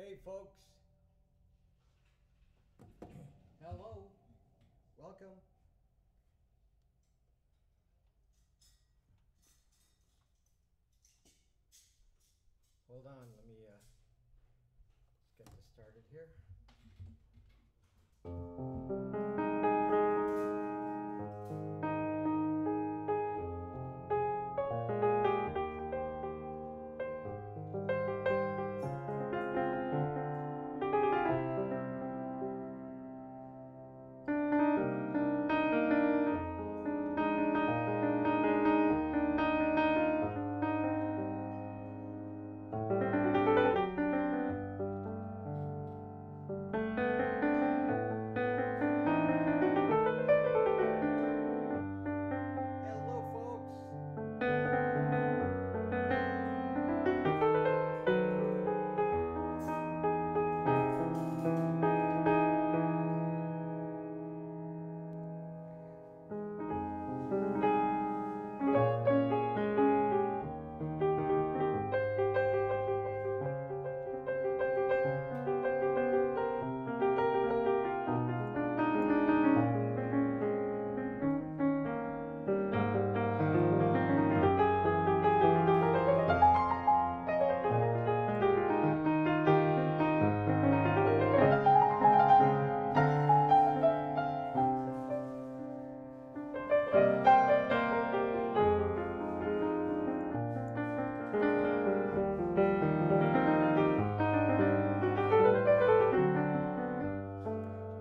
Hey folks. Hello. Welcome. Hold on, let me let's get this started here. Hello folks.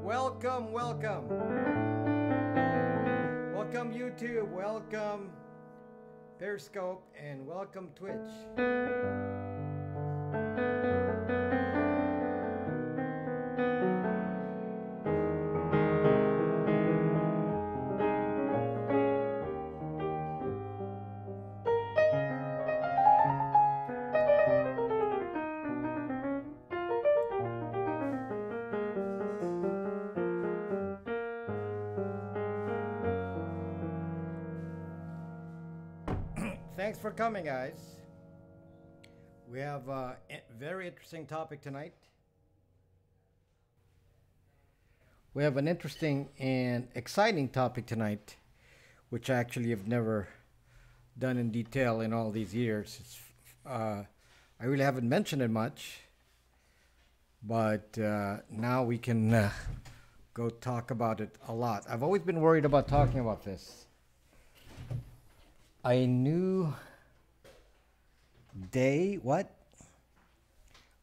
Welcome, welcome. Welcome YouTube, welcome Periscope, and welcome Twitch. Thanks for coming, guys. We have a very interesting topic tonight. We have an interesting and exciting topic tonight, which I actually have never done in detail in all these years. I really haven't mentioned it much, but now we can go talk about it a lot. I've always been worried about talking about this. A new day, what?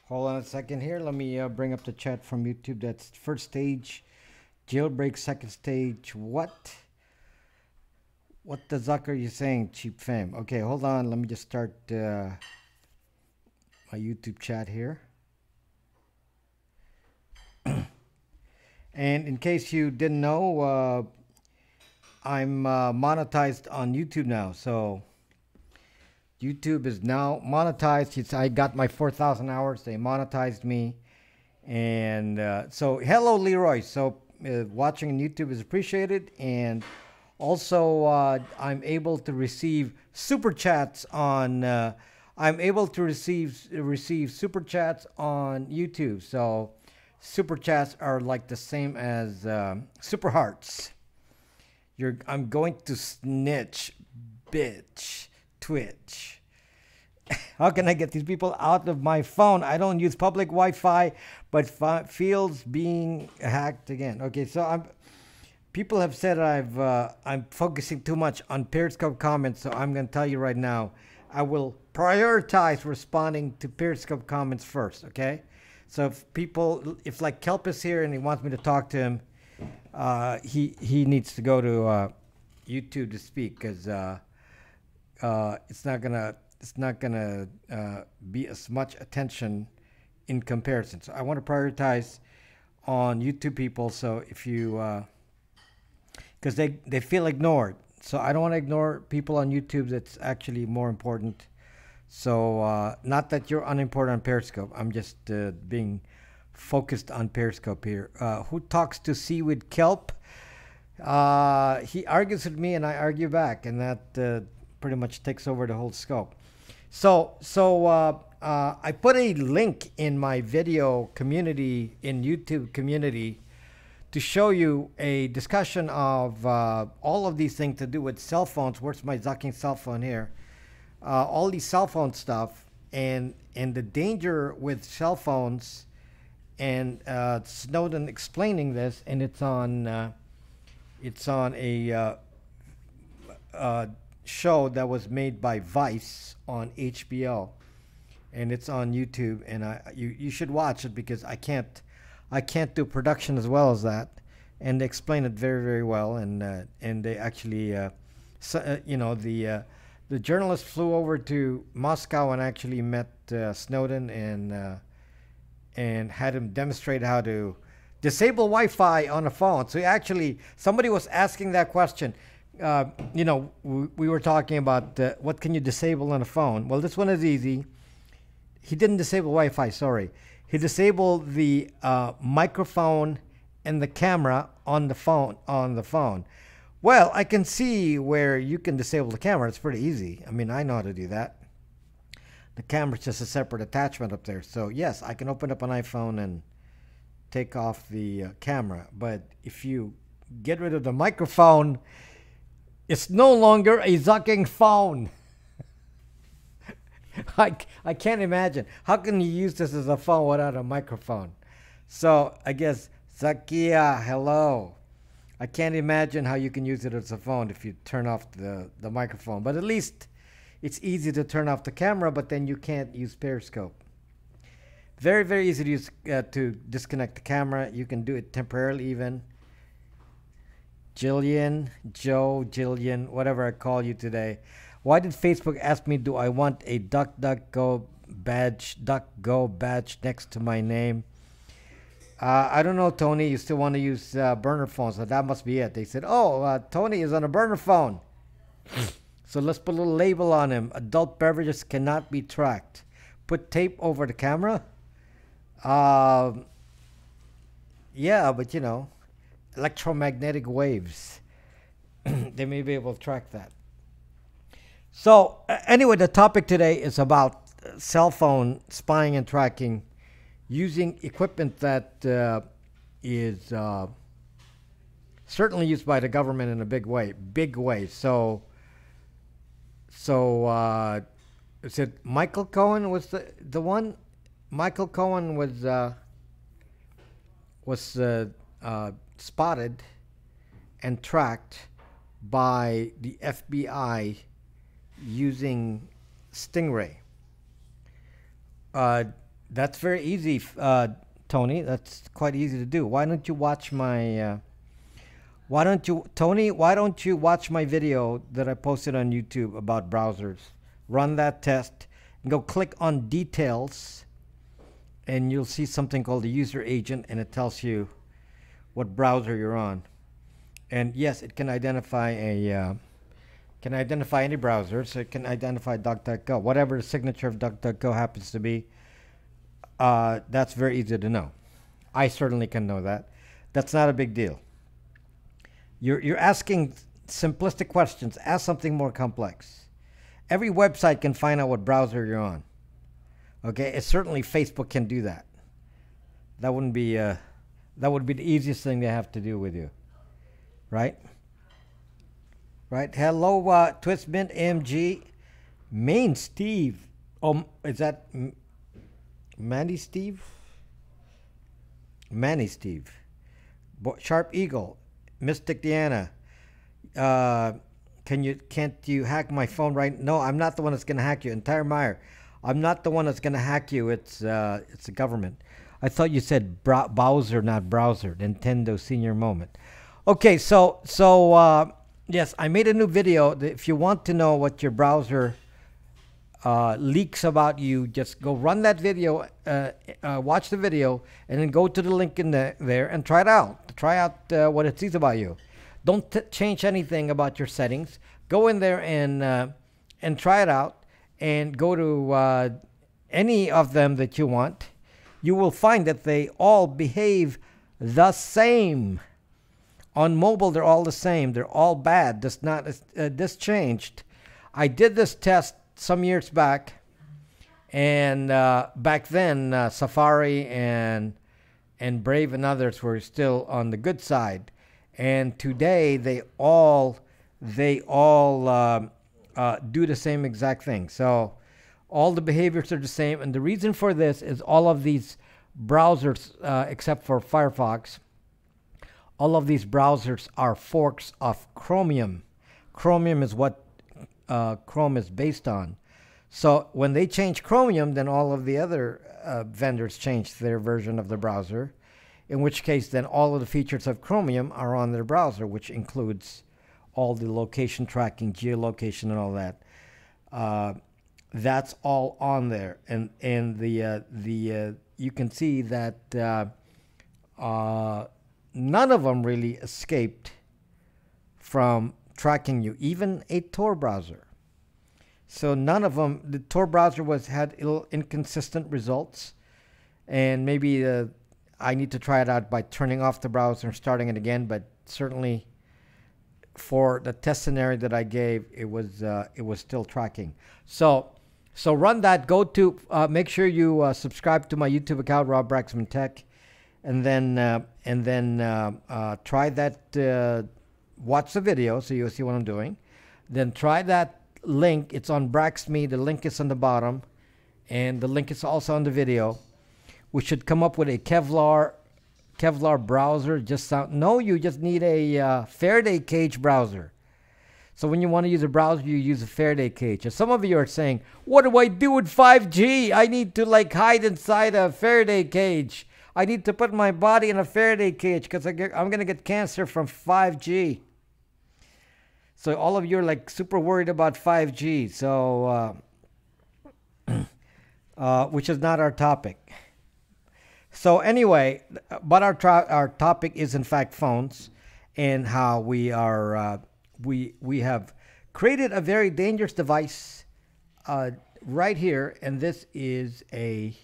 Hold on a second here. Let me bring up the chat from YouTube. That's first stage, jailbreak, second stage. What? What the zuck are you saying, cheap fam? Okay, hold on. Let me just start my YouTube chat here. And in case you didn't know, I'm monetized on YouTube now, so YouTube is now monetized. I got my 4,000 hours. They monetized me, and so hello, Leroy. So watching on YouTube is appreciated, and also I'm able to receive super chats on. I'm able to receive super chats on YouTube. So super chats are like the same as super hearts. I'm going to snitch, bitch, Twitch. How can I get these people out of my phone? I don't use public Wi-Fi, but feels being hacked again. Okay, so people have said I'm focusing too much on Periscope comments, so I'm going to tell you right now, I will prioritize responding to Periscope comments first, okay? So if like Kelp is here and he wants me to talk to him, he needs to go to YouTube to speak, because it's not gonna be as much attention in comparison. So I want to prioritize on YouTube people. So if you because they feel ignored, so I don't want to ignore people on YouTube. That's actually more important. So not that you're unimportant on Periscope. I'm just being focused on Periscope here. Who talks to Seaweed Kelp? He argues with me and I argue back, and that pretty much takes over the whole scope. So I put a link in my video community, in YouTube community, to show you a discussion of all of these things to do with cell phones. Where's my Zucking cell phone here? All these cell phone stuff and the danger with cell phones, and Snowden explaining this, and it's on a show that was made by Vice on HBO, and it's on YouTube, and you should watch it because I can't do production as well as that, and they explain it very, very well, and they actually the journalist flew over to Moscow and actually met Snowden and had him demonstrate how to disable Wi-Fi on a phone. So somebody was asking that question. We were talking about what can you disable on a phone. Well, this one is easy. He didn't disable Wi-Fi, sorry. He disabled the microphone and the camera on the phone. Well, I can see where you can disable the camera. It's pretty easy. I mean, I know how to do that. The camera's just a separate attachment up there. So yes, I can open up an iPhone and take off the camera. But if you get rid of the microphone, it's no longer a Zucking phone. I can't imagine. How can you use this as a phone without a microphone? So I guess, Zakia, hello. I can't imagine how you can use it as a phone if you turn off the microphone. But at least it's easy to turn off the camera, but then you can't use Periscope. Very, very easy to use to disconnect the camera. You can do it temporarily even. Jillian, Joe, Jillian, whatever I call you today. Why did Facebook ask me, do I want a DuckDuckGo badge next to my name? I don't know, Tony. You still want to use burner phones, so that must be it. They said, Tony is on a burner phone. So let's put a little label on him. Adult beverages cannot be tracked. Put tape over the camera? Yeah, but electromagnetic waves. They may be able to track that. So anyway, the topic today is about cell phone spying and tracking using equipment that is certainly used by the government in a big way. So is it Michael Cohen was the one? Michael Cohen was spotted and tracked by the FBI using Stingray. That's very easy, Tony. That's quite easy to do. Why don't you watch my? Why don't you watch my video that I posted on YouTube about browsers? Run that test and go click on details, and you'll see something called the user agent, and it tells you what browser you're on. And yes, it can identify any browser, so it can identify DuckDuckGo, whatever the signature of DuckDuckGo happens to be. That's very easy to know. I certainly can know that. That's not a big deal. You're asking simplistic questions. Ask something more complex. Every website can find out what browser you're on. Okay, it's certainly Facebook can do that. That would be the easiest thing they have to do with you, right? Right. Hello, Twistmint MG, Main Steve. Oh, is that Manny Steve? Manny Steve. Sharp Eagle, Mystic Diana. Can't you hack my phone right? No, I'm not the one that's gonna hack you. Entire Meyer, I'm not the one that's gonna hack you. It's the government. I thought you said Bowser, not browser. Nintendo senior moment. Okay, so yes, I made a new video. If you want to know what your browser leaks about you, just go run that video, watch the video, and then go to the link in there and try it out. Try out what it sees about you. Don't change anything about your settings. Go in there and try it out, and go to any of them that you want. You will find that they all behave the same. On mobile, they're all the same. They're all bad. This changed. I did this test some years back, And back then, Safari and Brave and others were still on the good side. And today, they all do the same exact thing. So all the behaviors are the same. And the reason for this is all of these browsers, except for Firefox, all of these browsers are forks of Chromium. Chromium is what Chrome is based on. So when they change Chromium, then all of the other vendors change their version of the browser, in which case then all of the features of Chromium are on their browser, which includes all the location tracking, geolocation, and all that. That's all on there, and you can see that none of them really escaped from tracking you, even a Tor browser. So none of them. The Tor browser had inconsistent results, and maybe I need to try it out by turning off the browser and starting it again. But certainly, for the test scenario that I gave, it was still tracking. So run that. Go to make sure you subscribe to my YouTube account, Rob Braxman Tech, and then try that. Watch the video so you'll see what I'm doing. Then try that link. It's on BraxMe. The link is on the bottom, and the link is also on the video. We should come up with a Kevlar browser. You just need a Faraday cage browser. So when you want to use a browser, you use a Faraday cage. And some of you are saying, what do I do with 5G? I need to hide inside a Faraday cage. I need to put my body in a Faraday cage because I'm going to get cancer from 5G. So all of you are super worried about 5G. So, which is not our topic. So anyway, but our topic is in fact phones, and how we are we have created a very dangerous device right here, and this is a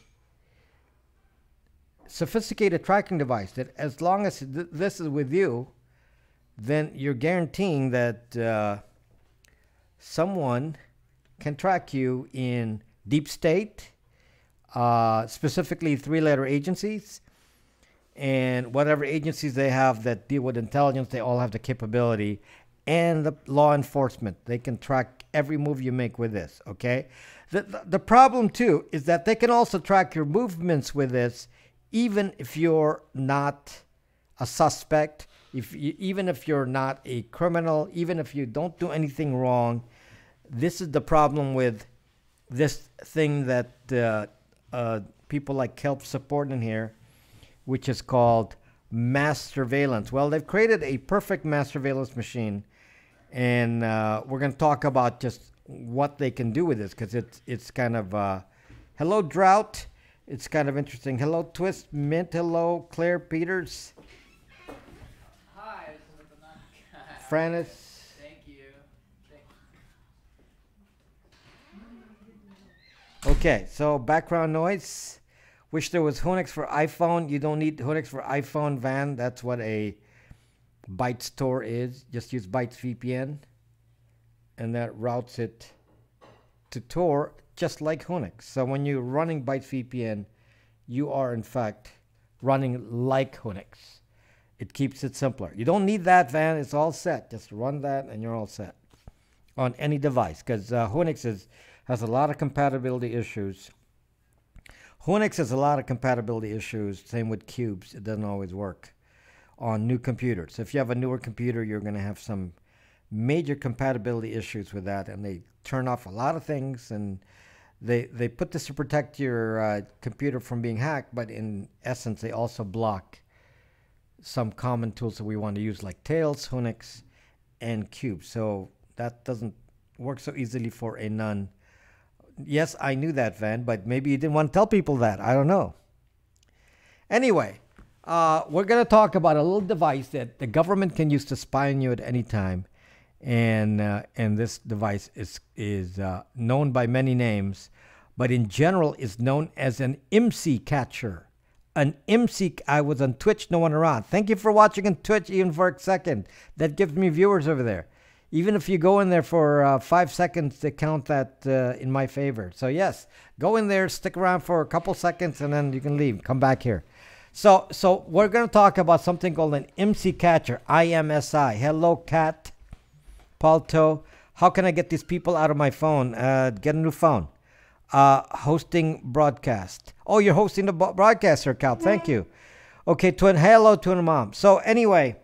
sophisticated tracking device that, as long as this is with you, then you're guaranteeing that someone can track you in deep state, specifically 3-letter agencies, and whatever agencies they have that deal with intelligence, they all have the capability, and the law enforcement. They can track every move you make with this, okay? The problem, too, is that they can also track your movements with this, even if you're not a suspect, even if you're not a criminal, even if you don't do anything wrong. This is the problem with this thing that people like Kelp support in here, which is called mass surveillance. Well, they've created a perfect mass surveillance machine, and we're going to talk about just what they can do with this, because it's kind of hello Drought. It's kind of interesting. Hello Twist Mint. Hello Claire Peters. Hi. Francis. Thank you. Okay, so background noise. Wish there was Hunix for iPhone. You don't need Hunix for iPhone, Van. That's what a Byte store is. Just use Bytes VPN, and that routes it to Tor, just like Hunix. So when you're running Bytes VPN, you are in fact running like Hunix. It keeps it simpler. You don't need that, Van. It's all set. Just run that, and you're all set on any device, because Hunix has a lot of compatibility issues. Hunix has a lot of compatibility issues. Same with cubes. It doesn't always work on new computers. If you have a newer computer, you're going to have some major compatibility issues with that, and they turn off a lot of things, and they put this to protect your computer from being hacked, but in essence, they also block some common tools that we want to use, like Tails, Hunix, and Cube. So that doesn't work so easily for a non. Yes, I knew that, Van, but maybe you didn't want to tell people that. I don't know. Anyway, we're going to talk about a little device that the government can use to spy on you at any time. And this device is known by many names, but in general is known as an Imsi Catcher. I was on Twitch, no one around. Thank you for watching on Twitch, even for a second. That gives me viewers over there. Even if you go in there for 5 seconds, they count that in my favor. So yes, go in there, stick around for a couple seconds, and then you can leave. Come back here. So we're going to talk about something called an Imsi Catcher, IMSI. Hello, Cat, Palto. How can I get these people out of my phone? Get a new phone. Hosting broadcast. Oh, you're hosting the broadcast, Sir Cal. Thank you. Okay, hello, Twin Mom. So anyway,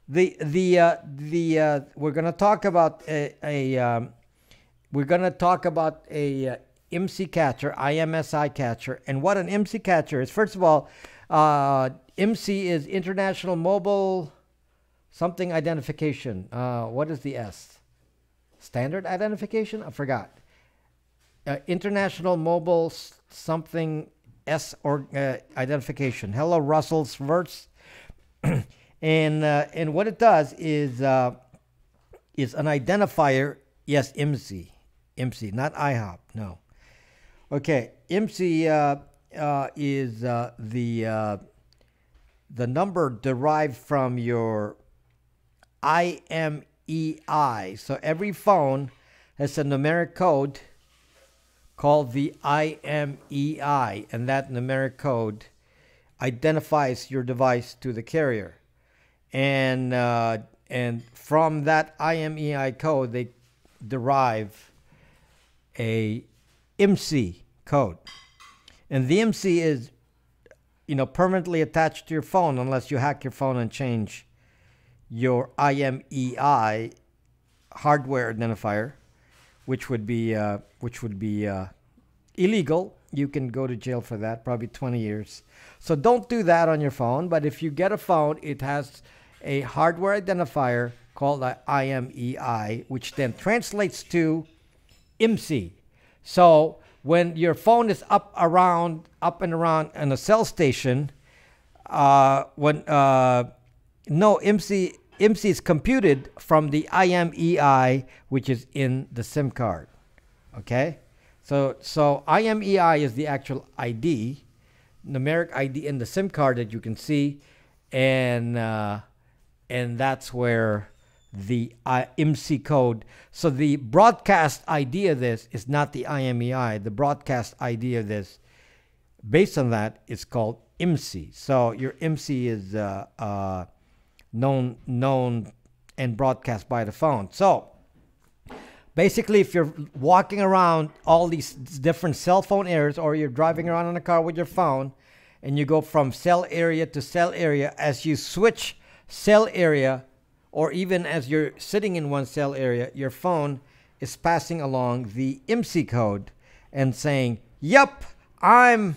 we're going to talk about a IMSI catcher, IMSI catcher, and what an IMSI catcher is. First of all, IMSI is International Mobile something identification. What is the S? Standard identification? I forgot. International Mobile something S or identification. Hello, Russell's verse. And what it does is an identifier. Yes, IMSI, not IHOP. No. Okay, IMSI is the number derived from your IMEI. So every phone has a numeric code called the IMEI, and that numeric code identifies your device to the carrier. And from that IMEI code, they derive a IMSI code. And the IMSI is, permanently attached to your phone unless you hack your phone and change your IMEI hardware identifier, which would be illegal. You can go to jail for that, probably 20 years. So don't do that on your phone. But if you get a phone, it has a hardware identifier called IMEI, which then translates to IMSI. So when your phone is up and around in a cell station, IMSI is computed from the IMEI, which is in the SIM card. Okay, so IMEI is the actual ID, numeric ID in the SIM card that you can see, and that's where the IMSI code. So the broadcast ID of this is not the IMEI. The broadcast ID of this, based on that, is called IMSI. So your IMSI is known and broadcast by the phone. So basically, if you're walking around all these different cell phone areas, or you're driving around in a car with your phone, and you go from cell area to cell area, as you switch cell area, or even as you're sitting in one cell area, your phone is passing along the IMSI code and saying, yep, I'm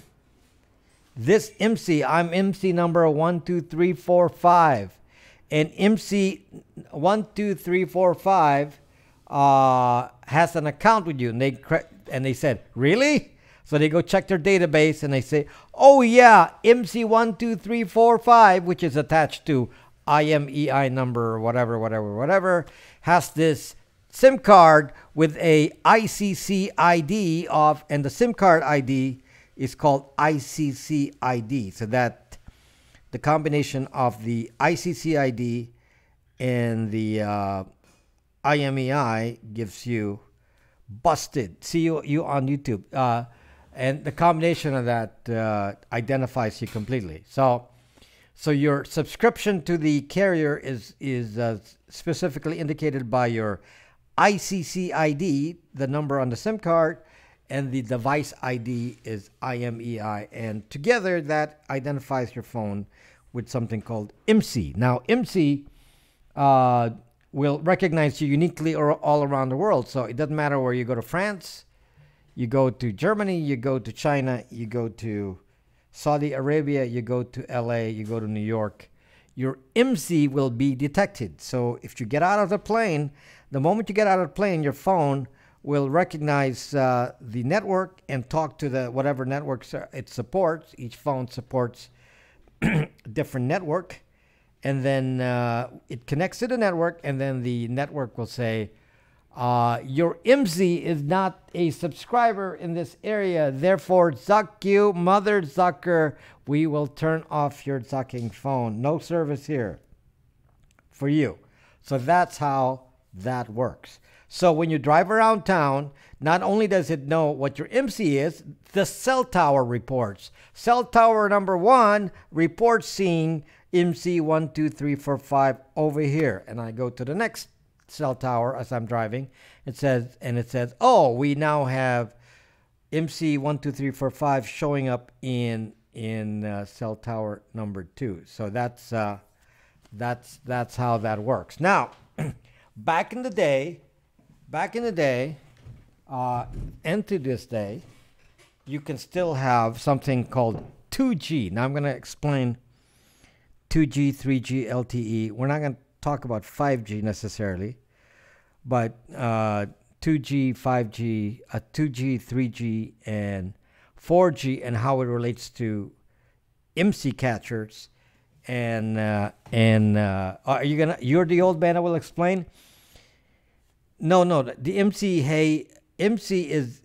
this IMSI. I'm IMSI number 12345. And IMSI 12345 has an account with you. And they said, really? So they go check their database and they say, oh yeah, IMSI 12345, which is attached to IMEI number, whatever, has this SIM card with a ICC ID and the SIM card ID is called ICC ID. So that the combination of the ICC ID and the IMEI gives you busted. See you on YouTube. And the combination of that identifies you completely. So your subscription to the carrier is specifically indicated by your ICC ID, the number on the SIM card, and the device ID is IMEI. And together that identifies your phone with something called IMSI. Now, IMSI will recognize you uniquely all around the world. So it doesn't matter where you go to France, you go to Germany, you go to China, you go to Saudi Arabia, you go to LA, you go to New York, your IMSI will be detected. So if you get out of the plane, the moment you get out of the plane, your phone will recognize the network and talk to the whatever networks it supports. Each phone supports a different network. And then it connects to the network, and then the network will say, your IMSI is not a subscriber in this area. Therefore, zuck you, mother zucker. We will turn off your zucking phone. No service here for you. So that's how that works. So when you drive around town, not only does it know what your IMSI is, the cell tower reports. Cell tower number 1 reports seeing IMSI 1, 2, 3, 4, 5 over here. And I go to the next cell tower as I'm driving. It says, oh, we now have IMSI 1, 2, 3, 4, 5 showing up in cell tower number 2. So that's how that works. Now, back in the day, and to this day, you can still have something called 2G. Now I'm going to explain 2G, 3G, LTE. We're not going to talk about 5G necessarily, but 2G, 5G, 2G, 3G, and 4G, and how it relates to Imsi Catchers. And you're the old man I will explain. No, the IMSI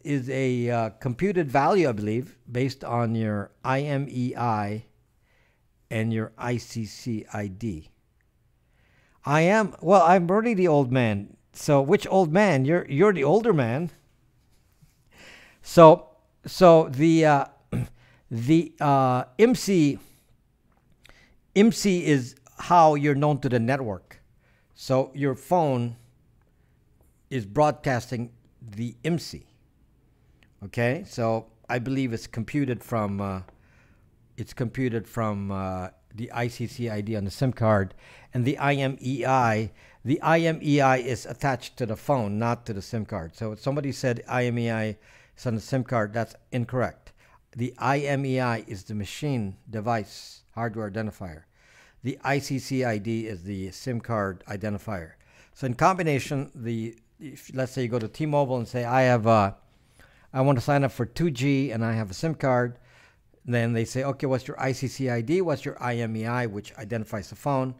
is a computed value, I believe, based on your IMEI and your ICC ID. I'm already the old man. So which old man? You're the older man. So the IMSI is how you're known to the network. So your phone is broadcasting the IMSI. Okay, so I believe it's computed from the ICC ID on the SIM card, and the IMEI. The IMEI is attached to the phone, not to the SIM card. So if somebody said IMEI is on the SIM card, that's incorrect. The IMEI is the machine device hardware identifier. The ICC ID is the SIM card identifier. So in combination, if, let's say you go to T-Mobile and say, I want to sign up for 2G and I have a SIM card. Then they say, okay, what's your ICC ID? What's your IMEI, which identifies the phone?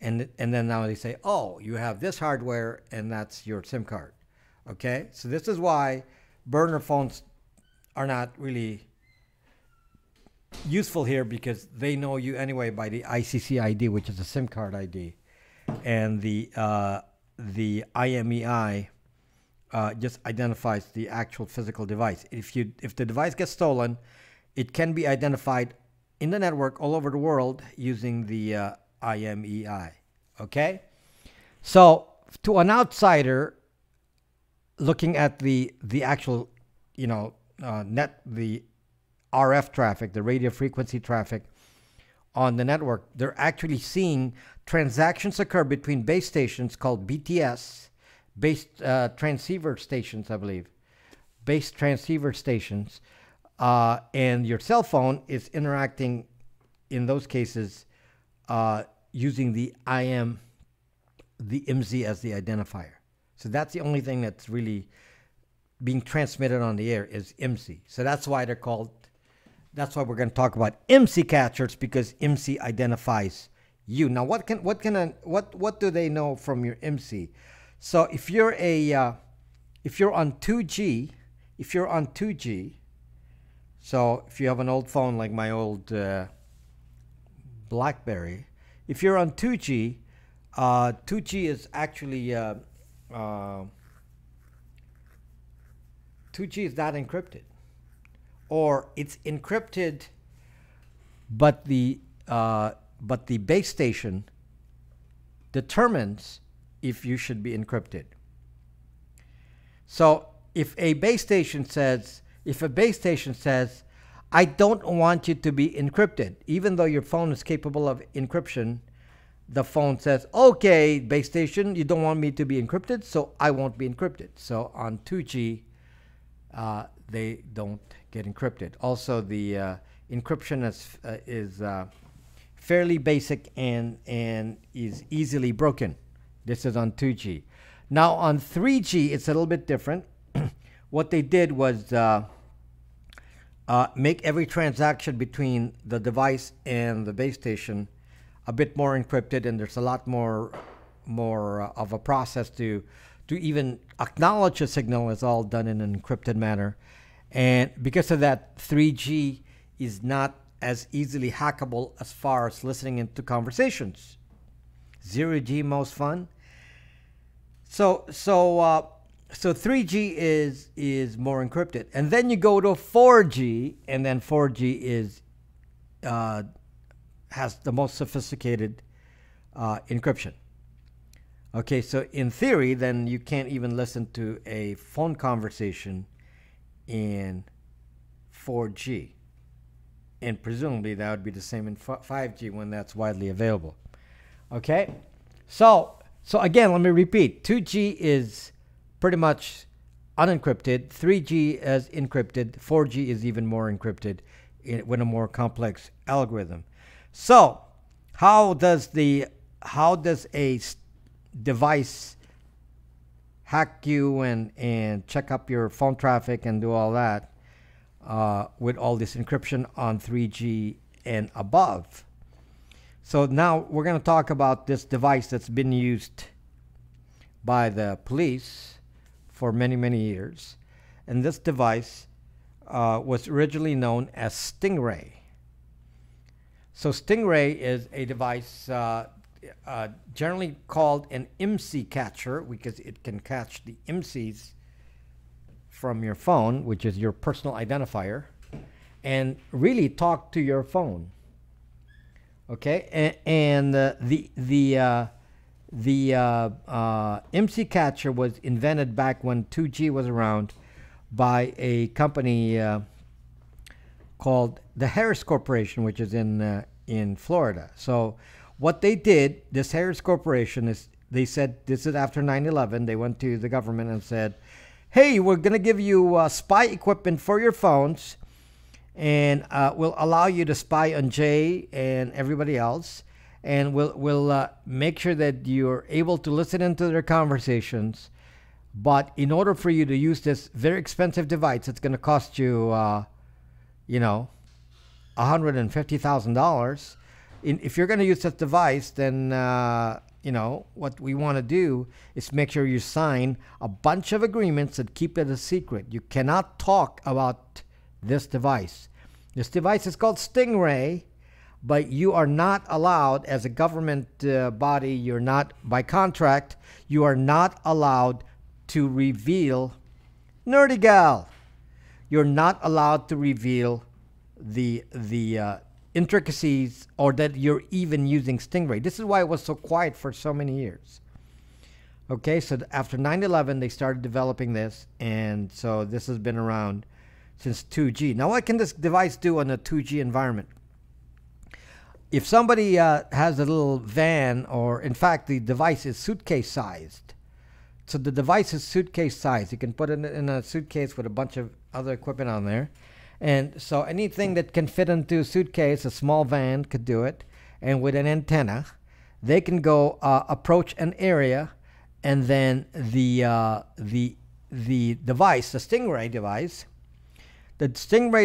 And then now they say, oh, you have this hardware and that's your SIM card. Okay, so this is why burner phones are not really useful here, because they know you anyway by the ICC ID, which is a SIM card ID, and the IMEI just identifies the actual physical device. If the device gets stolen, it can be identified in the network all over the world using the IMEI. Okay, so to an outsider looking at the actual the RF traffic, the radio frequency traffic on the network, they're actually seeing transactions occur between base stations called BTS, base transceiver stations, I believe, base transceiver stations, and your cell phone is interacting in those cases using the IMSI as the identifier. So that's the only thing that's really being transmitted on the air is IMSI. So that's why they're called. That's why we're going to talk about Imsi Catchers, because IMSI identifies you. Now, what do they know from your IMSI? So if you're on 2G, so if you have an old phone like my old BlackBerry, if you're on 2G, 2G is actually 2G is not encrypted. Or it's encrypted, but the base station determines if you should be encrypted. So if a base station says, I don't want you to be encrypted, even though your phone is capable of encryption, the phone says, okay, base station, you don't want me to be encrypted, so I won't be encrypted. So on 2G, they don't get encrypted. Also, the encryption is fairly basic and is easily broken. This is on 2G. Now on 3G, it's a little bit different. What they did was make every transaction between the device and the base station a bit more encrypted, and there's a lot more of a process to even acknowledge a signal. Is all done in an encrypted manner. And because of that, 3G is not as easily hackable as far as listening into conversations. 0G most fun. So 3G is more encrypted, and then you go to 4G, and then 4G is has the most sophisticated encryption. Okay, so in theory, then you can't even listen to a phone conversation in 4G, and presumably that would be the same in 5G when that's widely available. Okay, so again, let me repeat: 2G is pretty much unencrypted. 3G is encrypted. 4G is even more encrypted with a more complex algorithm. So, how does a device hack you and check up your phone traffic and do all that with all this encryption on 3G and above? So now we're going to talk about this device that's been used by the police for many, many years. And this device was originally known as Stingray. So Stingray is a device generally called an Imsi Catcher because it can catch the IMSIs from your phone, which is your personal identifier, and really talk to your phone. Okay, and the Imsi Catcher was invented back when 2G was around by a company called the Harris Corporation, which is in Florida. So what they did, this Harris Corporation, is they said, this is after 9/11, they went to the government and said, hey, we're going to give you spy equipment for your phones, and we'll allow you to spy on Jay and everybody else, and we'll make sure that you're able to listen into their conversations. But in order for you to use this very expensive device, it's going to cost you, $150,000. If you're going to use this device, then what we want to do is make sure you sign a bunch of agreements that keep it a secret. You cannot talk about this device. This device is called Stingray, but you are not allowed, as a government body, you're not, by contract, you are not allowed to reveal, nerdy gal, you're not allowed to reveal the intricacies, or that you're even using Stingray. This is why it was so quiet for so many years. Okay, so after 9/11, they started developing this, and so this has been around since 2G. Now, what can this device do in a 2G environment? If somebody has a little van, or in fact, the device is suitcase sized. So the device is suitcase sized. You can put it in a suitcase with a bunch of other equipment on there. And so anything that can fit into a suitcase, a small van could do it. And with an antenna, they can go approach an area, and then the device, the Stingray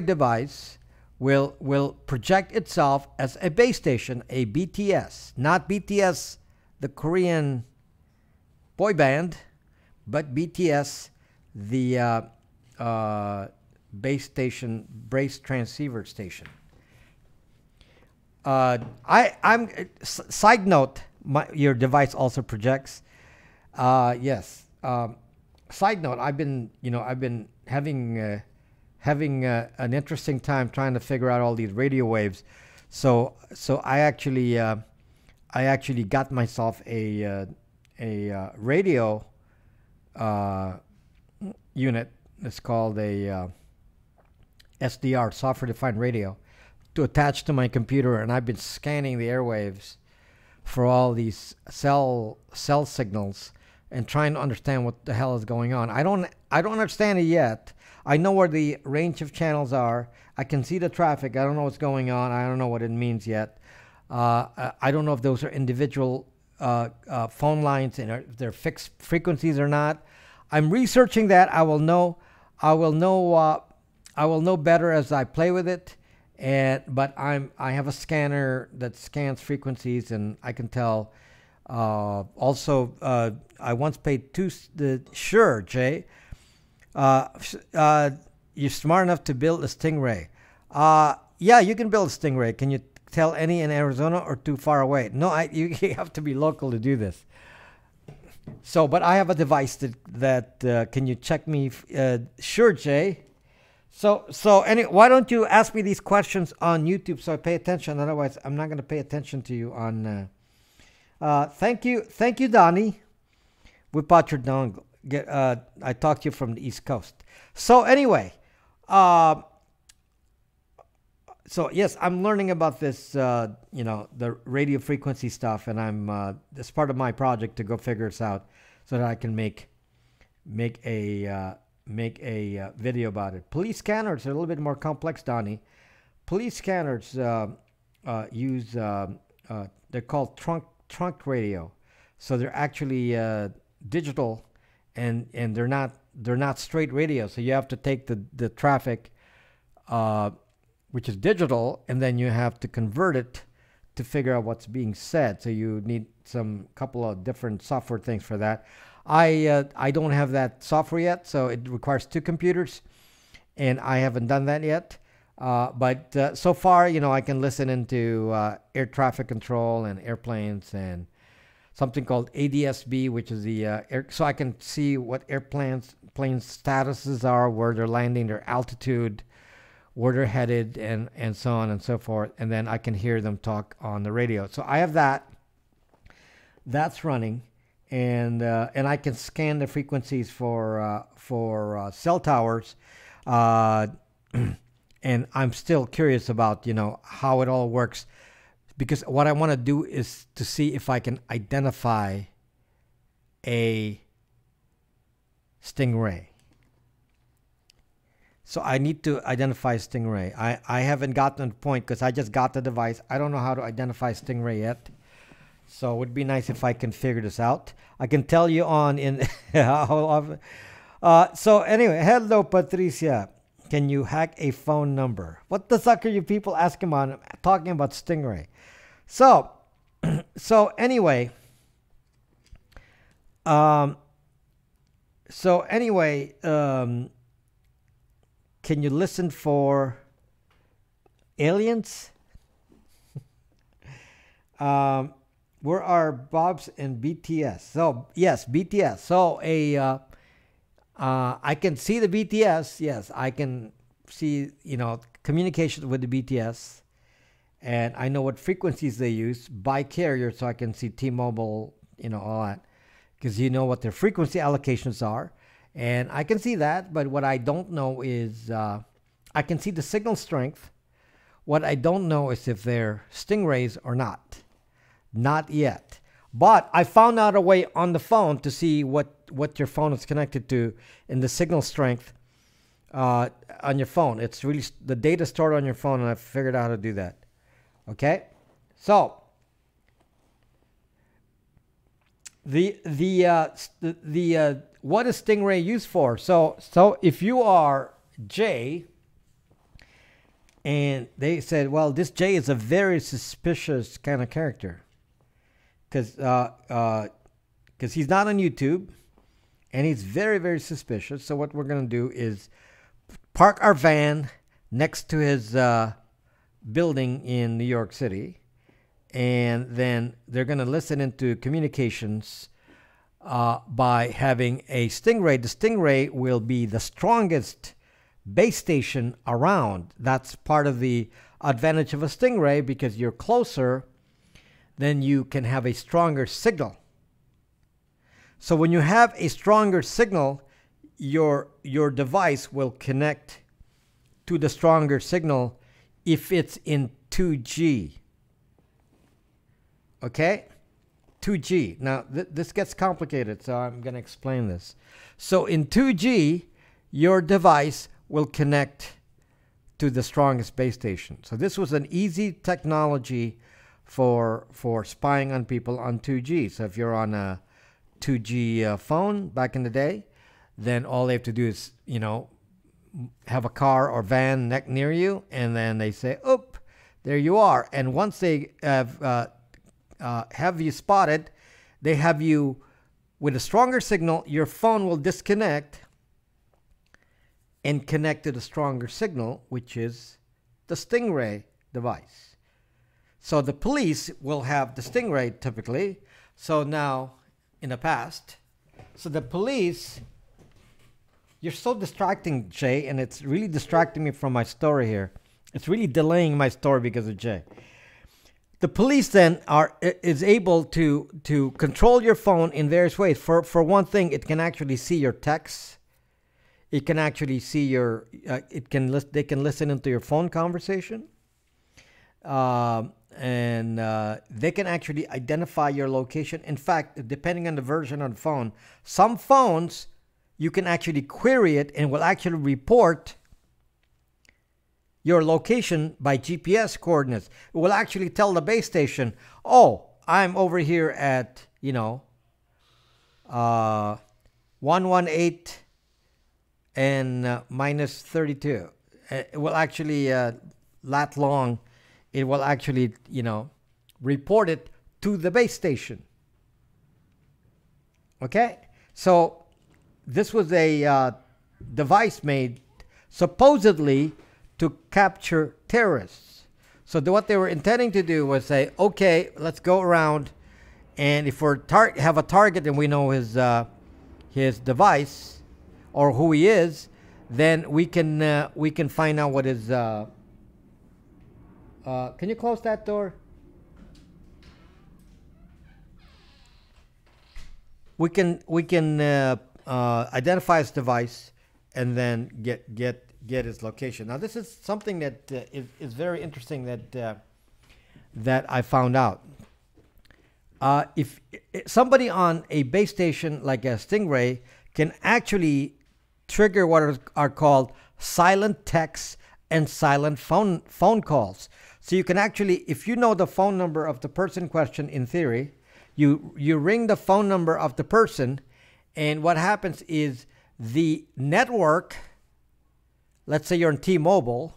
device, will project itself as a base station, a BTS, not BTS, the Korean boy band, but BTS, the base station, base transceiver station. Side note, your device also projects. Yes. Side note, I've been having an interesting time trying to figure out all these radio waves. So I actually got myself a radio unit. It's called a SDR, software defined radio, to attach to my computer, and I've been scanning the airwaves for all these cell signals and trying to understand what the hell is going on. I don't understand it yet. I know where the range of channels are. I can see the traffic. I don't know what's going on. I don't know what it means yet. I don't know if those are individual phone lines and if they're fixed frequencies or not. I'm researching that. I will know better as I play with it. But I have a scanner that scans frequencies, and I can tell. Also, I once paid sure, Jay. You're smart enough to build a Stingray. Yeah, you can build a Stingray. Can you tell any in Arizona or too far away? No, you have to be local to do this. So, but I have a device that can you check me? Sure, Jay. So anyway, why don't you ask me these questions on YouTube so I pay attention? Otherwise, I'm not going to pay attention to you on. Thank you, Donnie. Whip out your dongle. I talked to you from the East Coast. So anyway, so yes, I'm learning about this, the radio frequency stuff, and I'm it's part of my project to go figure this out, so that I can make a video about it. Police scanners are a little bit more complex, Donnie. Police scanners use they're called trunk radio, so they're actually digital, and they're not straight radio. So you have to take the traffic, which is digital, and then you have to convert it to figure out what's being said. So you need some couple of different software things for that. I don't have that software yet, so it requires 2 computers, and I haven't done that yet. But so far, I can listen into air traffic control and airplanes and something called ADSB, which is the air, so I can see what planes statuses are, where they're landing, their altitude, where they're headed, and so on and so forth. And then I can hear them talk on the radio. So I have that. That's running. And I can scan the frequencies for cell towers, and I'm still curious about how it all works, because what I want to do is to see if I can identify a Stingray. So I need to identify Stingray. I haven't gotten to the point because I just got the device. I don't know how to identify Stingray yet. So it would be nice if I can figure this out. I can tell you how often. So anyway, hello, Patricia. Can you hack a phone number? What the fuck are you people asking about? I'm talking about Stingray. So anyway, can you listen for aliens? Where are Bob's and BTS? So yes, BTS. So I can see the BTS. Yes, I can see communications with the BTS, and I know what frequencies they use by carrier, so I can see T-Mobile, all that, because what their frequency allocations are, and I can see that. But what I don't know is I can see the signal strength. What I don't know is if they're Stingrays or not. Not yet. But I found out a way on the phone to see what your phone is connected to in the signal strength on your phone. It's really the data stored on your phone, and I figured out how to do that. Okay? So the what is Stingray used for? So if you are Jay, and they said, well, this Jay is a very suspicious kind of character, because he's not on YouTube, and he's very, very suspicious. So what we're going to do is park our van next to his building in New York City, and then they're going to listen into communications by having a Stingray. The Stingray will be the strongest base station around. That's part of the advantage of a Stingray, because you're closer, then you can have a stronger signal. So when you have a stronger signal, your device will connect to the stronger signal if it's in 2G. Okay? 2G. Now, this gets complicated, so I'm going to explain this. So in 2G, your device will connect to the strongest base station. So this was an easy technology for spying on people on 2G. So if you're on a 2G phone back in the day, then all they have to do is, have a car or van near you, and then they say, "Oop, there you are." And once they have you spotted, they have you with a stronger signal. Your phone will disconnect and connect to the stronger signal, which is the Stingray device. So the police will have the Stingray typically. So now in the past. So the police, you're so distracting, Jay, and it's really distracting me from my story here. It's really delaying my story because of Jay. The police then is able to control your phone in various ways. For one thing, it can actually see your texts. It can actually see your. They can listen into your phone conversation, and they can actually identify your location. In fact, depending on the version of the phone, some phones you can actually query it and will actually report your location by GPS coordinates. It will actually tell the base station, oh, I'm over here at, 118 and minus 32. It will actually, lat long, it will actually, report it to the base station. Okay? So this was a device made supposedly to capture terrorists. So what they were intending to do was say, okay, let's go around, and if we have a target and we know his device or who he is, then we can find out what his. Can you close that door? We can identify his device and then get his location. Now, this is something that is very interesting that I found out. If somebody on a base station like a Stingray can actually trigger what are called silent texts and silent phone calls. So you can actually, if you know the phone number of the person in question, in theory, you ring the phone number of the person, and what happens is the network, let's say you're on T-Mobile,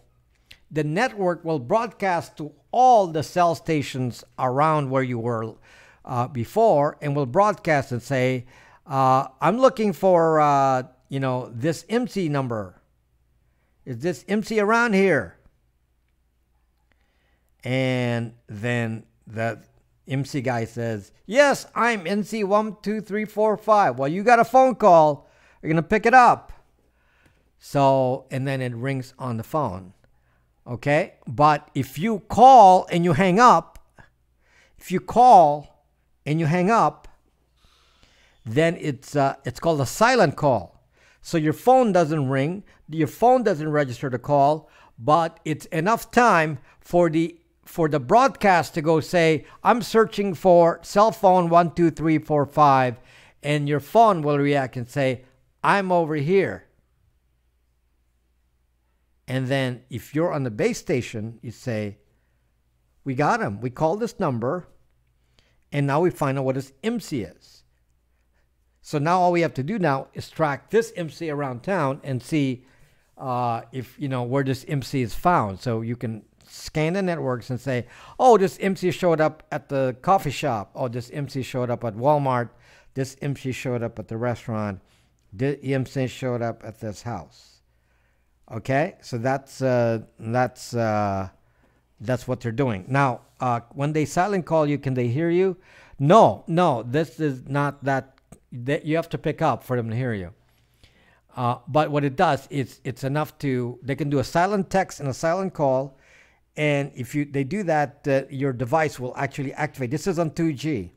the network will broadcast to all the cell stations around where you were before, and will broadcast and say, I'm looking for, this Imsi number. Is this Imsi around here? And then the Imsi guy says, yes, I'm Imsi 12345. Well, you got a phone call. You're going to pick it up. So, and then it rings on the phone. Okay? But if you call and you hang up, then it's called a silent call. So your phone doesn't ring, your phone doesn't register the call, but it's enough time for the broadcast to go say, I'm searching for cell phone 12345, and your phone will react and say, I'm over here. And then if you're on the base station, you say, we got him. We called this number, and now we find out what his Imsi is. So now all we have to do now is track this Imsi around town and see if, where this Imsi is found. So you can scan the networks and say, oh, this Imsi showed up at the coffee shop. Oh, this Imsi showed up at Walmart. This Imsi showed up at the restaurant. This Imsi showed up at this house. Okay, so that's what they're doing. Now, when they silent call you, can they hear you? No, this is not that you have to pick up for them to hear you. But what it does is it's enough they can do a silent text and a silent call, and if they do that, your device will actually activate. This is on 2G.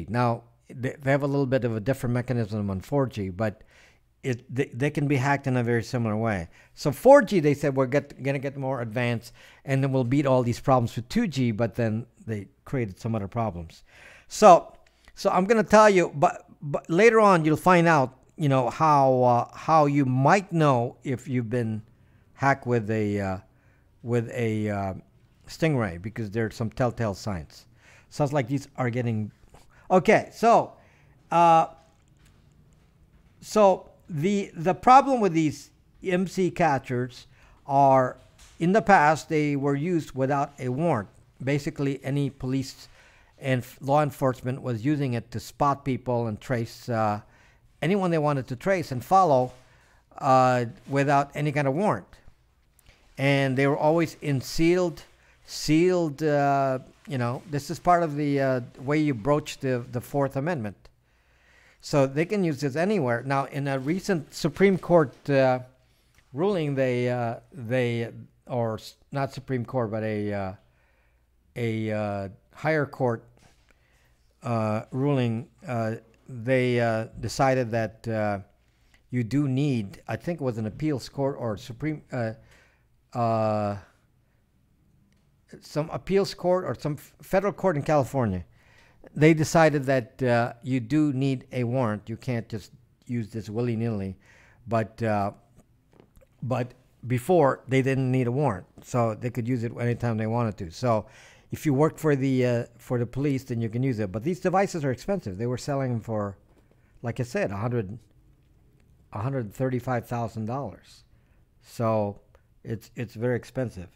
Now, they have a little bit of a different mechanism on 4G, but they can be hacked in a very similar way. So 4G, they said, we're going to get more advanced, and then we'll beat all these problems with 2G, but then they created some other problems. So I'm going to tell you, but later on you'll find out, how you might know if you've been hacked with a Stingray, because there are some telltale signs. Sounds like these are getting okay. So the problem with these Imsi catchers are, in the past, they were used without a warrant. Basically, any police and law enforcement was using it to spot people and trace anyone they wanted to trace and follow without any kind of warrant. And they were always in sealed sealed. This is part of the way you broach the Fourth Amendment. So they can use this anywhere. Now, in a recent Supreme Court ruling, or not Supreme Court, but a higher court ruling, they decided that you do need, I think it was an appeals court or some appeals court or some federal court in California. They decided that you do need a warrant. You can't just use this willy-nilly. But before, they didn't need a warrant, so they could use it anytime they wanted to. So if you work for the police, then you can use it. But these devices are expensive. They were selling them for, like I said, $135,000. So it's very expensive.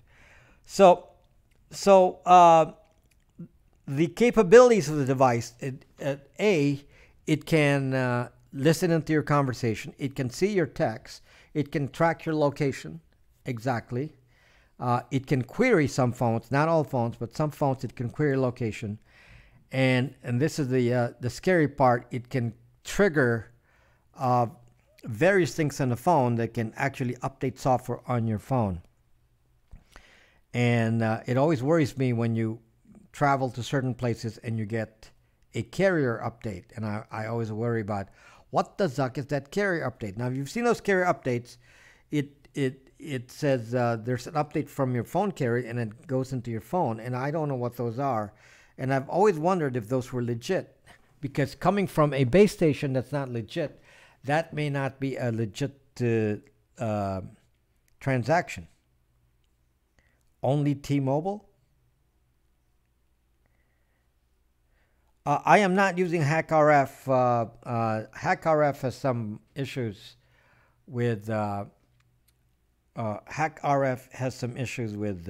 So the capabilities of the device, it can listen into your conversation. It can see your text. It can track your location exactly. It can query some phones, not all phones, but some phones it can query location. And this is the scary part. It can trigger various things on the phone that can actually update software on your phone. And it always worries me when you travel to certain places and you get a carrier update. And I always worry about what the zuck is that carrier update. Now, if you've seen those carrier updates, it says there's an update from your phone carrier and it goes into your phone. And I don't know what those are. And I've always wondered if those were legit. Because coming from a base station that's not legit, that may not be a legit transaction. Only T-Mobile? I am not using HackRF. HackRF has some issues with HackRF has some issues with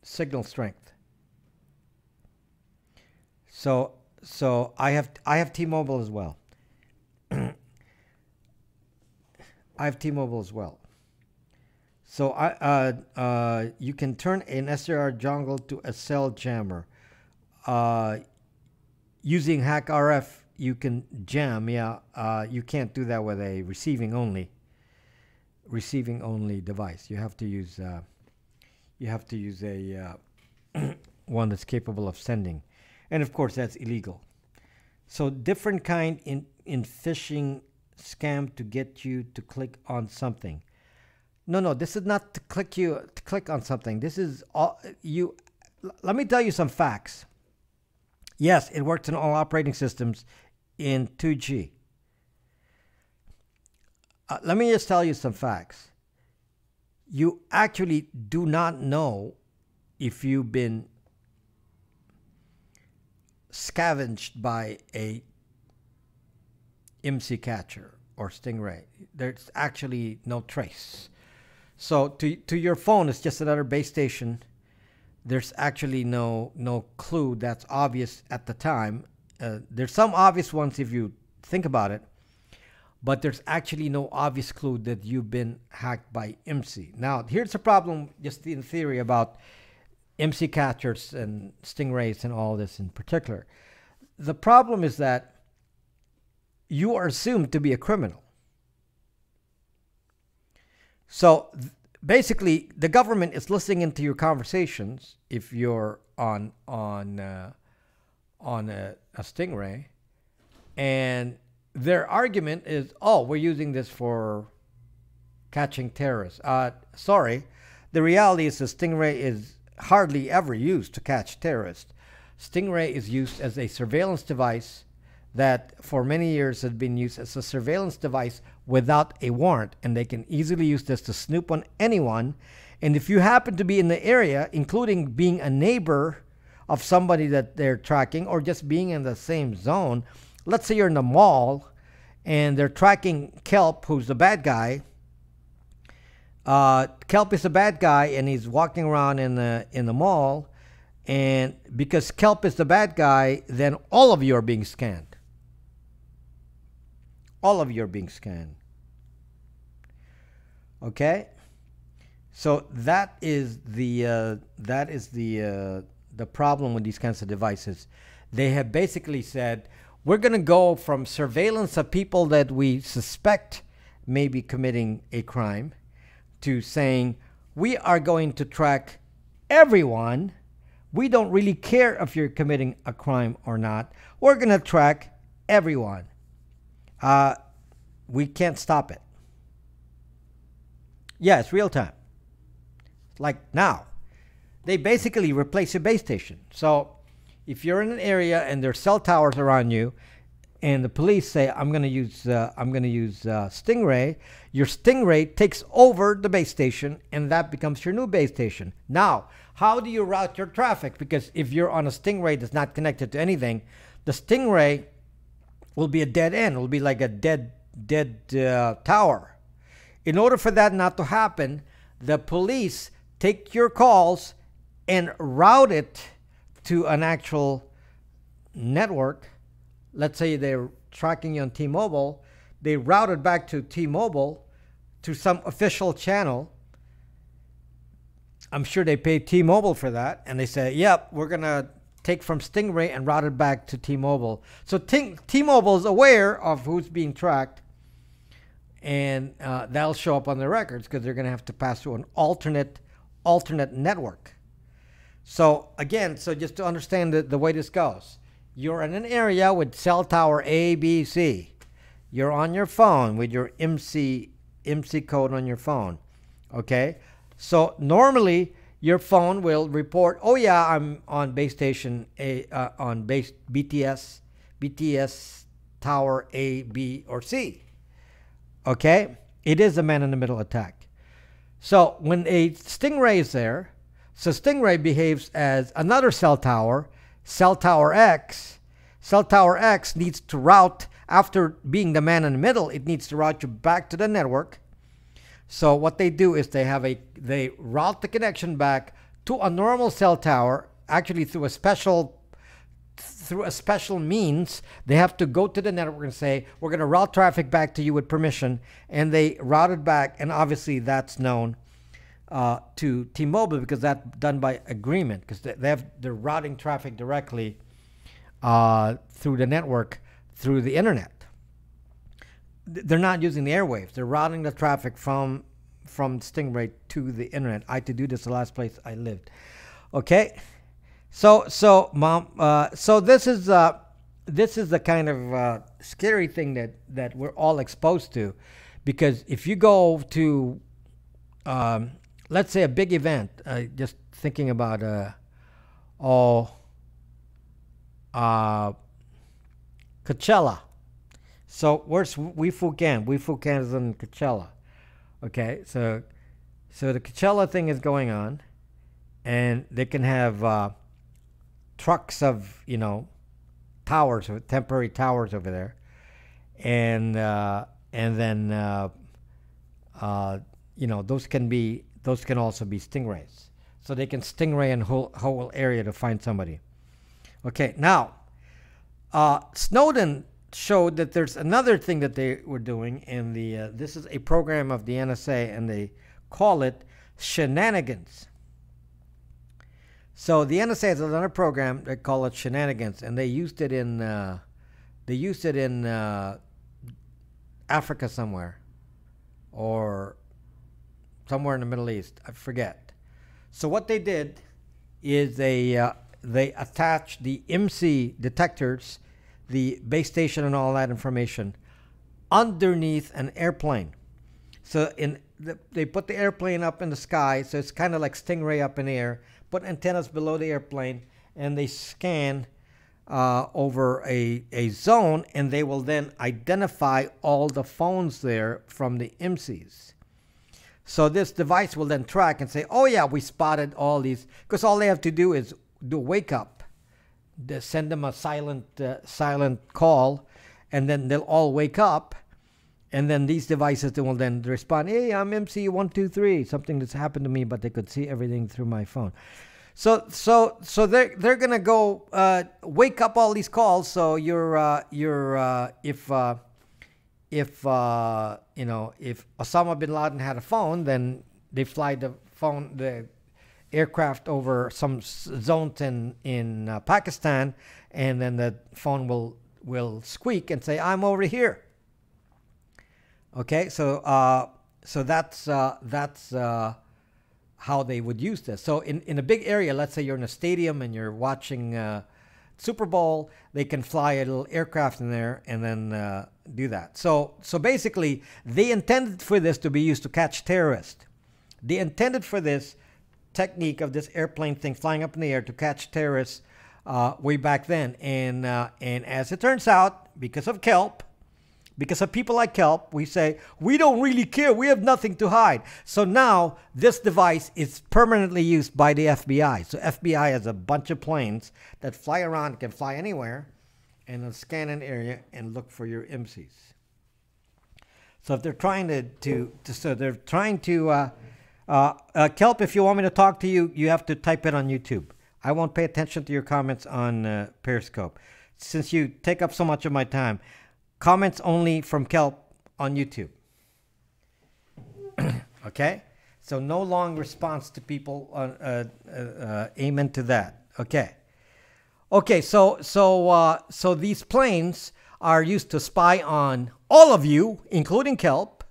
signal strength. So I have T-Mobile as well. I have T-Mobile as well. So you can turn an SDR dongle to a cell jammer. Using HackRF, you can jam. You can't do that with a receiving only device. You have to use a one that's capable of sending, and of course that's illegal. So different kind in phishing scam to get you to click on something. No, this is not to click on something. This is all you. Let me tell you some facts. Yes, it works in all operating systems in 2G. Let me just tell you some facts. You actually do not know if you've been scavenged by a Imsi Catcher or Stingray. There's actually no trace. So to your phone, it's just another base station. There's actually no clue that's obvious at the time. There's some obvious ones if you think about it, but there's actually no obvious clue that you've been hacked by Imsi. Now, here's the problem, just in theory, about Imsi Catchers and Stingrays and all this in particular. The problem is that you are assumed to be a criminal. So basically, the government is listening into your conversations if you're on a Stingray, and their argument is, "Oh, we're using this for catching terrorists." Sorry, the reality is the Stingray is hardly ever used to catch terrorists. Stingray is used as a surveillance device that for many years has been used as a surveillance device without a warrant, and they can easily use this to snoop on anyone. And if you happen to be in the area, including being a neighbor of somebody that they're tracking or just being in the same zone, let's say you're in the mall and they're tracking Kelp, who's the bad guy. Kelp is the bad guy and he's walking around in the mall, and because Kelp is the bad guy, then all of you are being scanned. All of you are being scanned. Okay? So that is the problem with these kinds of devices. They have basically said, we're going to go from surveillance of people that we suspect may be committing a crime to saying we are going to track everyone. We don't really care if you're committing a crime or not. We're going to track everyone. We can't stop it. Yeah, it's real time. Like now. They basically replace your base station. So if you're in an area and there's cell towers around you, and the police say, I'm going to use Stingray, your Stingray takes over the base station, and that becomes your new base station. Now, how do you route your traffic? Because if you're on a Stingray that's not connected to anything, the Stingray will be a dead end. It will be like a dead tower. In order for that not to happen, the police take your calls and route it to an actual network. Let's say they're tracking you on T-Mobile. They route it back to T-Mobile to some official channel. I'm sure they pay T-Mobile for that. And they say, yep, we're going to take from Stingray and route it back to T-Mobile. So T-Mobile is aware of who's being tracked. And that'll show up on their records because they're going to have to pass through an alternate network. So again, so just to understand the way this goes, you're in an area with cell tower A, B, C. You're on your phone with your IMSI code on your phone. Okay, so normally your phone will report, oh yeah, I'm on base station A, on base BTS tower A, B, or C. Okay, it is a man-in-the-middle attack. So when a Stingray is there, so Stingray behaves as another cell tower X. Cell tower X needs to route, after being the man in the middle, it needs to route you back to the network. So what they do is they route the connection back to a normal cell tower, actually through a special means. They have to go to the network and say, we're going to route traffic back to you with permission, and they route it back, and obviously that's known to T-Mobile because that's done by agreement, because they're routing traffic directly through the network, through the internet. They're not using the airwaves. They're routing the traffic from Stingray to the internet. I had to do this the last place I lived. Okay, so this is the kind of scary thing that we're all exposed to, because if you go to let's say a big event, just thinking about Coachella. So where's Wifucan? Wifucan is in Coachella. Okay, so the Coachella thing is going on, and they can have trucks of towers, or temporary towers over there, and then those can also be Stingrays. So they can Stingray a whole area to find somebody. Okay, now Snowden showed that there's another thing that they were doing, and this is a program of the NSA, and they call it Shenanigans. So the NSA has another program, they call it Shenanigans, and they used it in Africa somewhere, or somewhere in the Middle East, I forget. So what they did is they attached the IMSI detectors, the base station and all that information, underneath an airplane. So they put the airplane up in the sky, so it's kind of like Stingray up in the air, put antennas below the airplane, and they scan over a zone, and they will then identify all the phones there from the IMSIs. So this device will then track and say, oh yeah, we spotted all these, because all they have to do is do a wake up. They send them a silent call, and then they'll all wake up, and then these devices will then respond, hey, I'm MC123, something that's happened to me, but they could see everything through my phone. So they're gonna go wake up all these calls. So if Osama bin Laden had a phone, then they fly the aircraft over some zones in Pakistan, and then the phone will squeak and say, "I'm over here." Okay, so that's how they would use this. So in a big area, let's say you're in a stadium and you're watching Super Bowl, they can fly a little aircraft in there and then do that. So basically, they intended for this to be used to catch terrorists. They intended for this technique of this airplane thing flying up in the air to catch terrorists way back then. And as it turns out, because of Kelp, because of people like Kelp, we say, we don't really care. We have nothing to hide. So now this device is permanently used by the FBI. So FBI has a bunch of planes that fly around, can fly anywhere, and they'll scan an area and look for your IMSIs. So if they're trying Kelp, if you want me to talk to you, you have to type it on YouTube. I won't pay attention to your comments on Periscope. Since you take up so much of my time, comments only from Kelp on YouTube. Okay? So no long response to people. Amen to that. Okay. Okay, so these planes are used to spy on all of you, including Kelp.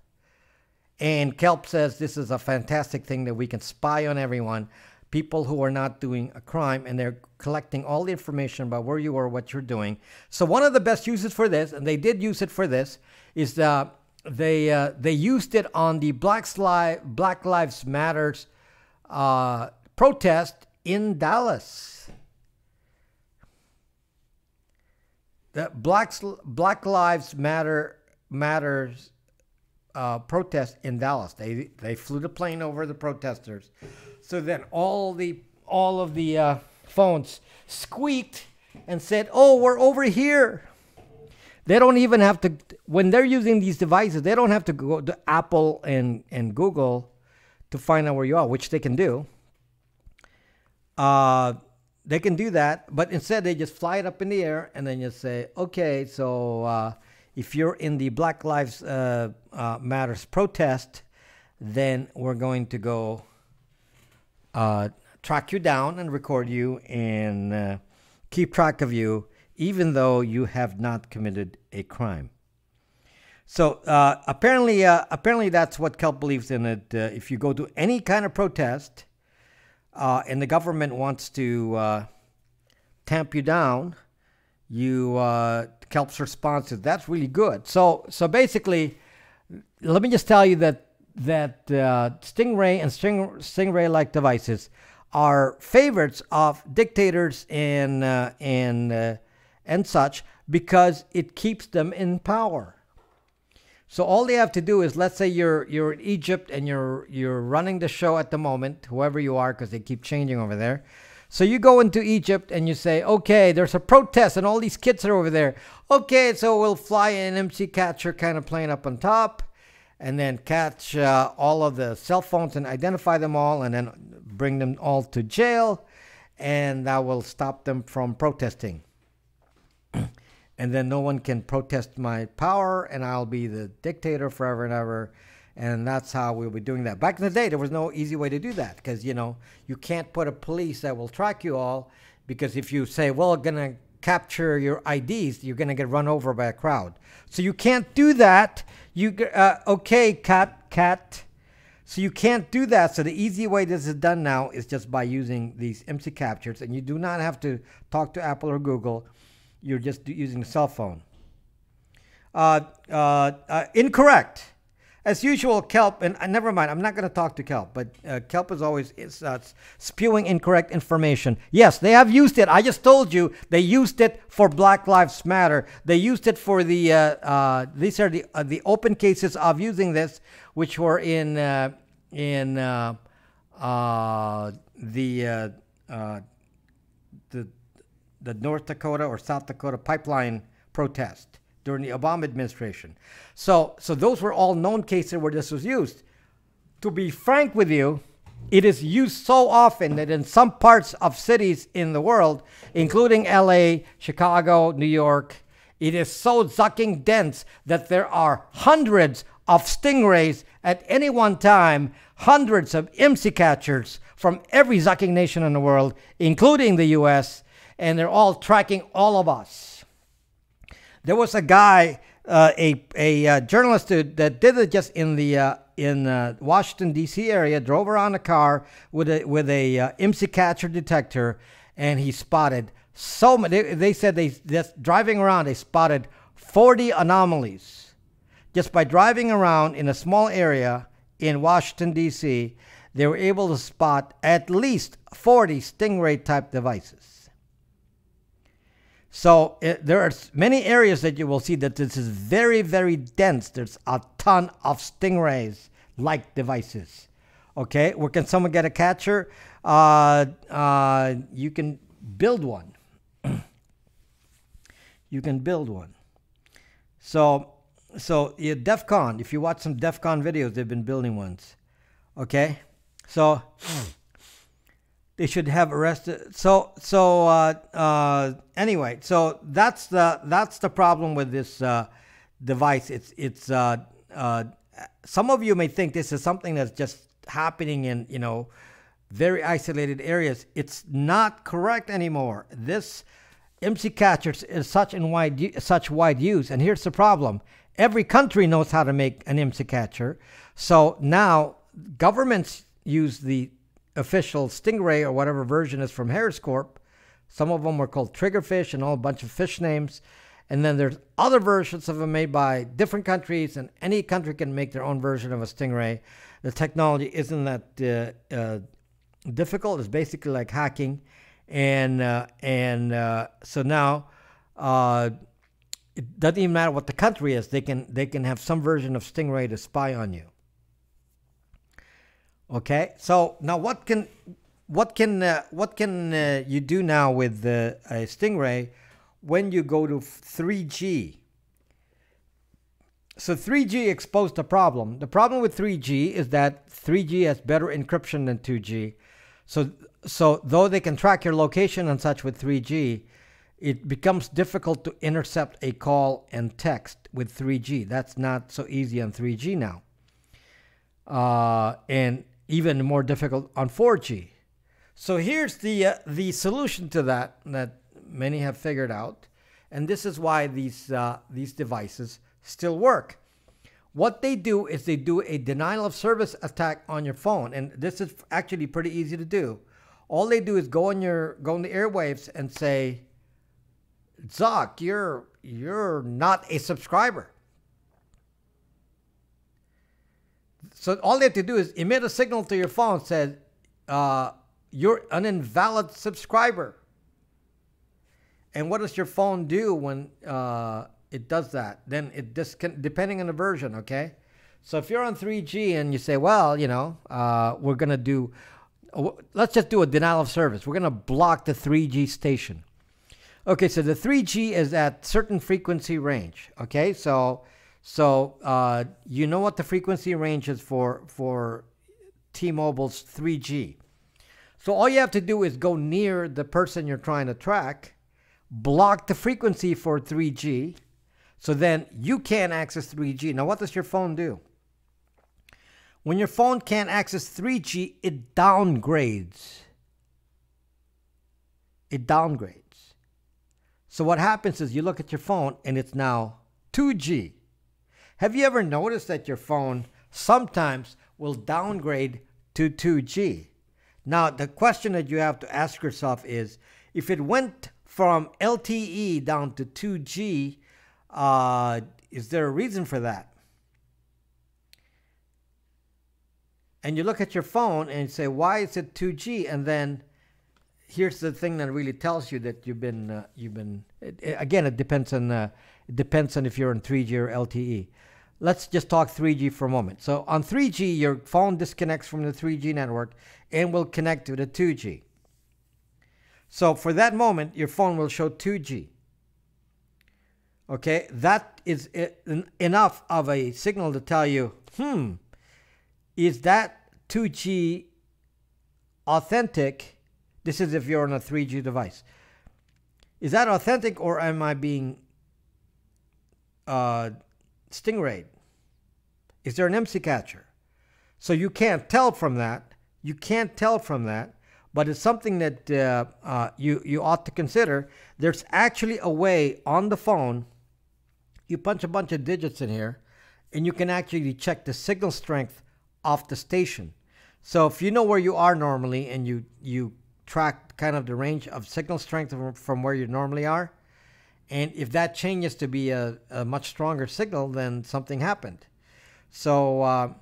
And Kelp says this is a fantastic thing that we can spy on everyone, people who are not doing a crime, and they're collecting all the information about where you are, what you're doing. So one of the best uses for this, and they did use it for this, is they used it on the Black Lives Matters protest in Dallas. The Black Lives Matters protest in Dallas. They flew the plane over the protesters. So then all of the phones squeaked and said, "Oh, we're over here." They don't even have to, when they're using these devices, they don't have to go to Apple and Google to find out where you are, which they can do. They can do that, but instead they just fly it up in the air and then just say, "Okay, so if you're in the Black Lives Matters protest, then we're going to go track you down and record you and keep track of you, even though you have not committed a crime." So apparently that's what Kelp believes in it. If you go to any kind of protest and the government wants to tamp you down, Kelp's response is, "That's really good." So basically, let me just tell you that Stingray and Stingray-like devices are favorites of dictators and such, because it keeps them in power. So all they have to do is, let's say you're in Egypt and you're running the show at the moment, whoever you are, because they keep changing over there. So you go into Egypt and you say, "Okay, there's a protest and all these kids are over there. Okay, so we'll fly an Imsi Catcher kind of plane up on top, and then catch all of the cell phones and identify them all, and then bring them all to jail, and that will stop them from protesting. And then no one can protest my power, and I'll be the dictator forever and ever." And that's how we'll be doing that. Back in the day, there was no easy way to do that, because, you know, you can't put a police that will track you all, because if you say, "Well, I'm going to capture your IDs," you're going to get run over by a crowd. So you can't do that. Okay, cat. So you can't do that. So the easy way this is done now is just by using these Imsi Captures, and you do not have to talk to Apple or Google. You're just using a cell phone. Incorrect. As usual, Kelp, and never mind, I'm not going to talk to Kelp, but Kelp is always spewing incorrect information. Yes, they have used it. I just told you they used it for Black Lives Matter. They used it for the, these are the open cases of using this, which were in the North Dakota or South Dakota pipeline protest during the Obama administration. So those were all known cases where this was used. To be frank with you, it is used so often that in some parts of cities in the world, including LA, Chicago, New York, it is so zucking dense that there are hundreds of Stingrays at any one time, hundreds of Imsi Catchers from every zucking nation in the world, including the US, and they're all tracking all of us. There was a guy, a journalist that did it just in the Washington D.C. area, drove around a car with a Imsi Catcher detector, and he spotted so many. They said just driving around, they spotted 40 anomalies just by driving around in a small area in Washington D.C. They were able to spot at least 40 Stingray type devices. So there are many areas that you will see that this is very, very dense. There's a ton of Stingrays-like devices. Okay, where can someone get a catcher? You can build one. You can build one. So yeah, DEF CON, if you watch some DEF CON videos, they've been building ones. Okay, so they should have arrested. Anyway, so that's the problem with this device. It's some of you may think this is something that's just happening in, you know, very isolated areas. It's not correct anymore. This Imsi Catcher is such wide use, and here's the problem: every country knows how to make an Imsi Catcher. So now governments use the official Stingray or whatever version is from Harris Corp. Some of them were called Triggerfish and all a bunch of fish names. And then there's other versions of them made by different countries, and any country can make their own version of a Stingray. The technology isn't that difficult. It's basically like hacking. And so now it doesn't even matter what the country is. They can have some version of Stingray to spy on you. Okay, so now what can you do now with a Stingray when you go to 3G? So 3G exposed the problem. The problem with 3G is that 3G has better encryption than 2G. So though they can track your location and such with 3G, it becomes difficult to intercept a call and text with 3G. That's not so easy on 3G now. And even more difficult on 4G. So here's the solution to that many have figured out, and this is why these devices still work. What they do is they do a denial of service attack on your phone, and this is actually pretty easy to do. All they do is go on the airwaves and say, "Zuck, you're not a subscriber." So all they have to do is emit a signal to your phone, says, "You're an invalid subscriber." And what does your phone do when it does that? Then it depending on the version, okay? So if you're on 3G and you say, well, you know, we're going to do, let's just do a denial of service. We're going to block the 3G station. Okay, so the 3G is at certain frequency range, okay? So you know what the frequency range is for T-Mobile's 3G. So all you have to do is go near the person you're trying to track, block the frequency for 3G, so then you can't access 3G. Now, what does your phone do? When your phone can't access 3G, it downgrades. It downgrades. So what happens is you look at your phone and it's now 2G. Have you ever noticed that your phone sometimes will downgrade to 2G? Now, the question that you have to ask yourself is, if it went from LTE down to 2G, is there a reason for that? And you look at your phone and you say, why is it 2G? And then here's the thing that really tells you that again, it depends on if you're on 3G or LTE. Let's just talk 3G for a moment. So on 3G, your phone disconnects from the 3G network and will connect to the 2G. So for that moment, your phone will show 2G. Okay, that is enough of a signal to tell you, is that 2G authentic? This is if you're on a 3G device. Is that authentic, or am I being Stingrayed? Is there an Imsi Catcher? So you can't tell from that. You can't tell from that, but it's something that you ought to consider. There's actually a way on the phone. You punch a bunch of digits in here, and you can actually check the signal strength of the station. So if you know where you are normally, and you track kind of the range of signal strength from where you normally are, and if that changes to be a much stronger signal, then something happened. So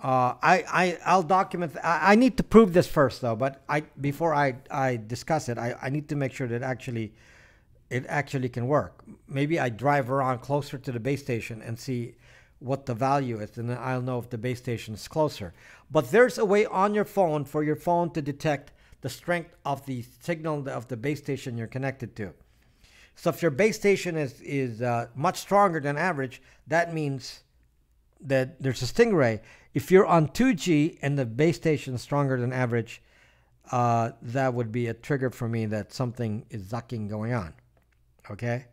I'll document. I need to prove this first, though. But before I discuss it, I need to make sure that it actually can work. Maybe I drive around closer to the base station and see what the value is, and then I'll know if the base station is closer. But there's a way on your phone for your phone to detect the strength of the signal of the base station you're connected to. So if your base station is much stronger than average, that means that there's a Stingray. If you're on 2G and the base station is stronger than average, that would be a trigger for me that something is zucking going on. Okay,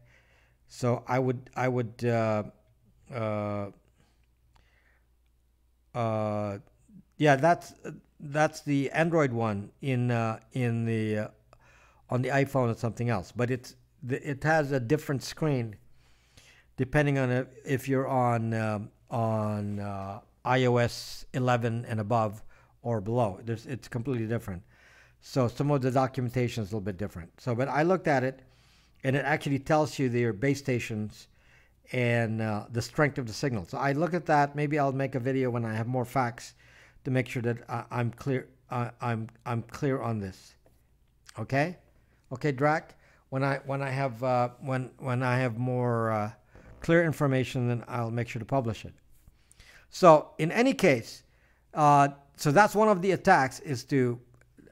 so I would yeah, that's the Android one in the on the iPhone or something else, but it has a different screen depending on if you're on iOS 11 and above or below. It's completely different. So some of the documentation is a little bit different. So, but I looked at it, and it actually tells you their base stations and the strength of the signal. So I look at that. Maybe I'll make a video when I have more facts to make sure that I'm clear. I'm clear on this. Okay, okay, Drac. When I have more clear information, then I'll make sure to publish it. So in any case, so that's one of the attacks, is to,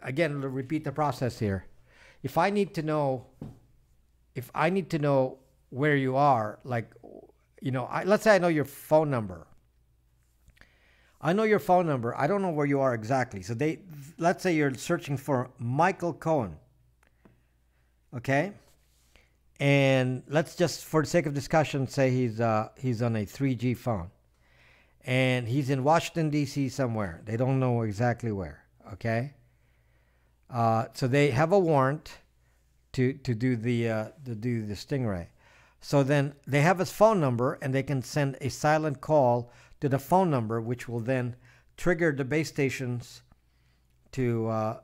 again, repeat the process here. If I need to know where you are, like, you know, let's say I know your phone number. I know your phone number. I don't know where you are exactly. So let's say you're searching for Michael Cohen. Okay. And let's just, for the sake of discussion, say he's on a 3G phone. And he's in Washington, D.C. somewhere. They don't know exactly where. Okay. So they have a warrant to do the Stingray. So then they have his phone number, and they can send a silent call to the phone number, which will then trigger the base stations to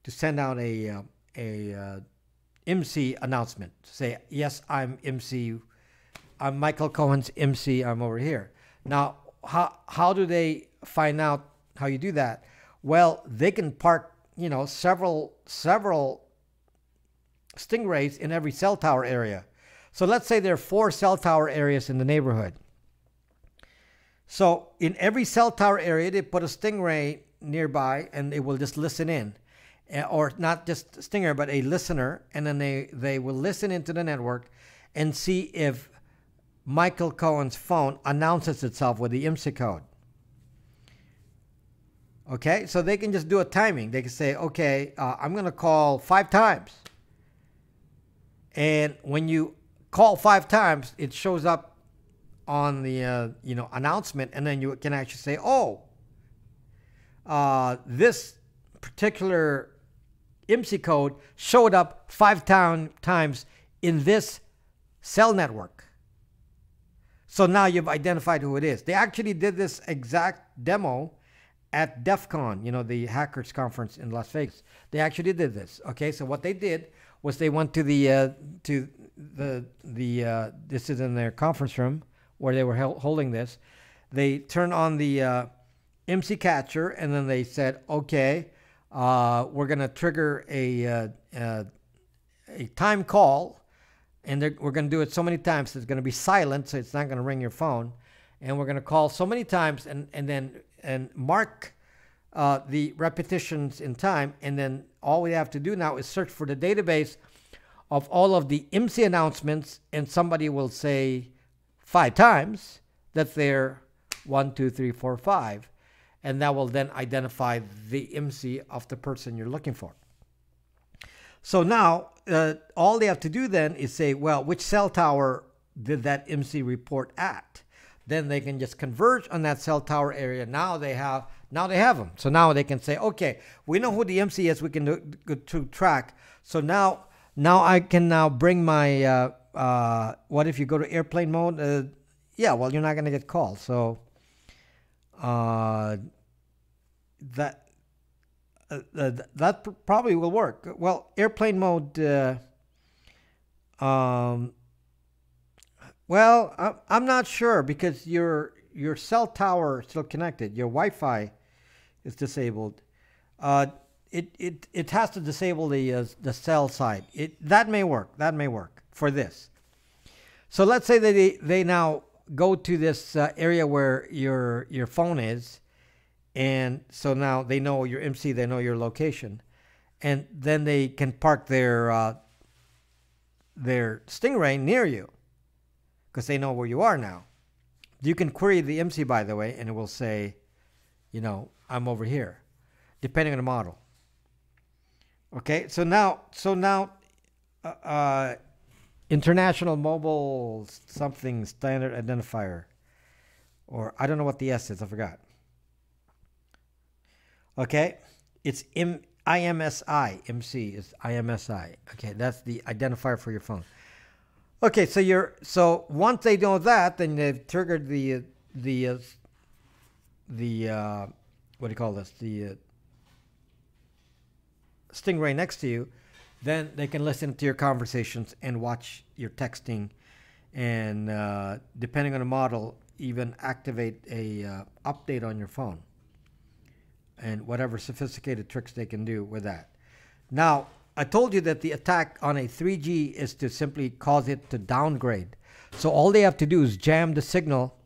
send out a IMSI announcement. Say, yes, I'm IMSI. I'm Michael Cohen's IMSI. I'm over here. Now, how do they find out how you do that? Well, they can park, you know, several Stingrays in every cell tower area. So let's say there are 4 cell tower areas in the neighborhood. So in every cell tower area, they put a Stingray nearby, and they will just listen in. Or not just Stingray, but a listener. And then they will listen into the network and see if Michael Cohen's phone announces itself with the IMSI code. Okay, so they can just do a timing. They can say, okay, I'm going to call 5 times. And when you call 5 times, it shows up on the announcement, and then you can actually say, oh, this particular IMSI code showed up 5 times in this cell network. So now you've identified who it is. They actually did this exact demo at DEF CON, you know, the hackers conference in Las Vegas. They actually did this. Okay, so what they did was they went to this is in their conference room where they were holding this. They turned on the Imsi Catcher, and then they said, okay, we're going to trigger a time call, and we're going to do it so many times so it's going to be silent, so it's not going to ring your phone, and we're going to call so many times and mark the repetitions in time, and then all we have to do now is search for the database of all of the IMSI announcements, and somebody will say 5 times that they're 1, 2, 3, 4, 5, and that will then identify the IMSI of the person you're looking for. So now all they have to do then is say, well, which cell tower did that IMSI report at? Then they can just converge on that cell tower area. Now they have them. So now they can say, okay, we know who the IMSI is. We can do to track. So now I can now bring my what if you go to airplane mode? Yeah, well, you're not going to get called. So that probably will work. Well, airplane mode. Well, I'm not sure because your cell tower is still connected. Your Wi-Fi is disabled. It has to disable the cell side. That may work. That may work for this. So let's say that they now go to this area where your phone is, and so now they know your IMSI, they know your location, and then they can park their Stingray near you because they know where you are now. You can query the IMSI, by the way, and it will say, I'm over here, depending on the model. Okay, so now, International Mobile something standard identifier, or I don't know what the S is, I forgot. Okay, it's IMSI. IMSI is IMSI. Okay, that's the identifier for your phone. Okay, so once they know that, then they've triggered the what do you call this? The Stingray next to you. Then they can listen to your conversations and watch your texting, and depending on the model, even activate a update on your phone, and whatever sophisticated tricks they can do with that. Now, I told you that the attack on a 3G is to simply cause it to downgrade. So all they have to do is jam the signal.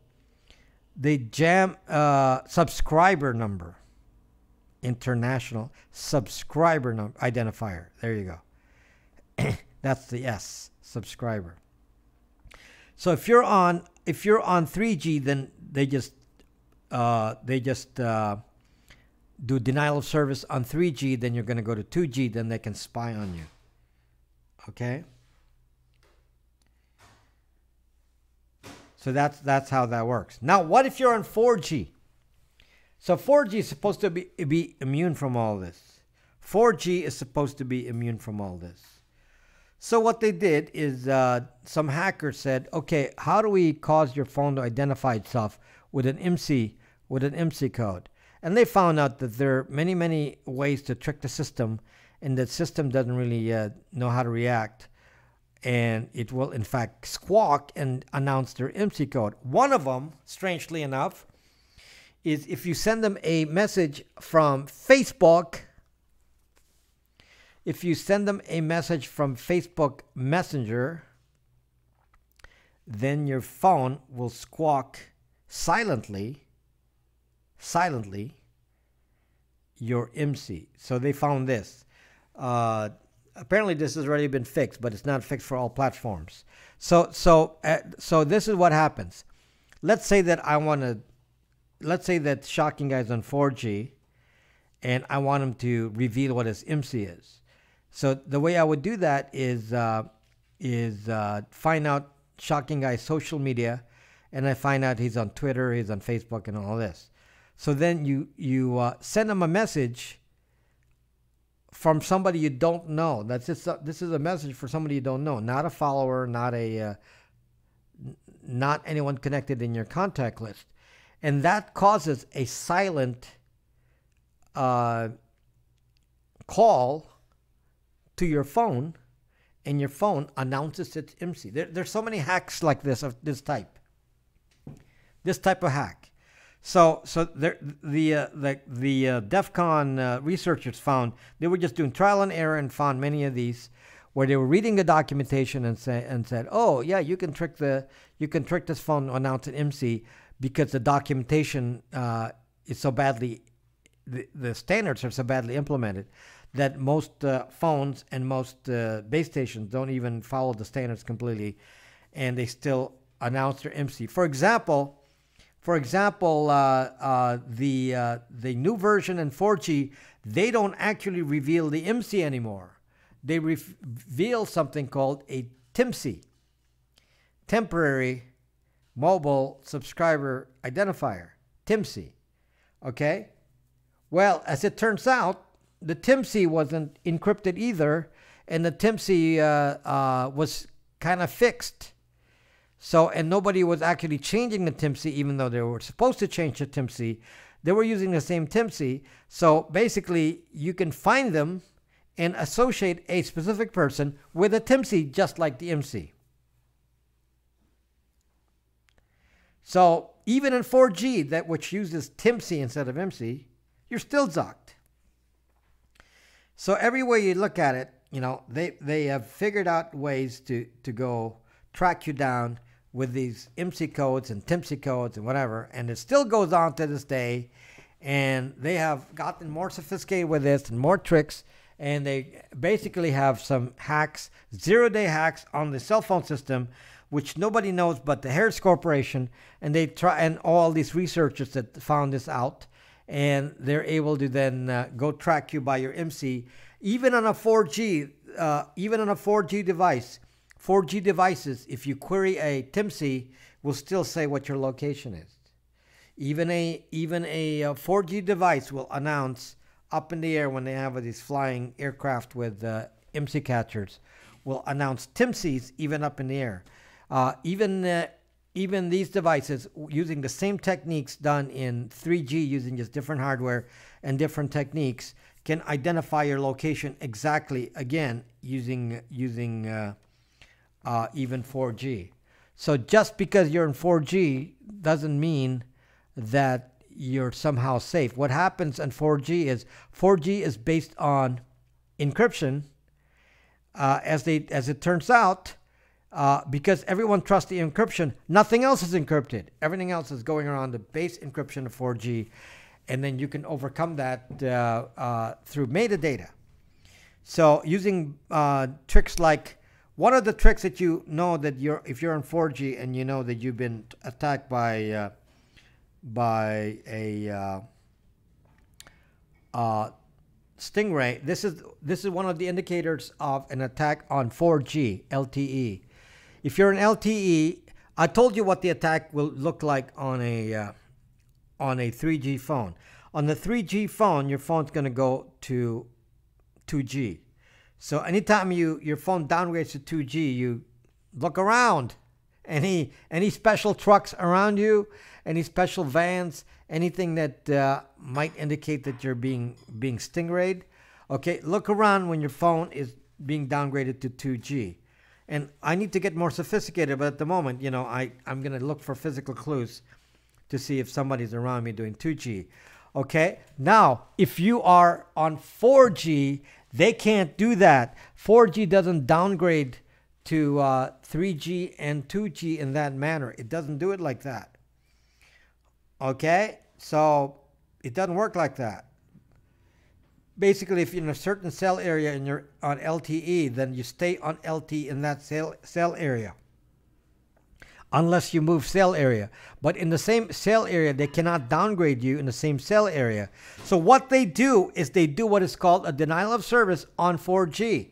They jam subscriber number, international subscriber number identifier. There you go. That's the S, subscriber. So if you're on 3G, then they just do denial of service on 3G. Then you're going to go to 2G. Then they can spy on you. Okay. So that's how that works. Now, what if you're on 4G? So 4G is supposed to be immune from all this. 4G is supposed to be immune from all this. So what they did is some hacker said, okay, how do we cause your phone to identify itself with an IMSI code? And they found out that there are many, many ways to trick the system, and the system doesn't really know how to react. And it will, in fact, squawk and announce their IMSI code. One of them, strangely enough, is if you send them a message from Facebook, if you send them a message from Facebook Messenger, then your phone will squawk silently your IMSI. So they found this. Apparently this has already been fixed, but it's not fixed for all platforms. So this is what happens. Let's say that Shocking Guy's on 4G, and I want him to reveal what his IMSI is. So the way I would do that is find out Shocking Guy's social media, and I find out he's on Twitter, he's on Facebook, and all this. So then you send him a message from somebody you don't know. This is a message for somebody you don't know, not a follower, not anyone connected in your contact list, and that causes a silent call to your phone, and your phone announces its IMSI. There's so many hacks like this of this type of hack. So the DEF CON researchers found they were just doing trial and error and found many of these where they were reading the documentation and said, oh yeah, you can trick this phone to announce an IMSI because the documentation is so badly, the standards are so badly implemented that most phones and most base stations don't even follow the standards completely, and they still announce their IMSI. For example, the new version in 4G, they don't actually reveal the IMSI anymore. They reveal something called a TIMSI. temporary mobile subscriber identifier, TIMSI. Okay? Well, as it turns out, the TIMSI wasn't encrypted either, and the TIMSI was kind of fixed. So, and nobody was actually changing the TIMSI, even though they were supposed to change the TIMSI. They were using the same TIMSI. So basically, you can find them and associate a specific person with a TIMSI just like the IMSI. So even in 4G, that which uses TIMSI instead of IMSI, you're still zucked. So every way you look at it, you know, they have figured out ways to go track you down with these IMSI codes and TIMSI codes and whatever, and it still goes on to this day. And they have gotten more sophisticated with this and more tricks, and they basically have some hacks, zero-day hacks on the cell phone system, which nobody knows but the Harris Corporation, and they try, and all these researchers that found this out, and they're able to then go track you by your IMSI, even on a 4G, even on a 4G device. 4G devices, if you query a TIMSI, will still say what your location is. Even a 4G device will announce up in the air when they have these flying aircraft with Imsi Catchers, will announce TIMSIs even up in the air. Even these devices using the same techniques done in 3G using just different hardware and different techniques can identify your location exactly again using even 4G. So just because you're in 4G doesn't mean that you're somehow safe. What happens in 4G is based on encryption. As it turns out, because everyone trusts the encryption, nothing else is encrypted. Everything else is going around the base encryption of 4G, and then you can overcome that through metadata. So using tricks like, one of the tricks that you know that if you're on 4G and you know that you've been attacked by a Stingray, this is one of the indicators of an attack on 4G LTE. If you're an LTE, I told you what the attack will look like on a 3G phone. On the 3G phone, your phone's going to go to 2G. So anytime your phone downgrades to 2G, you look around. Any special trucks around you, any special vans, anything that might indicate that you're being Stingrayed. Okay, look around when your phone is being downgraded to 2G. And I need to get more sophisticated, but at the moment, you know, I'm going to look for physical clues to see if somebody's around me doing 2G. Okay, now, if you are on 4G, they can't do that. 4G doesn't downgrade to 3G and 2G in that manner. It doesn't do it like that. Okay, so it doesn't work like that. Basically, if you're in a certain cell area and you're on LTE, then you stay on LTE in that cell area, unless you move cell area. But in the same cell area, they cannot downgrade you in the same cell area. So what they do is they do what is called a denial of service on 4G.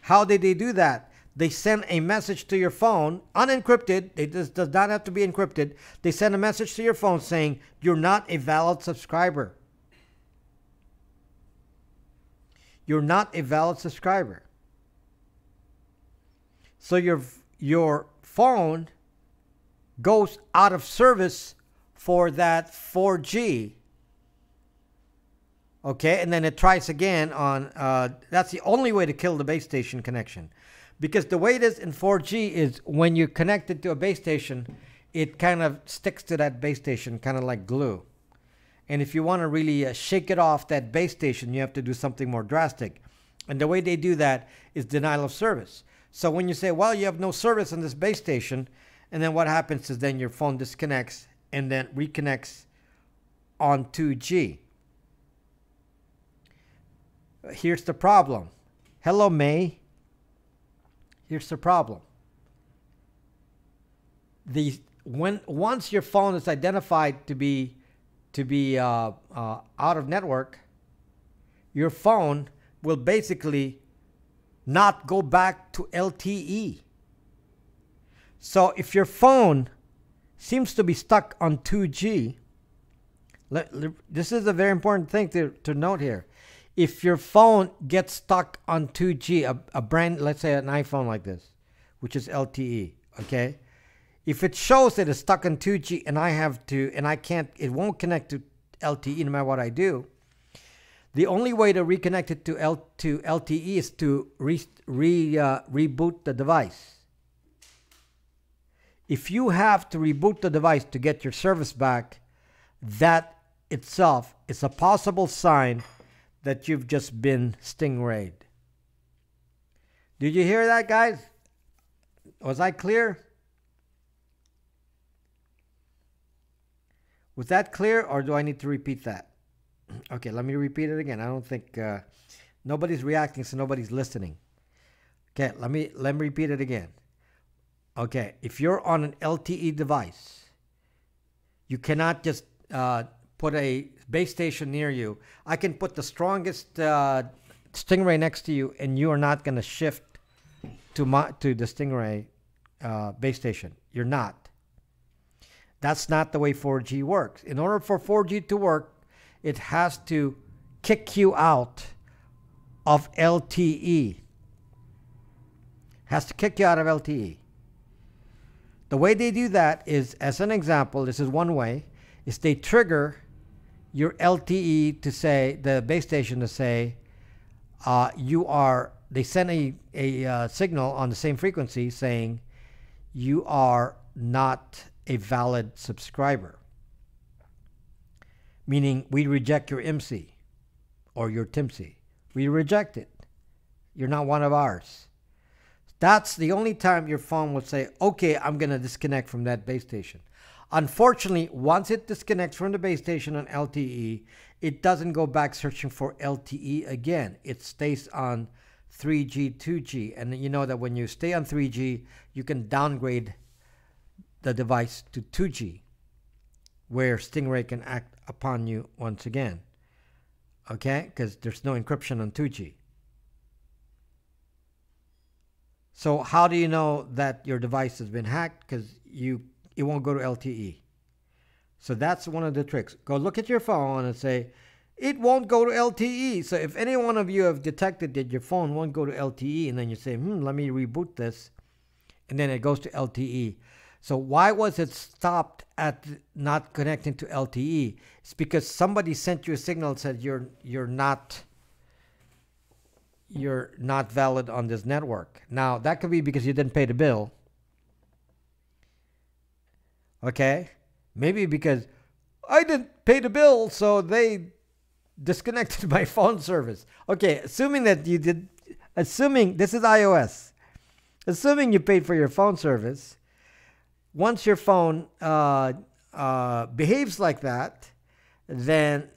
How did they do that? They send a message to your phone, unencrypted. It does not have to be encrypted. They send a message to your phone saying, you're not a valid subscriber. You're not a valid subscriber. So your phone goes out of service for that 4G. Okay, and then it tries again on, that's the only way to kill the base station connection. Because the way it is in 4G is when you connect it to a base station, it kind of sticks to that base station, kind of like glue. And if you want to really shake it off that base station, you have to do something more drastic. And the way they do that is denial of service. So when you say, well, you have no service on this base station, and then what happens is then your phone disconnects and then reconnects on 2G. Here's the problem. Hello, May. Here's the problem. Once your phone is identified to be out of network, your phone will basically not go back to LTE. So if your phone seems to be stuck on 2G, this is a very important thing to note here. If your phone gets stuck on 2G, a brand, let's say an iPhone like this, which is LTE, okay? If it shows that it's stuck on 2G and I can't, it won't connect to LTE no matter what I do, the only way to reconnect it to LTE is to reboot the device. If you have to reboot the device to get your service back, that itself is a possible sign that you've just been stingrayed. Did you hear that, guys? Was I clear? Was that clear, or do I need to repeat that? Okay, let me repeat it again. I don't think nobody's reacting, so nobody's listening. Okay, let me repeat it again. Okay, if you're on an LTE device, you cannot just put a base station near you. I can put the strongest Stingray next to you, and you are not going to shift to the Stingray base station. You're not. That's not the way 4G works. In order for 4G to work, it has to kick you out of LTE. Has to kick you out of LTE. The way they do that is, as an example, this is one way, is they trigger your LTE to say, the base station to say, they send a signal on the same frequency saying, you are not a valid subscriber. Meaning, we reject your Imsi or your Timsi. We reject it. You're not one of ours. That's the only time your phone will say, okay, I'm going to disconnect from that base station. Unfortunately, once it disconnects from the base station on LTE, it doesn't go back searching for LTE again. It stays on 3G, 2G. And you know that when you stay on 3G, you can downgrade the device to 2G, where Stingray can act upon you once again. Okay? Because there's no encryption on 2G. So how do you know that your device has been hacked? Because it won't go to LTE. So that's one of the tricks. Go look at your phone and say, it won't go to LTE. So if any one of you have detected that your phone won't go to LTE, and then you say, let me reboot this, and then it goes to LTE. So why was it stopped at not connecting to LTE? It's because somebody sent you a signal that said you're not valid on this network. Now, that could be because you didn't pay the bill. Okay? Maybe because I didn't pay the bill, so they disconnected my phone service. Okay, assuming that you did, assuming this is iOS, assuming you paid for your phone service, once your phone behaves like that, then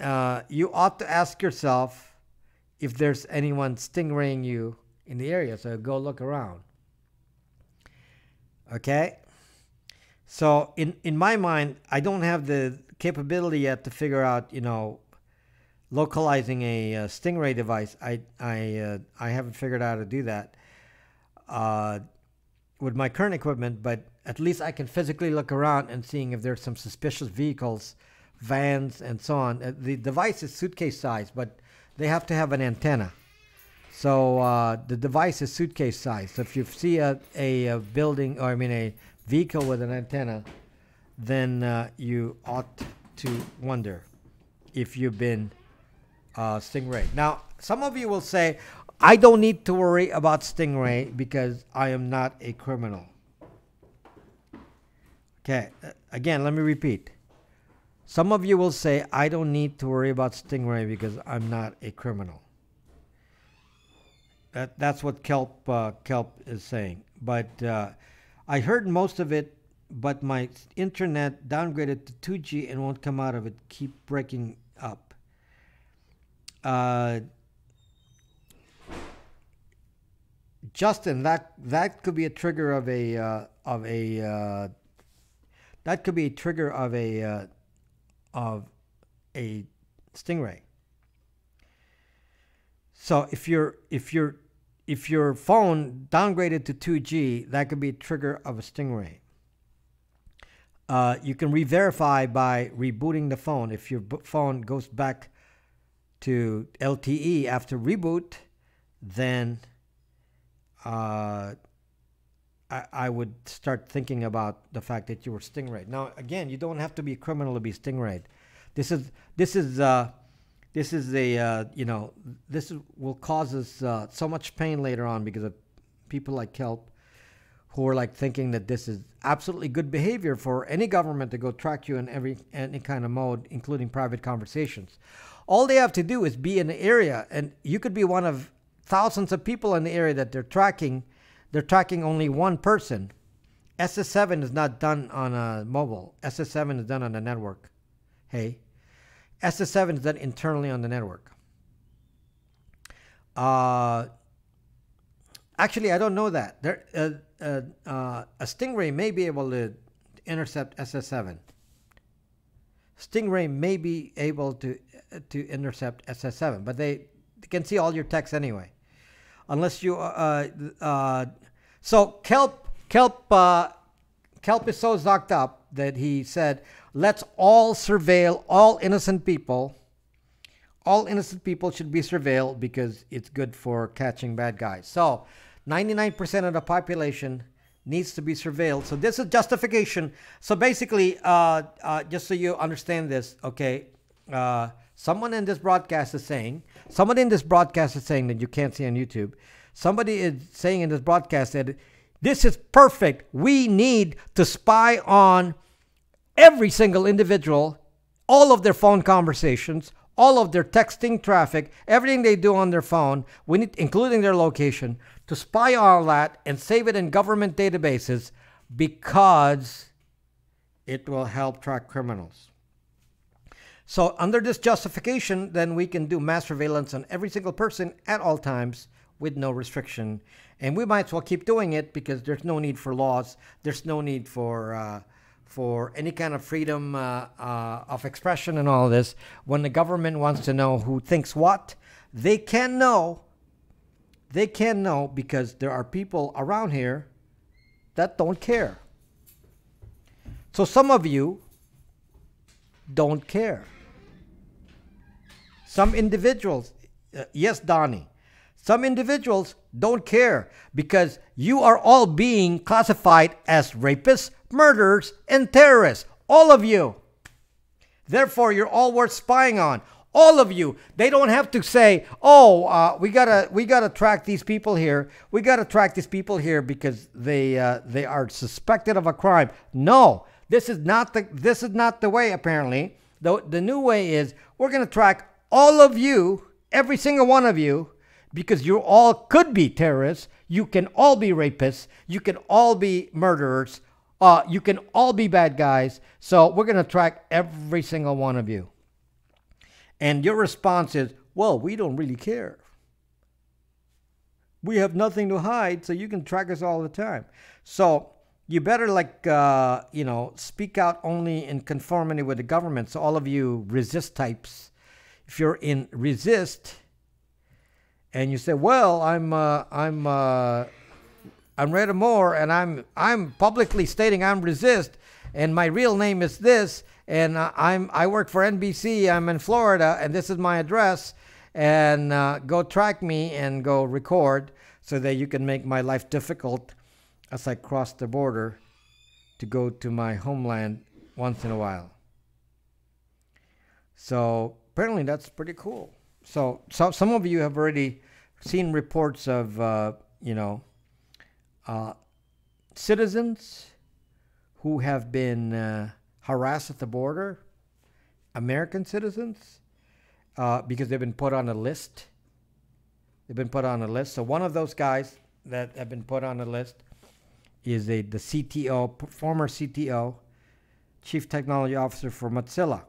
you ought to ask yourself if there's anyone stingraying you in the area. So go look around. Okay? So in my mind, I don't have the capability yet to figure out, localizing a Stingray device. I haven't figured out how to do that with my current equipment, but at least I can physically look around and seeing if there's some suspicious vehicles, vans, and so on. The device is suitcase size, but they have to have an antenna. So the device is suitcase size. So if you see a building, or a vehicle with an antenna, then you ought to wonder if you've been Stingray. Now, some of you will say, I don't need to worry about Stingray because I am not a criminal. Okay, again, let me repeat. Some of you will say, I don't need to worry about Stingray because I'm not a criminal. That's what Kelp is saying. But I heard most of it, but my internet downgraded to 2G and won't come out of it. Keep breaking up. Justin, that could be a trigger of a Stingray. So if if your phone downgraded to 2G, that could be a trigger of a Stingray. You can re-verify by rebooting the phone. If your phone goes back to LTE after reboot, then I would start thinking about the fact that you were Stingrayed. Now, again, you don't have to be a criminal to be Stingrayed. This will cause us so much pain later on because of people like Kelp who are like thinking that this is absolutely good behavior for any government to go track you in any kind of mode, including private conversations. All they have to do is be in the area, and you could be one of thousands of people in the area that they're tracking. They're tracking only one person. SS7 is not done on a mobile. SS7 is done on a network. Hey, SS7 is done internally on the network. Actually, I don't know that. A Stingray may be able to intercept SS7. Stingray may be able to intercept SS7, but they can see all your texts anyway, unless you. So Kelp is so zocked up that he said, "Let's all surveil all innocent people. All innocent people should be surveilled because it's good for catching bad guys." So 99% of the population needs to be surveilled. So this is justification. So basically, just so you understand this, okay, someone in this broadcast is saying, that you can't see on YouTube. Somebody is saying in this broadcast that this is perfect. We need to spy on every single individual, all of their phone conversations, all of their texting traffic, everything they do on their phone, we need, including their location, to spy on all that and save it in government databases because it will help track criminals. So under this justification, then we can do mass surveillance on every single person at all times with no restriction. And we might as well keep doing it because there's no need for laws. There's no need for any kind of freedom of expression and all this. When the government wants to know who thinks what, they can know. They can know because there are people around here that don't care. So some of you don't care. Some individuals, yes, Donnie, some individuals don't care because you are all being classified as rapists, murderers, and terrorists. All of you. Therefore, you're all worth spying on. All of you. They don't have to say, "Oh, we gotta track these people here. We gotta track these people here because they are suspected of a crime." No, this is not the way. Apparently, the new way is we're gonna track all of you, every single one of you, because you all could be terrorists. You can all be rapists. You can all be murderers. You can all be bad guys. So we're gonna track every single one of you. And your response is, "Well, we don't really care. We have nothing to hide, so you can track us all the time." So you better speak out only in conformity with the government. So all of you resist types, if you're in resist and you say, "Well, I'm Reda Moore and I'm publicly stating I'm resist and my real name is this. And I work for NBC. I'm in Florida, and this is my address. And go track me and go record so that you can make my life difficult as I cross the border to go to my homeland once in a while." So apparently that's pretty cool. So some of you have already seen reports of citizens who have been harassed at the border, American citizens, because they've been put on a list. They've been put on a list. So one of those guys that have been put on the list is the CTO, former CTO, Chief Technology Officer for Mozilla.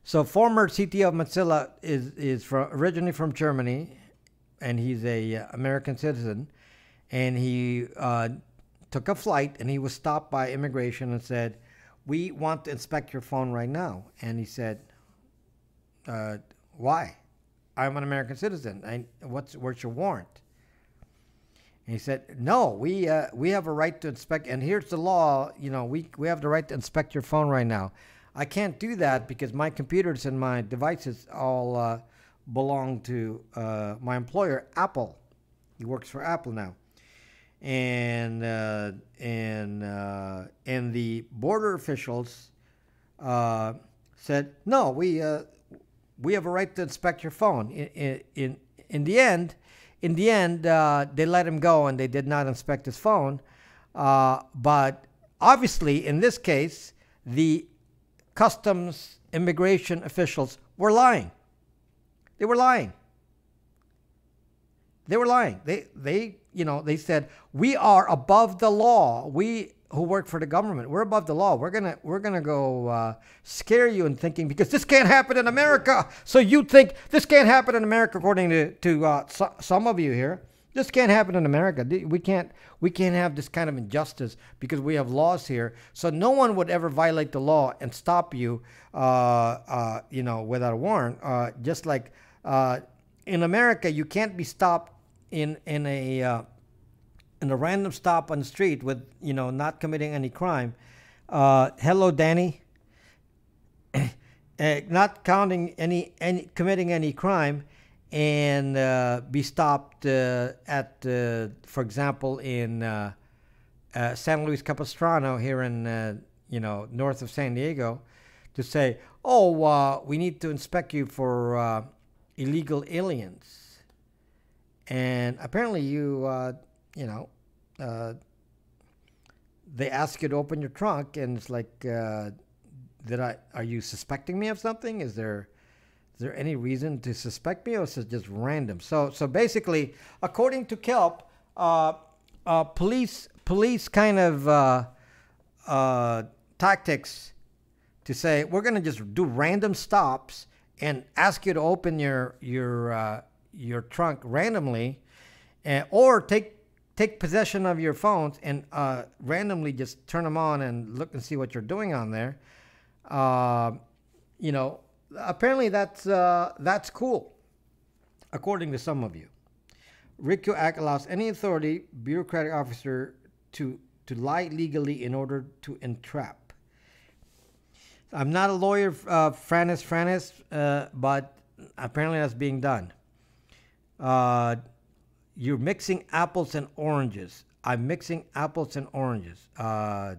So former CTO of Mozilla is originally from Germany, and he's a American citizen, and he took a flight, and he was stopped by immigration and said, "We want to inspect your phone right now." And he said, "Why?" I'm an American citizen. Where's your warrant? And he said, no, we have a right to inspect, and here's the law. You know, we have the right to inspect your phone right now. I can't do that because my computers and my devices all belong to my employer, Apple. He works for Apple now. And the border officials said, no, we have a right to inspect your phone. In the end, they let him go and they did not inspect his phone. But obviously, in this case, the customs immigration officials were lying. They were lying. They were lying. They said, we are above the law. We who work for the government, we're above the law. We're gonna go scare you into thinking, because this can't happen in America. So you think this can't happen in America, according to some of you here. This can't happen in America. We can't have this kind of injustice because we have laws here. So no one would ever violate the law and stop you, without a warrant. Just like in America, you can't be stopped in a random stop on the street with not committing any crime. Hello, Danny. Not committing any crime, and be stopped at, for example, in San Luis Capistrano here in north of San Diego, to say, oh, we need to inspect you for illegal aliens. And apparently they ask you to open your trunk, and it's like, are you suspecting me of something? Is there any reason to suspect me, or is it just random? So basically, according to Kelp, police kind of tactics to say, we're going to just do random stops and ask you to open your trunk randomly, or take possession of your phones and randomly just turn them on and look and see what you're doing on there. Apparently that's cool, according to some of you. RICO Act allows any authority, bureaucratic officer to lie legally in order to entrap. I'm not a lawyer, Franis, but apparently that's being done. You're mixing apples and oranges. I'm mixing apples and oranges. How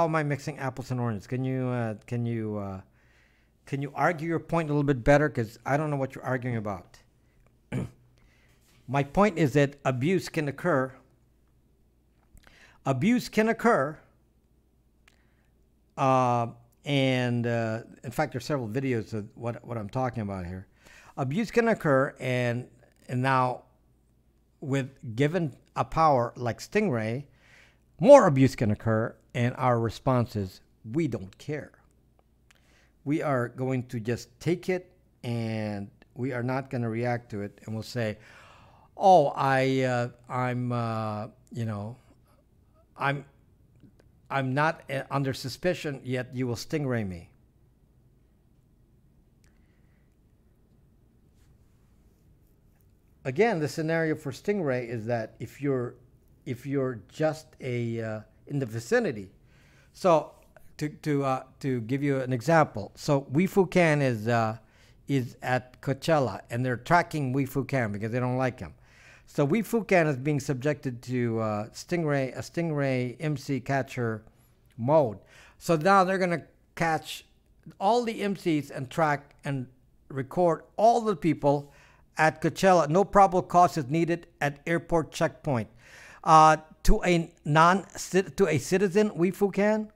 am I mixing apples and oranges? Can you argue your point a little bit better? Because I don't know what you're arguing about. My point is that abuse can occur. Abuse can occur. And in fact, there's several videos of what I'm talking about here. Abuse can occur, and now with given a power like Stingray, more abuse can occur, and our response is, we don't care. We are going to just take it, and we are not going to react to it, and we'll say, oh, I'm not under suspicion, yet you will Stingray me. Again, the scenario for Stingray is that if you're just in the vicinity. So to give you an example, so Wee-Fu Can is at Coachella, and they're tracking Wee-Fu Can because they don't like him. So Wee-Fu Can is being subjected to a Stingray Imsi Catcher mode. So now they're going to catch all the MCs and track and record all the people at Coachella. No probable cause is needed at airport checkpoint. To a citizen, Wee-Fu Can.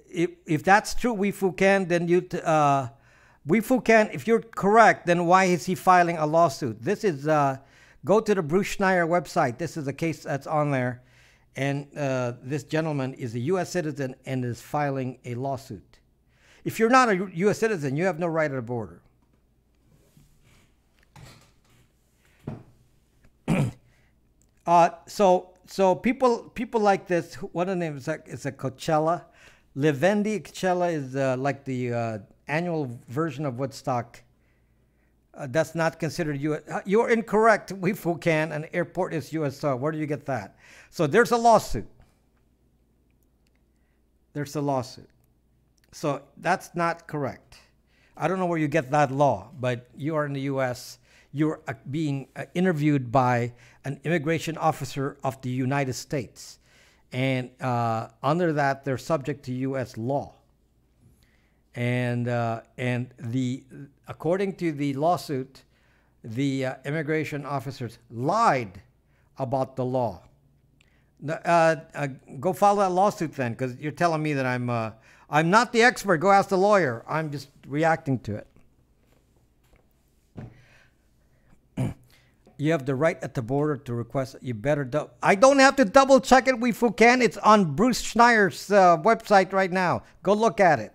If that's true, Wee-Fu Can, then Wee-Fu Can, if you're correct, then why is he filing a lawsuit? This is, go to the Bruce Schneier website. This is a case that's on there. And this gentleman is a U.S. citizen and is filing a lawsuit. If you're not a U.S. citizen, you have no right at the border. So people like this, what the name is that? It's a Coachella. Livendi Coachella is like the annual version of Woodstock. That's not considered U.S. You're incorrect. We can. An airport is U.S. soil. Where do you get that? So there's a lawsuit. There's a lawsuit. So that's not correct. I don't know where you get that law, but you are in the U.S. You're being interviewed by an immigration officer of the United States. And under that, they're subject to U.S. law. And according to the lawsuit, the immigration officers lied about the law. Go file that lawsuit then, because you're telling me that I'm not the expert. Go ask the lawyer. I'm just reacting to it. You have the right at the border to request. You better. I don't have to double check it. We can. It's on Bruce Schneier's website right now. Go look at it.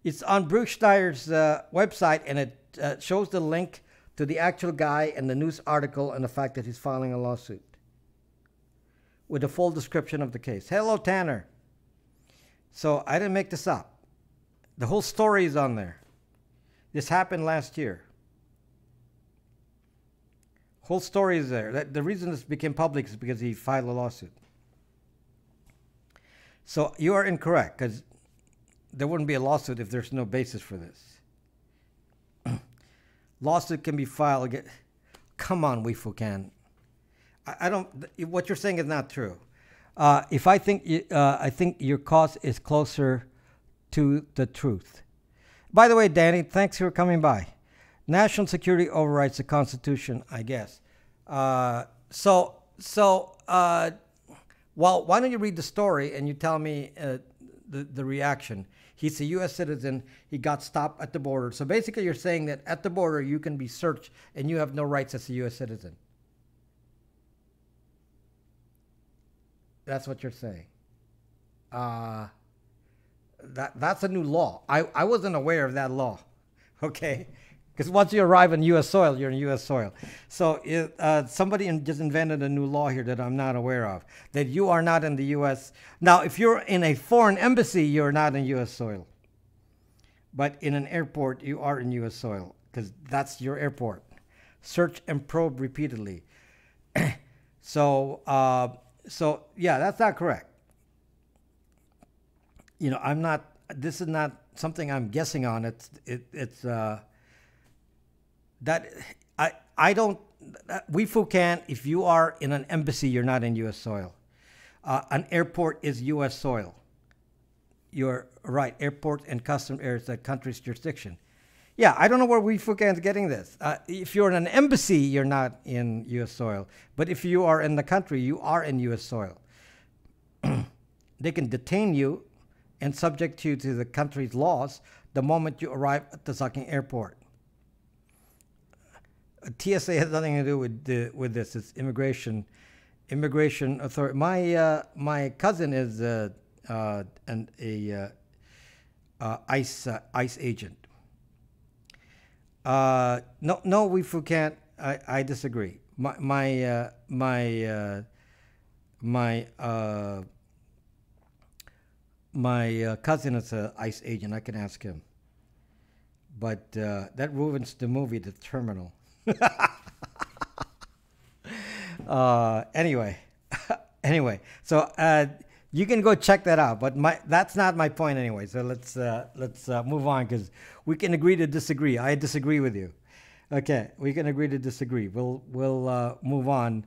It's on Bruce Schneier's website, and it shows the link to the actual guy and the news article and the fact that he's filing a lawsuit with a full description of the case. Hello, Tanner. So I didn't make this up. The whole story is on there. This happened last year. Whole story is there. The reason this became public is because he filed a lawsuit. So you are incorrect, because there wouldn't be a lawsuit if there's no basis for this. Lawsuit can be filed against. Come on, can. I don't. What you're saying is not true. If I think your cause is closer to the truth. By the way, Danny, thanks for coming by. National security overrides the Constitution, I guess. Well, why don't you read the story and you tell me the reaction? He's a U.S. citizen. He got stopped at the border. So basically you're saying that at the border you can be searched and you have no rights as a U.S. citizen. That's what you're saying. That's a new law. I wasn't aware of that law. Okay? Because once you arrive on U.S. soil, you're in U.S. soil. So somebody just invented a new law here that I'm not aware of, that you are not in the U.S. Now, if you're in a foreign embassy, you're not in U.S. soil. But in an airport, you are in U.S. soil, because that's your airport. Search and probe repeatedly. So yeah, that's not correct. You know, this is not something I'm guessing on. We can. If you are in an embassy, you're not in U.S. soil. An airport is U.S. soil. You're right. Airport and custom air is the country's jurisdiction. Yeah, I don't know where WeFuCan is getting this. If you're in an embassy, you're not in U.S. soil. But if you are in the country, you are in U.S. soil. They can detain you and subject you to the country's laws the moment you arrive at the Sucking airport. TSA has nothing to do with this. It's immigration authority. My cousin is an ICE agent. No, we can't. I disagree. My cousin is an ICE agent. I can ask him. But that ruins the movie, The Terminal. Anyway, so you can go check that out, but that's not my point anyway. So let's move on, because we can agree to disagree. I disagree with you. Okay, we can agree to disagree. We'll move on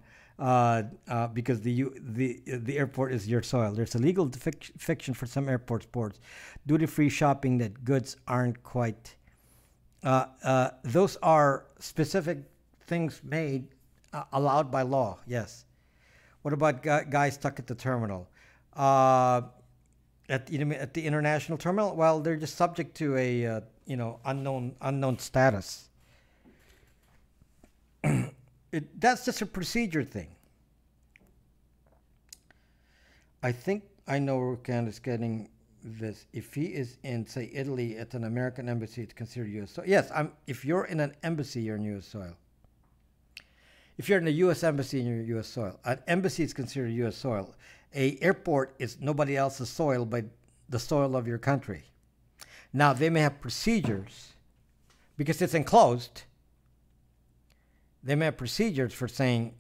because the airport is your soil. There's a legal fiction for some airport sports, duty-free shopping that goods aren't quite. Those are specific things made allowed by law. Yes. What about guys stuck at the terminal? At the international terminal? Well, they're just subject to a unknown status. That's just a procedure thing. I think I know where Candace getting this. If he is in, say, Italy at an American embassy, it's considered U.S. soil. Yes, if you're in an embassy, you're in U.S. soil. if you're in a U.S. embassy in your U.S. soil, an embassy is considered U.S. soil. A airport is nobody else's soil but the soil of your country. Now, they may have procedures, because it's enclosed, they may have procedures for saying,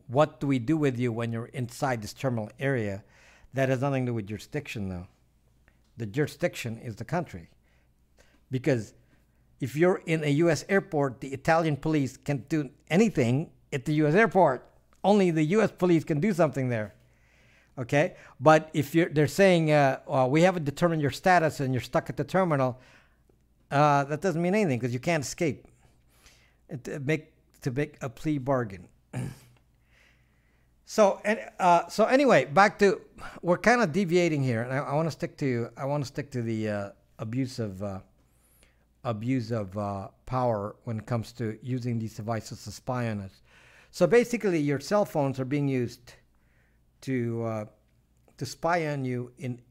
what do we do with you when you're inside this terminal area? That has nothing to do with jurisdiction, though. The jurisdiction is the country. Because if you're in a U.S. airport, the Italian police can't do anything at the U.S. airport. Only the U.S. police can do something there. Okay? But if they're saying, we haven't determined your status and you're stuck at the terminal, that doesn't mean anything because you can't escape. To make a plea bargain. So anyway, back to, we're kind of deviating here, and I want to stick to the abuse of power when it comes to using these devices to spy on us. So basically, your cell phones are being used to spy on you. It's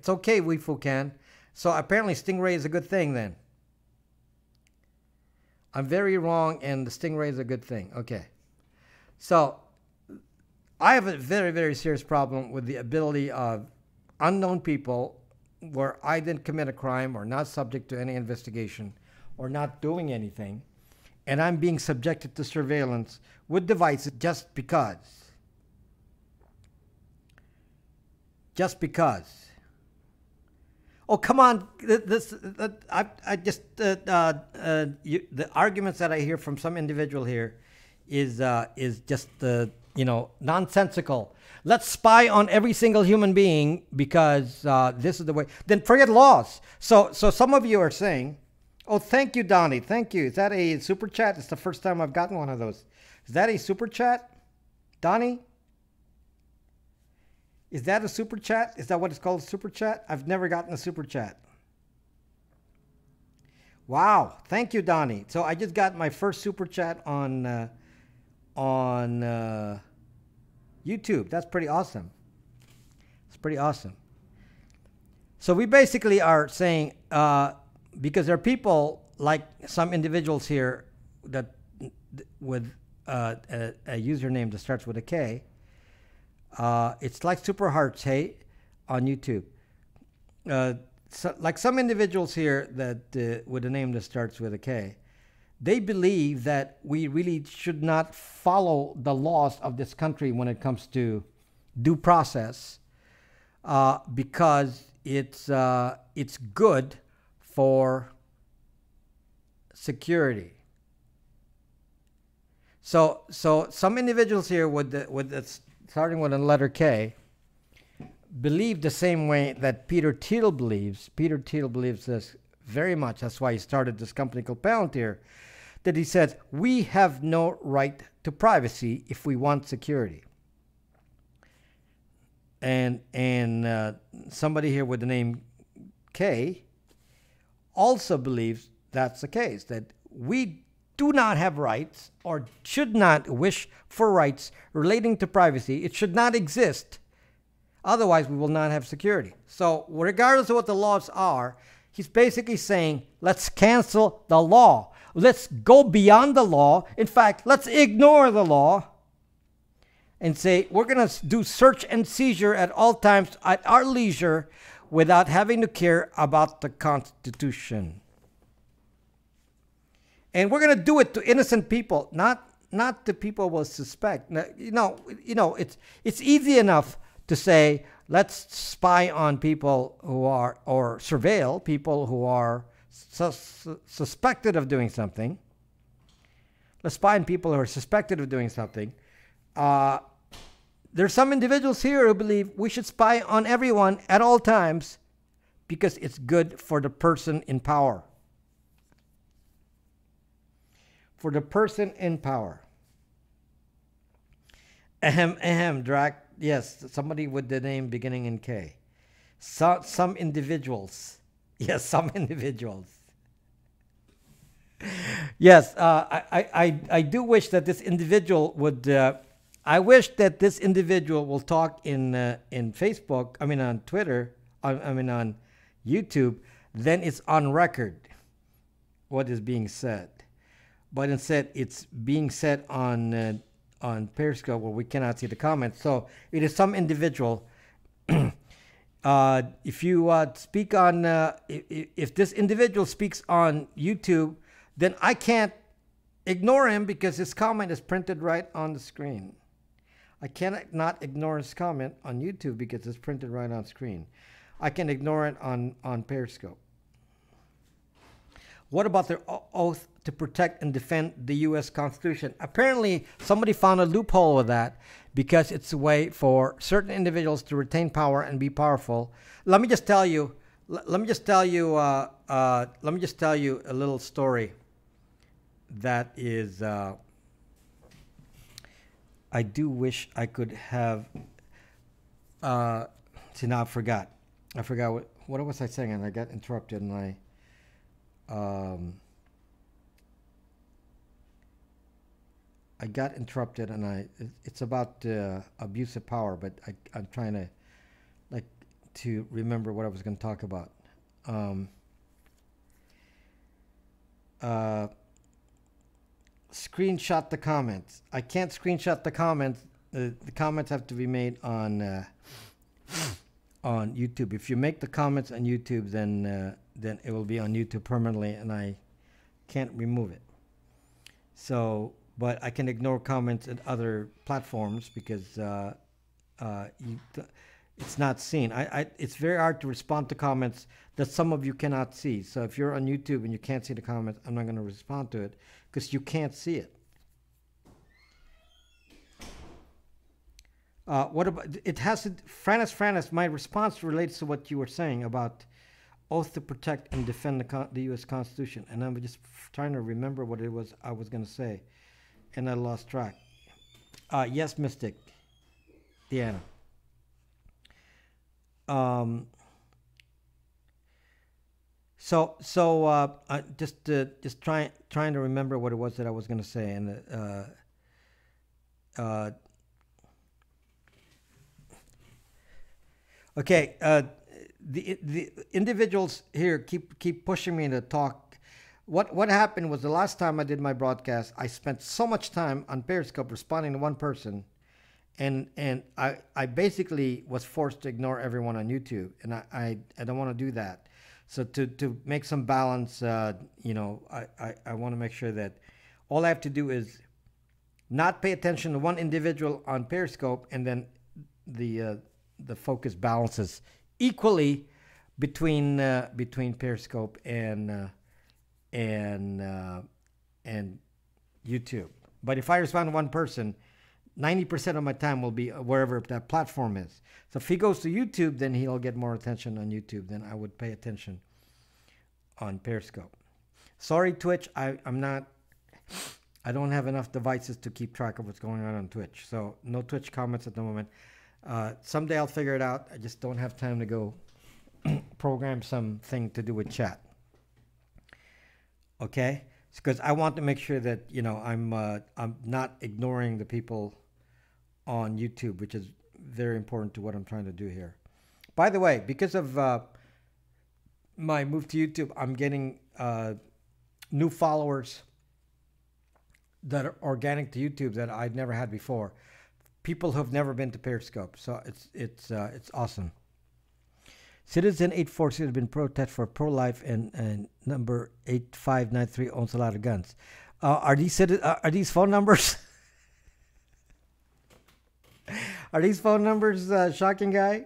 okay, Weifu can. So apparently, Stingray is a good thing then. I'm very wrong, and the Stingray is a good thing. Okay. So I have a very, very serious problem with the ability of unknown people where I didn't commit a crime or not subject to any investigation or not doing anything, and I'm being subjected to surveillance with devices just because. Just because. Oh, come on. The arguments that I hear from some individual here is just, nonsensical. Let's spy on every single human being because this is the way. Then forget laws. So some of you are saying, oh, thank you, Donnie. Thank you. Is that a super chat? It's the first time I've gotten one of those. Is that a super chat? Donnie? Is that a super chat? Is that what it's called, a super chat? I've never gotten a super chat. Wow. Thank you, Donnie. So I just got my first super chat on YouTube. That's pretty awesome. It's pretty awesome. So we basically are saying, because there are people like some individuals here that with a username that starts with a K. It's like Super Hearts, hey, on YouTube. Like some individuals here that with a name that starts with a K, they believe that we really should not follow the laws of this country when it comes to due process, because it's good for security. So some individuals here starting with a letter K, believe the same way that Peter Thiel believes. Peter Thiel believes this very much. That's why he started this company called Palantir. That he says, we have no right to privacy if we want security. And somebody here with the name K also believes that's the case, that we do not have rights or should not wish for rights relating to privacy. It should not exist. Otherwise, we will not have security. So regardless of what the laws are, he's basically saying, let's cancel the law. Let's go beyond the law. In fact, let's ignore the law and say, we're going to do search and seizure at all times at our leisure without having to care about the Constitution. And we're going to do it to innocent people, not the people we'll suspect. It's easy enough to say, let's spy on people who are, or surveil people who are suspected of doing something. Let's spy on people who are suspected of doing something. There's some individuals here who believe we should spy on everyone at all times because it's good for the person in power. For the person in power. Drac. Yes, somebody with the name beginning in K. Some individuals. Yes, some individuals. Yes, I do wish that this individual would. I wish that this individual will talk in Facebook. I mean on Twitter. On YouTube. Then it's on record what is being said. but instead it's being said on Periscope where we cannot see the comments. So it is some individual. If you speak on, if this individual speaks on YouTube, then I can't ignore him because his comment is printed right on the screen. I cannot not ignore his comment on YouTube because it's printed right on screen. I can ignore it on Periscope. What about their oath to protect and defend the U.S. Constitution? Apparently, somebody found a loophole with that because it's a way for certain individuals to retain power and be powerful. Let me just tell you. Let me just tell you a little story. That is, I do wish I could have. See, now I forgot. What was I saying, and I got interrupted, and I got interrupted, and it's about abuse of power, but I'm trying to to remember what I was going to talk about. Screenshot the comments. I can't screenshot the comments. The comments have to be made on YouTube. If you make the comments on YouTube, then it will be on YouTube permanently, and I can't remove it. So, but I can ignore comments at other platforms because it's not seen. It's very hard to respond to comments that some of you cannot see. So if you're on YouTube and you can't see the comments, I'm not going to respond to it because you can't see it. What about it? Has to, Franis, my response relates to what you were saying about oath to protect and defend the U.S. Constitution, and I'm just trying to remember what it was I was going to say, and I lost track. Yes, Mystic, Deanna. Just trying to remember what it was that I was going to say, and okay, the individuals here keep pushing me to talk. What happened was the last time I did my broadcast, I spent so much time on Periscope responding to one person, and I basically was forced to ignore everyone on YouTube, and I don't want to do that. So to make some balance, you know, I want to make sure that all I have to do is not pay attention to one individual on Periscope, and then the focus balances equally between Periscope and YouTube. But if I respond to one person, 90% of my time will be wherever that platform is. So if he goes to YouTube, then he'll get more attention on YouTube than I would pay attention on Periscope. Sorry, Twitch, I don't have enough devices to keep track of what's going on Twitch. So no Twitch comments at the moment. Someday I'll figure it out. I just don't have time to go program something to do with chat. Okay, because I want to make sure that, you know, I'm not ignoring the people on YouTube, which is very important to what I'm trying to do here. By the way, because of my move to YouTube, I'm getting new followers that are organic to YouTube that I'd never had before. People who have never been to Periscope, so it's awesome. Citizen 846 has been protest for pro-life, and number 8593 owns a lot of guns. Are these phone numbers? Are these phone numbers, Shocking Guy?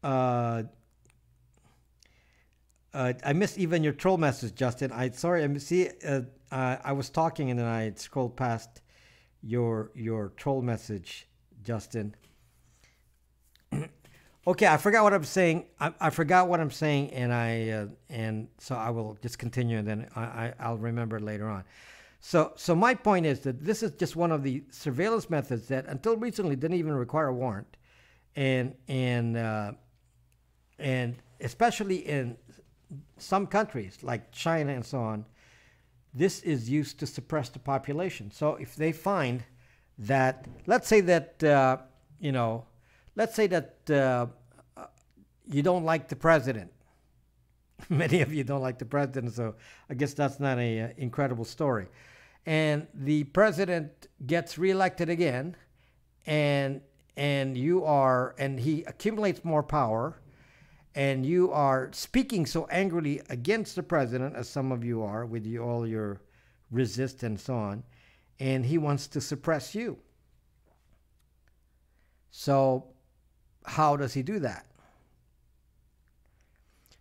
I missed even your troll message, Justin. I was talking and then I scrolled past your troll message, Justin. Okay, I forgot what I'm saying. I forgot what I'm saying, and so I will just continue, and then I'll remember it later on. So my point is that this is just one of the surveillance methods that until recently didn't even require a warrant, and especially in some countries like China and so on, this is used to suppress the population. So if they find that, let's say that you don't like the president, Many of you don't like the president, so I guess that's not a incredible story. And the president gets reelected again, and he accumulates more power, and you are speaking so angrily against the president, as some of you are, with all your resist and so on, and he wants to suppress you. So how does he do that?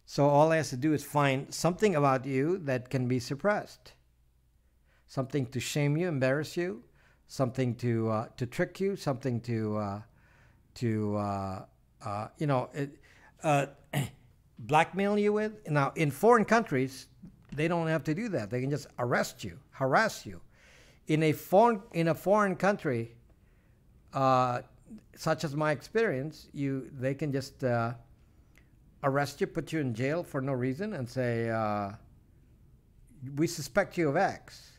So all he has to do is find something about you that can be suppressed. Something to shame you, embarrass you, something to trick you, something to blackmail you with. Now, in foreign countries, they don't have to do that. They can just arrest you, harass you. In a foreign country, such as my experience, they can just arrest you, put you in jail for no reason, and say, we suspect you of X.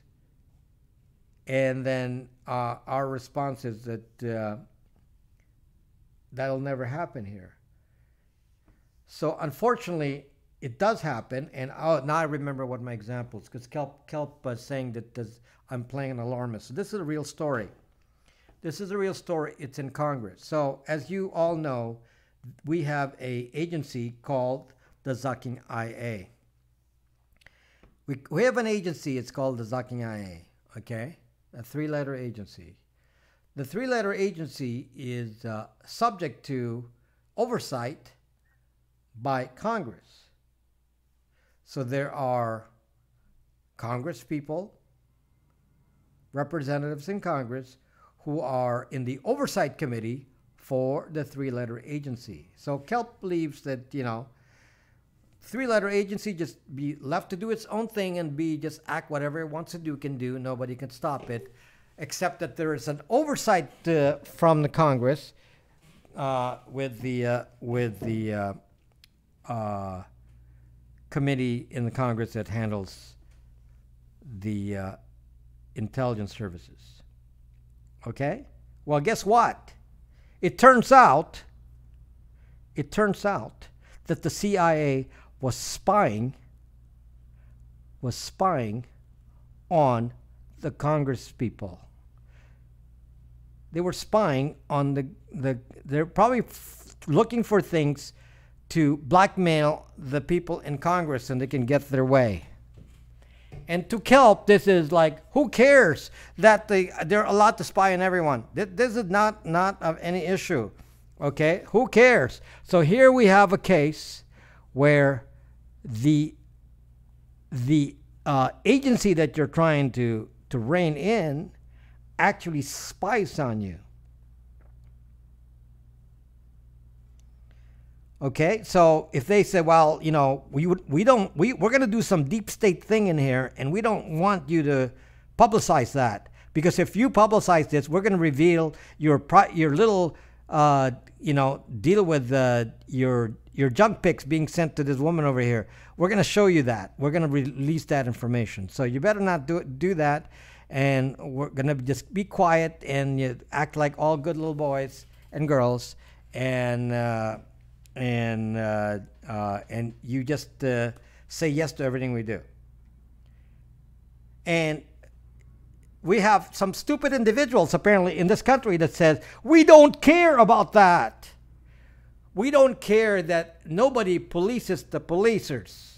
And then our response is that that'll never happen here. So unfortunately, it does happen. And now I remember what my example is, because Kelp was saying that I'm playing an alarmist. So this is a real story. This is a real story. It's in Congress. So as you all know, we have an agency called the Zucking IA. We have an agency. It's called the Zucking IA. Okay, a three-letter agency. The three-letter agency is subject to oversight by Congress. So there are Congress people, representatives in Congress, who are in the oversight committee for the three-letter agency. So Kelp believes that, three-letter agency just be left to do its own thing and just act whatever it wants to do, can do. Nobody can stop it, except that there is an oversight from the Congress with the committee in the Congress that handles the intelligence services. Okay? Well, guess what? It turns out that the CIA was spying on the Congress people. They were spying on they're probably looking for things to blackmail the people in Congress and they can get their way. And to Kelp, this is like, who cares that they're allowed to spy on everyone? This is not of any issue, okay? Who cares? So here we have a case where the agency that you're trying to rein in actually spies on you. Okay, so if they say, well, we're going to do some deep state thing in here, and we don't want you to publicize that, because if you publicize this, we're going to reveal your little, deal with your junk pics being sent to this woman over here. We're going to show you that. We're going to release that information. So you better not do that, and we're going to just be quiet and you act like all good little boys and girls, and you just say yes to everything we do. And we have some stupid individuals apparently in this country that says, we don't care about that. We don't care that nobody polices the policers.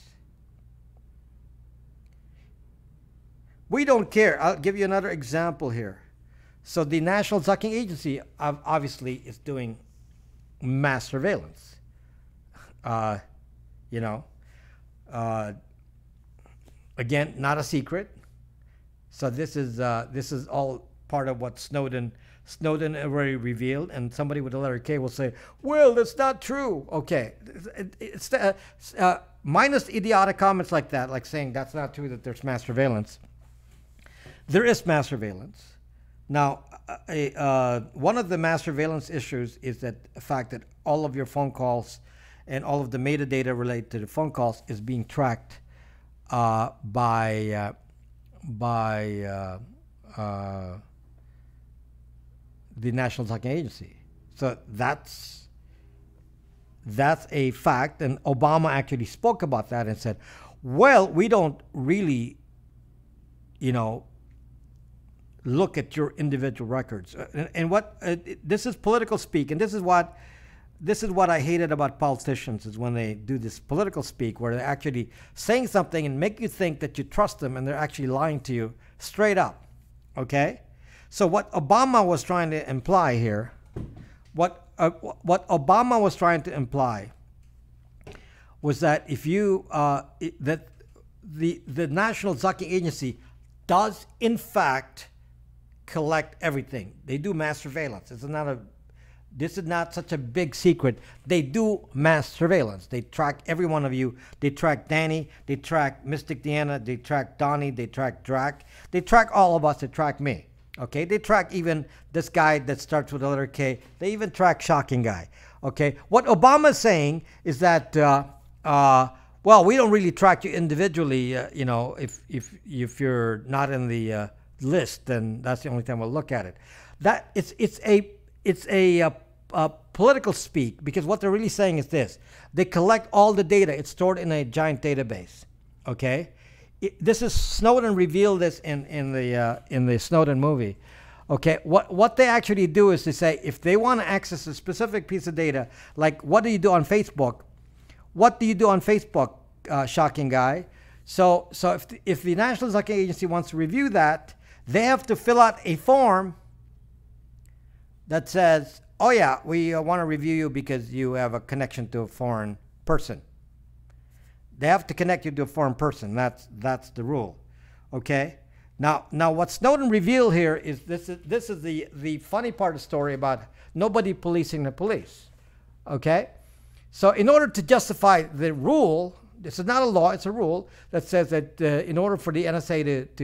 We don't care. I'll give you another example here. So the National Zucking Agency obviously is doing mass surveillance. Again, not a secret. So this is all part of what Snowden already revealed, and somebody with a letter K will say, well, that's not true. Okay, it's minus idiotic comments like that, like saying that's not true, that there's mass surveillance. There is mass surveillance. Now, one of the mass surveillance issues is the fact that all of your phone calls and all of the metadata related to the phone calls is being tracked by the National Zucking Agency. So that's That's a fact. And Obama actually spoke about that and said, well, we don't really, look at your individual records. And what this is political speak, and this is what I hated about politicians, is when they do this political speak where they're actually saying something and make you think that you trust them, and they're actually lying to you straight up. Okay? So what Obama was trying to imply here, what Obama was trying to imply was that if you that the National Zucking Agency does in fact collect everything. They do mass surveillance. This is not such a big secret. They do mass surveillance. They track every one of you. They track Danny. They track Mystic Deanna. They track Donnie. They track Drac. They track all of us. They track me. Okay? They track even this guy that starts with the letter K. They even track Shocking Guy. Okay? What Obama's saying is that, well, we don't really track you individually. If you're not in the list, then that's the only time we'll look at it. That it's a political speak, because what they're really saying is this: they collect all the data. It's stored in a giant database. Okay, this is Snowden revealed this in the Snowden movie. Okay, what they actually do is they say if they want to access a specific piece of data, like what do you do on Facebook? What do you do on Facebook, Shocking Guy? So if the National Zucking Agency wants to review that, they have to fill out a form that says, oh yeah, we want to review you because you have a connection to a foreign person. They have to connect you to a foreign person. That's the rule. Okay? Now what Snowden revealed here is this is the funny part of the story about nobody policing the police. Okay? So in order to justify the rule, this is not a law, it's a rule that says that in order for the NSA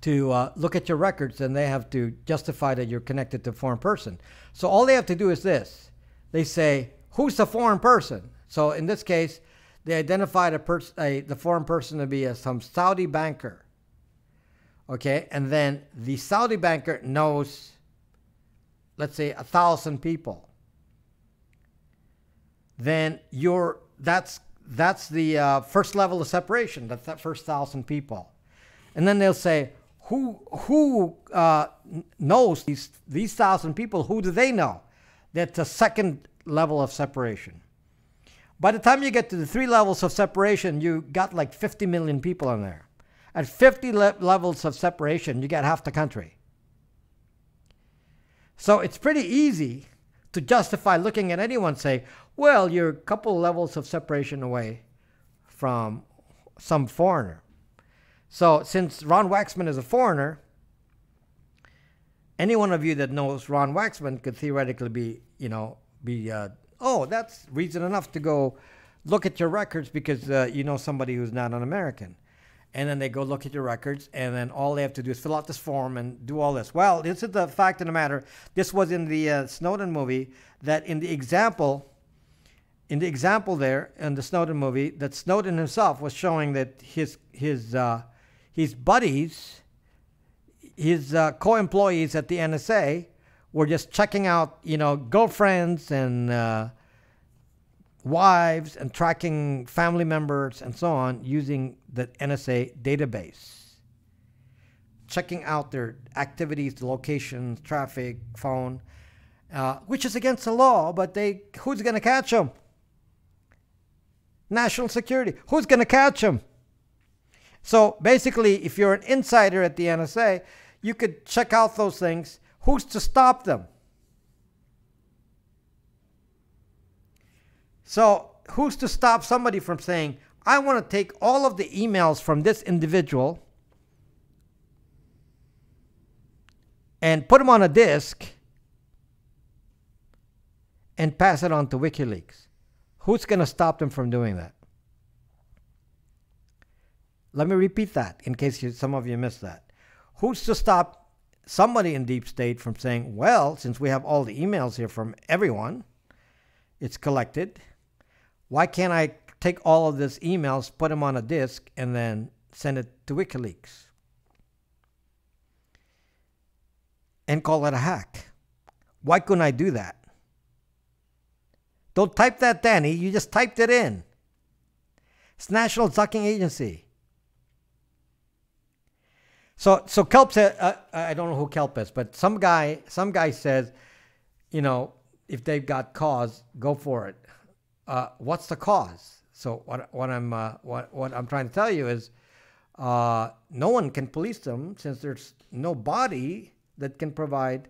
to look at your records, then they have to justify that you're connected to a foreign person. So all they have to do is this. They say, who's the foreign person? So in this case, they identified the foreign person to be some Saudi banker. Okay, and then the Saudi banker knows, let's say, 1,000 people. Then that's the first level of separation. That's that first 1,000 people. And then they'll say, who knows these 1,000 people? Who do they know? That's a second level of separation. By the time you get to the 3 levels of separation, you got like 50 million people in there. At 50 levels of separation, you got half the country. So it's pretty easy to justify looking at anyone and say, well, you're a couple levels of separation away from some foreigner. So since Ron Waxman is a foreigner, any one of you that knows Ron Waxman could theoretically be, oh, that's reason enough to go look at your records because you know somebody who's not an American. And then they go look at your records, and then all they have to do is fill out this form and do all this. Well, this is the fact of the matter. This was in the Snowden movie, that in the example there in the Snowden movie, that Snowden himself was showing that his buddies, his co-employees at the NSA were just checking out, girlfriends and wives and tracking family members and so on using the NSA database. Checking out their activities, the locations, traffic, phone, which is against the law, but who's going to catch them? National security. Who's going to catch them? So basically, if you're an insider at the NSA, you could check out those things. Who's to stop them? So who's to stop somebody from saying, I want to take all of the emails from this individual and put them on a disk and pass it on to WikiLeaks? Who's going to stop them from doing that? Let me repeat that in case some of you missed that. Who's to stop somebody in deep state from saying, well, since we have all the emails here from everyone, it's collected, why can't I take all of these emails, put them on a disk, and then send it to WikiLeaks and call it a hack? Why couldn't I do that? Don't type that, Danny. You just typed it in. It's National Zucking Agency. So Kelp said, I don't know who Kelp is, but some guy says, you know, if they've got cause, go for it. What's the cause? So what I'm trying to tell you is, no one can police them since there's no body that can provide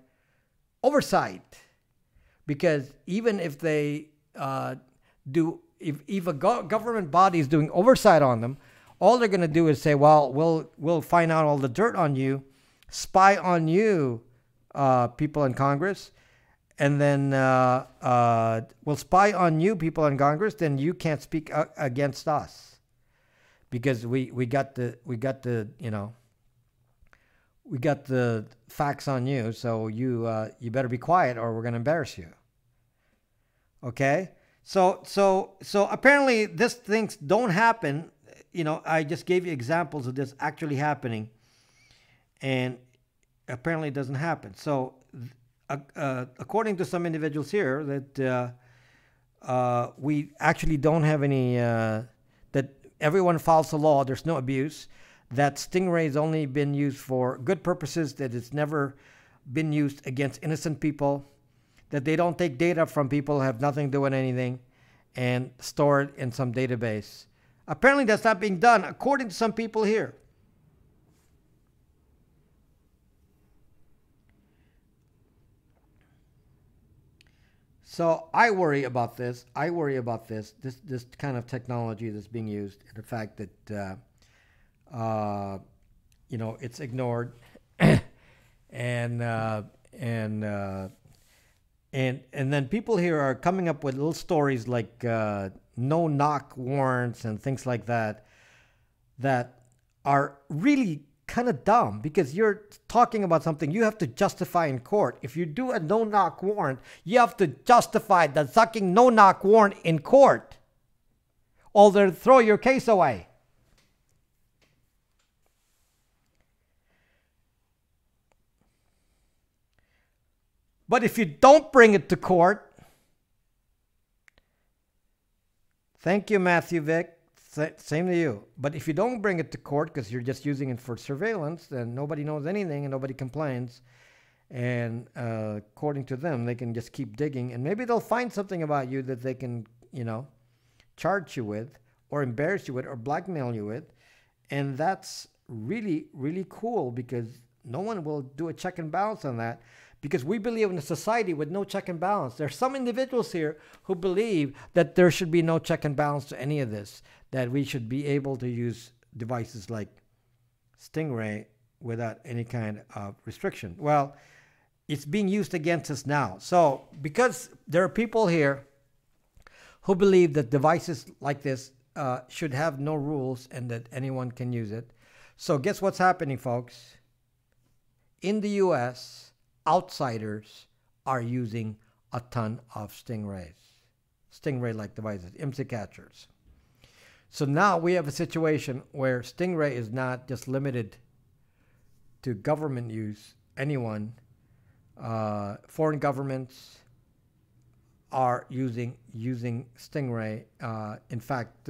oversight. Because even if they if a government body is doing oversight on them, all they're going to do is say, well, we'll find out all the dirt on you, spy on you, people in Congress, and then we'll spy on you, people in Congress. Then you can't speak against us because we got the facts on you. So you better be quiet, or we're going to embarrass you. Okay. So apparently these things don't happen. You know, I just gave you examples of this actually happening, and apparently it doesn't happen. So according to some individuals here, that we actually don't have any, that everyone follows the law, there's no abuse, that Stingray has only been used for good purposes, that it's never been used against innocent people, that they don't take data from people who have nothing to do with anything and store it in some database. Apparently that's not being done, according to some people here. So I worry about this. I worry about this kind of technology that's being used, and the fact that you know, it's ignored, and then people here are coming up with little stories like no-knock warrants and things like that that are really kind of dumb, because you're talking about something you have to justify in court. If you do a no-knock warrant, you have to justify the sucking no-knock warrant in court, or they'll throw your case away. But if you don't bring it to court, thank you, Matthew Vick. Same to you. But if you don't bring it to court because you're just using it for surveillance, then nobody knows anything and nobody complains. And according to them, they can just keep digging, and maybe they'll find something about you that they can, you know, charge you with, or embarrass you with, or blackmail you with. And that's really, really cool, because no one will do a check and balance on that. Because we believe in a society with no check and balance. There are some individuals here who believe that there should be no check and balance to any of this, that we should be able to use devices like Stingray without any kind of restriction. Well, it's being used against us now. So because there are people here who believe that devices like this should have no rules and that anyone can use it. So guess what's happening, folks? In the US, outsiders are using a ton of Stingray-like devices, Imsi Catchers. So now we have a situation where Stingray is not just limited to government use. Anyone, foreign governments are using Stingray. In fact,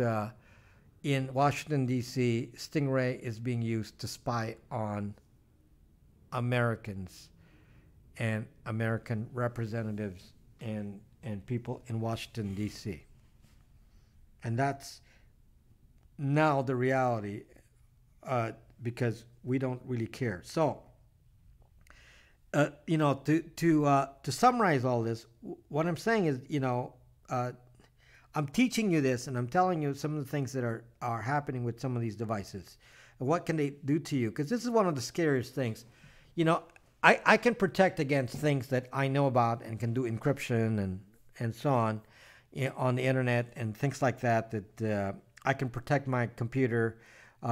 in Washington, D.C., Stingray is being used to spy on Americans and American representatives and people in Washington, D.C. And that's now the reality, because we don't really care. So, you know, to summarize all this, what I'm saying is, you know, I'm teaching you this, and I'm telling you some of the things that are happening with some of these devices. And what can they do to you? Because this is one of the scariest things. You know, I can protect against things that I know about and can do encryption and so on the internet and things like that, that I can protect my computer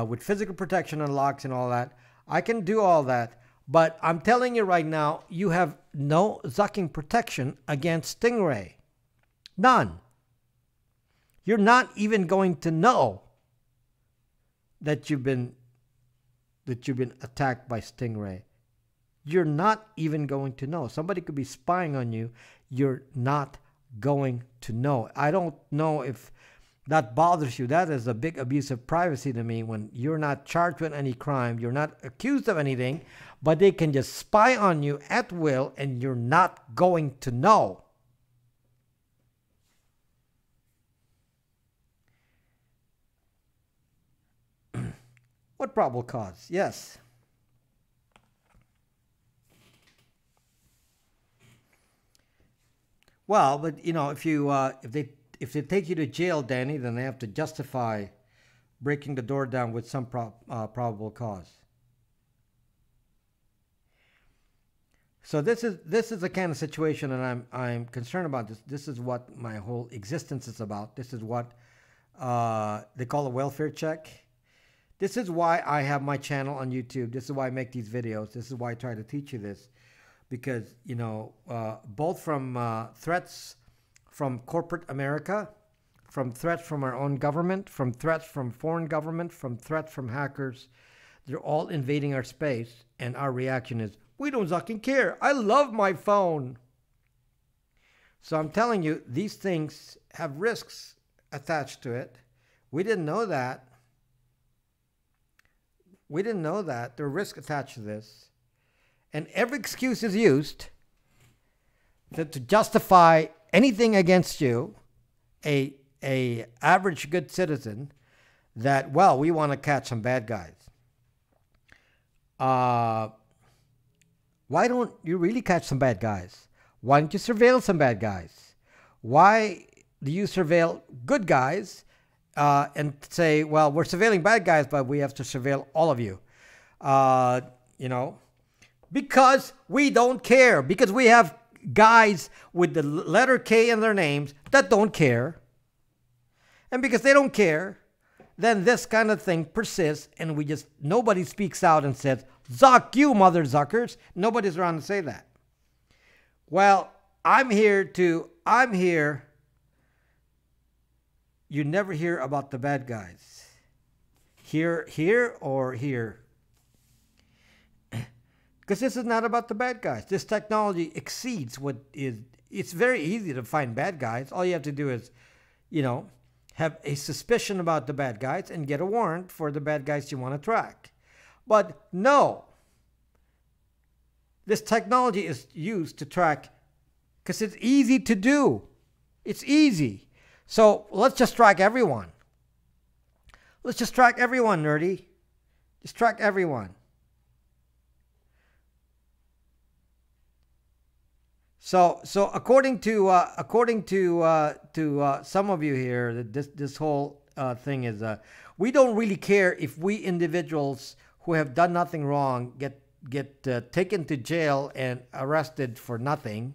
with physical protection and locks and all that. I can do all that. But I'm telling you right now, you have no zucking protection against Stingray. None. You're not even going to know that you've been attacked by Stingray. You're not even going to know. Somebody could be spying on you. You're not going to know. I don't know if that bothers you. That is a big abuse of privacy to me when you're not charged with any crime, you're not accused of anything, but they can just spy on you at will and you're not going to know. What probable cause? Yes. Well, but you know, if they take you to jail, Danny, then they have to justify breaking the door down with some probable cause. So this is the kind of situation that I'm concerned about. This is what my whole existence is about. This is what they call a welfare check. This is why I have my channel on YouTube. This is why I make these videos. This is why I try to teach you this. Because, you know, both from threats from corporate America, from threats from our own government, from threats from foreign government, from threats from hackers, they're all invading our space. And our reaction is, we don't fucking care. I love my phone. So I'm telling you, these things have risks attached to it. We didn't know that. We didn't know that. There are risks attached to this. And every excuse is used to justify anything against you, a average good citizen, that, well, we want to catch some bad guys. Why don't you really catch some bad guys? Why don't you surveil some bad guys? Why do you surveil good guys and say, well, we're surveilling bad guys, but we have to surveil all of you? You know, because we don't care. Because we have guys with the letter K in their names that don't care. And because they don't care, then this kind of thing persists, and nobody speaks out and says, Zuck you, mother Zuckers. Nobody's around to say that. Well, I'm here. You never hear about the bad guys. Here or here. Because this is not about the bad guys. This technology exceeds what is. It's very easy to find bad guys. All you have to do is, you know, have a suspicion about the bad guys and get a warrant for the bad guys you want to track. But no. This technology is used to track because it's easy to do. It's easy. So let's just track everyone. Let's just track everyone, nerdy. Just track everyone. So according to some of you here, this whole thing is we don't really care if we individuals who have done nothing wrong get taken to jail and arrested for nothing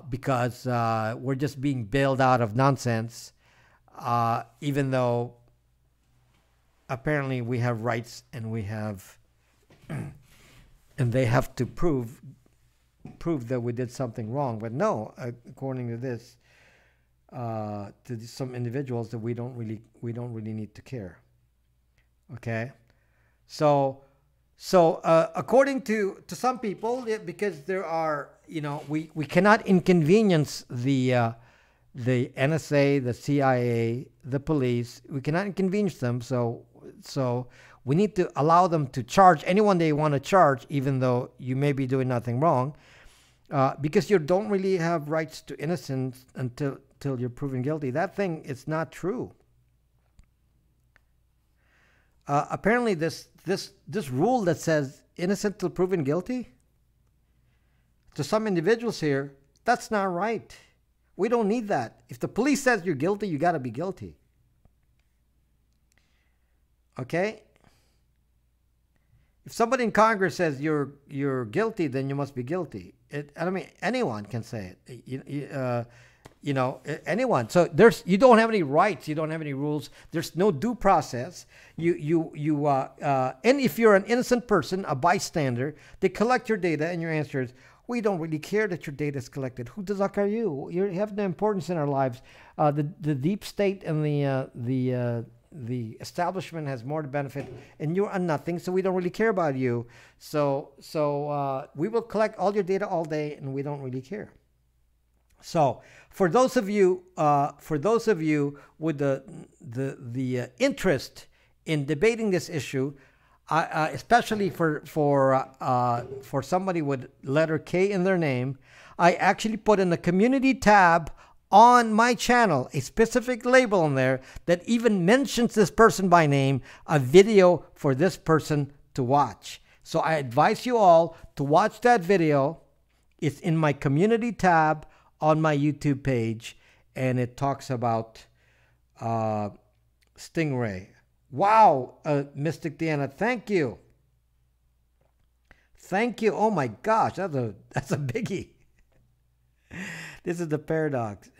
because we're just being bailed out of nonsense, even though apparently we have rights and we have and they have to prove that we did something wrong. But no, according to this, to some individuals, that we don't really need to care. Okay, so according to some people, because there are, you know, we cannot inconvenience the NSA, the CIA, the police. We cannot inconvenience them. So we need to allow them to charge anyone they want to charge, even though you may be doing nothing wrong, because you don't really have rights to innocence until you're proven guilty. That thing is not true. Apparently, this rule that says innocent till proven guilty, to some individuals here, that's not right. We don't need that. If the police says you're guilty, you got to be guilty. Okay? If somebody in Congress says you're guilty, then you must be guilty. I mean, anyone can say it. You know, anyone. So you don't have any rights. You don't have any rules. There's no due process. And if you're an innocent person, a bystander, they collect your data, and your answer is, we don't really care that your data is collected. Who the fuck are you? You have no importance in our lives. The deep state and the establishment has more to benefit, and you're on nothing, so we don't really care about you. So we will collect all your data all day, and we don't really care. So for those of you with the interest in debating this issue, especially for somebody with letter K in their name, I actually put in the community tab on my channel a specific label in there that even mentions this person by name, a video for this person to watch. So I advise you all to watch that video. It's in my community tab on my YouTube page, and it talks about Stingray. Wow, Mystic Deanna, thank you. Thank you. Oh my gosh, that's a biggie. This is the paradox.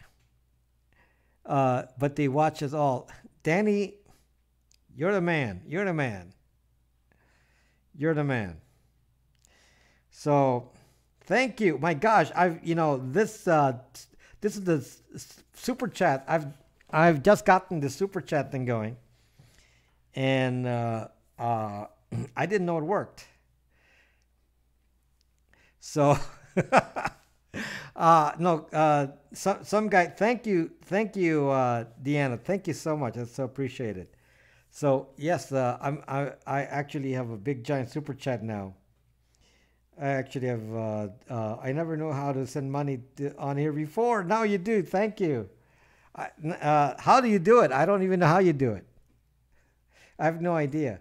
But they watch us all. Danny, you're the man. You're the man. You're the man. So, thank you. My gosh, this is the super chat. I've just gotten the super chat thing going, and I didn't know it worked. So, some guy. Thank you, Deanna. Thank you so much. That's so appreciated. So yes, I actually have a big giant super chat now. I actually have. I never know how to send money on here before. Now you do. Thank you. How do you do it? I don't even know how you do it. I have no idea.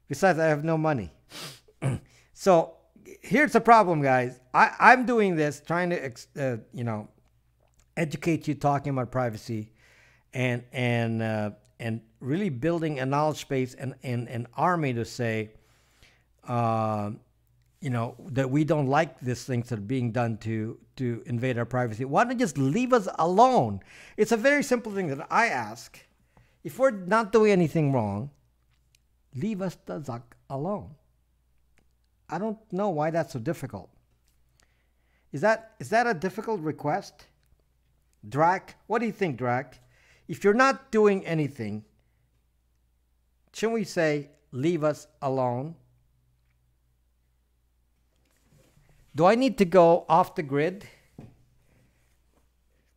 Besides, I have no money. So here's the problem, guys. I'm doing this, trying to, educate you, talking about privacy, and really building a knowledge base and an army to say, that we don't like these things that are being done to invade our privacy. Why don't you just leave us alone? It's a very simple thing that I ask. If we're not doing anything wrong, leave us the zuck alone. I don't know why that's so difficult. Is that a difficult request? Drac, what do you think, Drac? If you're not doing anything, shouldn't we say, leave us alone? Do I need to go off the grid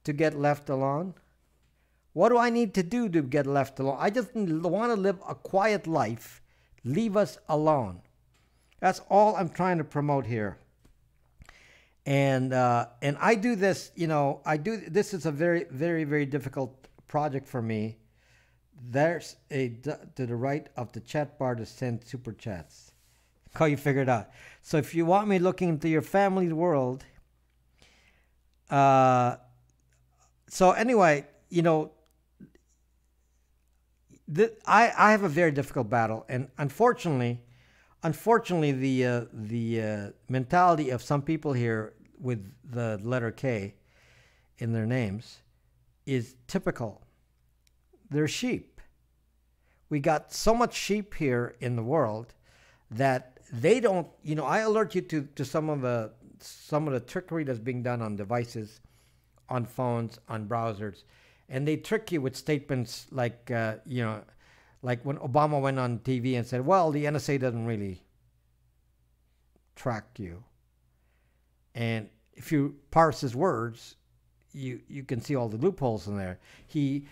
to get left alone? What do I need to do to get left alone? I just want to live a quiet life. Leave us alone. That's all I'm trying to promote here. And I do this, this is a very, very, very difficult project for me. There's to the right of the chat bar to send super chats. How you figured out. So if you want me looking into your family's world, so anyway, I have a very difficult battle, and unfortunately, the mentality of some people here with the letter K in their names is typical. They're sheep. We got so much sheep here in the world that they don't, I alert you to some of the trickery that's being done on devices, on phones, on browsers, and they trick you with statements like, like when Obama went on TV and said, well, the NSA doesn't really track you. And if you parse his words, you can see all the loopholes in there. He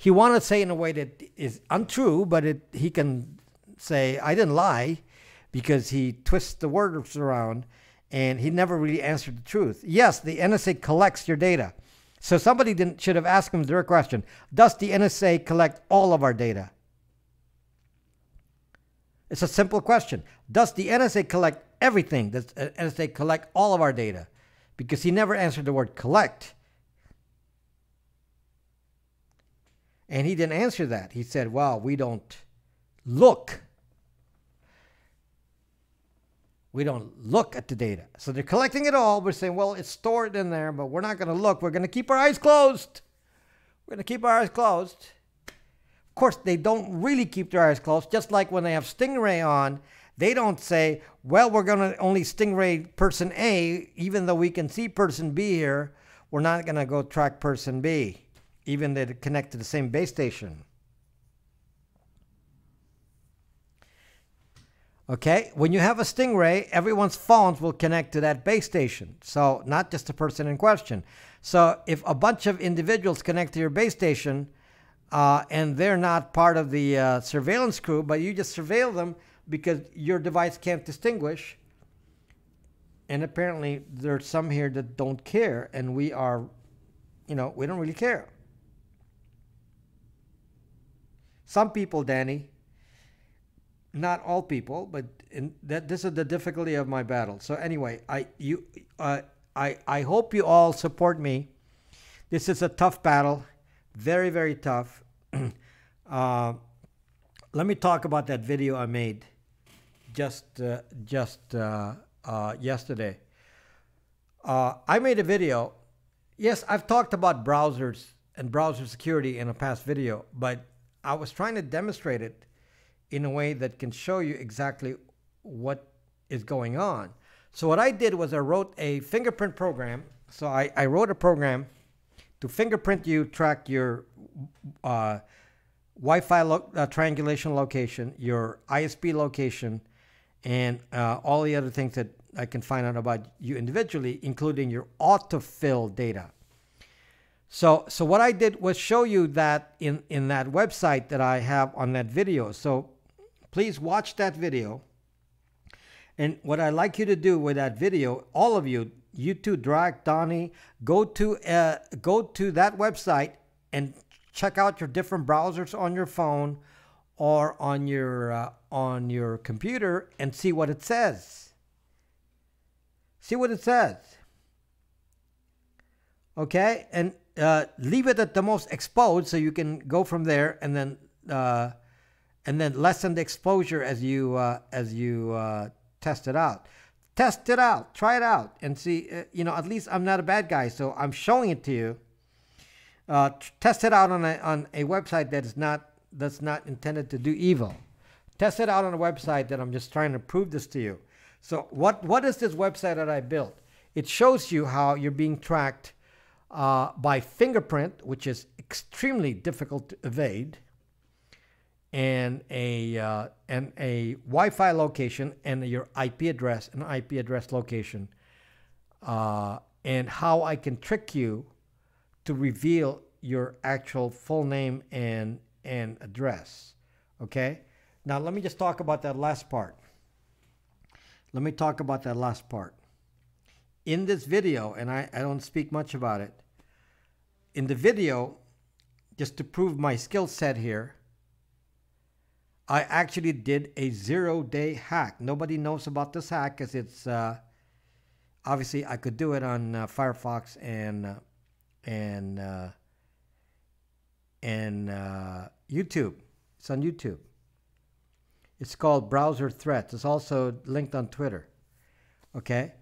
wanted to say in a way that is untrue, but he can say, I didn't lie, because he twists the words around, and he never really answered the truth. Yes, the NSA collects your data. So somebody should have asked him a direct question. Does the NSA collect all of our data? It's a simple question. Does the NSA collect everything? Does the NSA collect all of our data? Because he never answered the word collect. And he didn't answer that. He said, well, we don't look. We don't look at the data. So they're collecting it all. We're saying, well, it's stored in there, but we're not going to look. We're going to keep our eyes closed. We're going to keep our eyes closed. Of course, they don't really keep their eyes closed. Just like when they have Stingray on, they don't say, well, we're going to only Stingray person A, even though we can see person B here. We're not going to go track person B, even though they connect to the same base station. Okay, when you have a Stingray, everyone's phones will connect to that base station. So not just the person in question. So if a bunch of individuals connect to your base station and they're not part of the surveillance crew, but you just surveil them because your device can't distinguish. And apparently there's some here that don't care, and we are, we don't really care. Some people, Danny. Not all people, but this is the difficulty of my battle. So anyway, I hope you all support me. This is a tough battle, very, very tough. Let me talk about that video I made just yesterday. I made a video. Yes, I've talked about browsers and browser security in a past video, but I was trying to demonstrate it in a way that can show you exactly what is going on. So what I did was I wrote a fingerprint program. So I wrote a program to fingerprint you, track your Wi-Fi triangulation location, your ISP location, and all the other things that I can find out about you individually, including your autofill data. So what I did was show you that in that website that I have on that video. So please watch that video. And what I'd like you to do with that video, all of you, you too, Drake, Donnie, go to that website and check out your different browsers on your phone or on your computer and see what it says. See what it says. Okay, and leave it at the most exposed so you can go from there, and then lessen the exposure as you test it out. Test it out, try it out, and see. At least I'm not a bad guy, so I'm showing it to you. Test it out on a website that's not intended to do evil. Test it out on a website that I'm just trying to prove this to you. So what is this website that I built? It shows you how you're being tracked by fingerprint, which is extremely difficult to evade, and a Wi-Fi location, and your IP address, an IP address location, and how I can trick you to reveal your actual full name and address. Okay? Now let me just talk about that last part. Let me talk about that last part. In this video, and I don't speak much about it, in the video, just to prove my skill set here, I actually did a 0-day hack. Nobody knows about this hack because it's obviously I could do it on Firefox and YouTube. It's on YouTube. It's called Browser Threats. It's also linked on Twitter. Okay,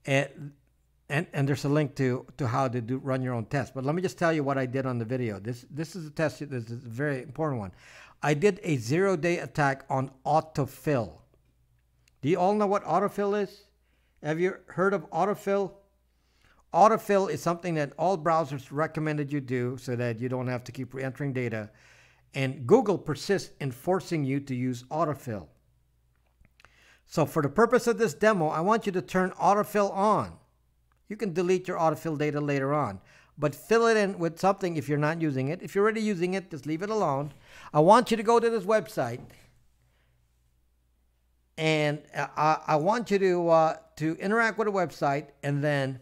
and there's a link to how to run your own test. But let me just tell you what I did on the video. This is a test. This is a very important one. I did a 0-day attack on autofill. Do you all know what autofill is? Have you heard of autofill? Autofill is something that all browsers recommended you do so that you don't have to keep re-entering data. And Google persists in forcing you to use autofill. So for the purpose of this demo, I want you to turn autofill on. You can delete your autofill data later on, but fill it in with something if you're not using it. If you're already using it, just leave it alone. I want you to go to this website, and I want you to interact with the website and then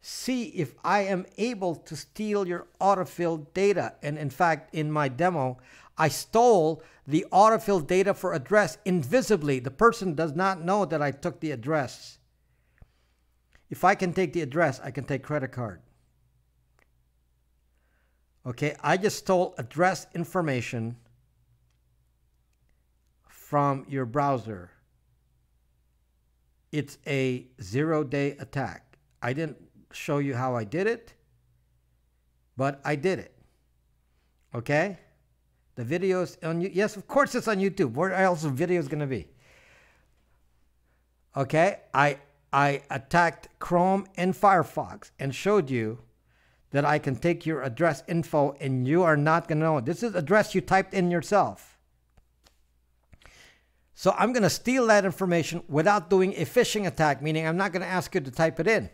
see if I am able to steal your autofill data. And in fact, in my demo, I stole the autofill data for address invisibly. The person does not know that I took the address. If I can take the address, I can take credit card. Okay, I just stole address information from your browser. It's a 0-day attack. I didn't show you how I did it, but I did it. Okay? The video's on you. Yes, of course it's on YouTube. Where else the video is going to be? Okay? I attacked Chrome and Firefox and showed you that I can take your address info and you are not going to know. This is address you typed in yourself. So I'm going to steal that information without doing a phishing attack, meaning I'm not going to ask you to type it in.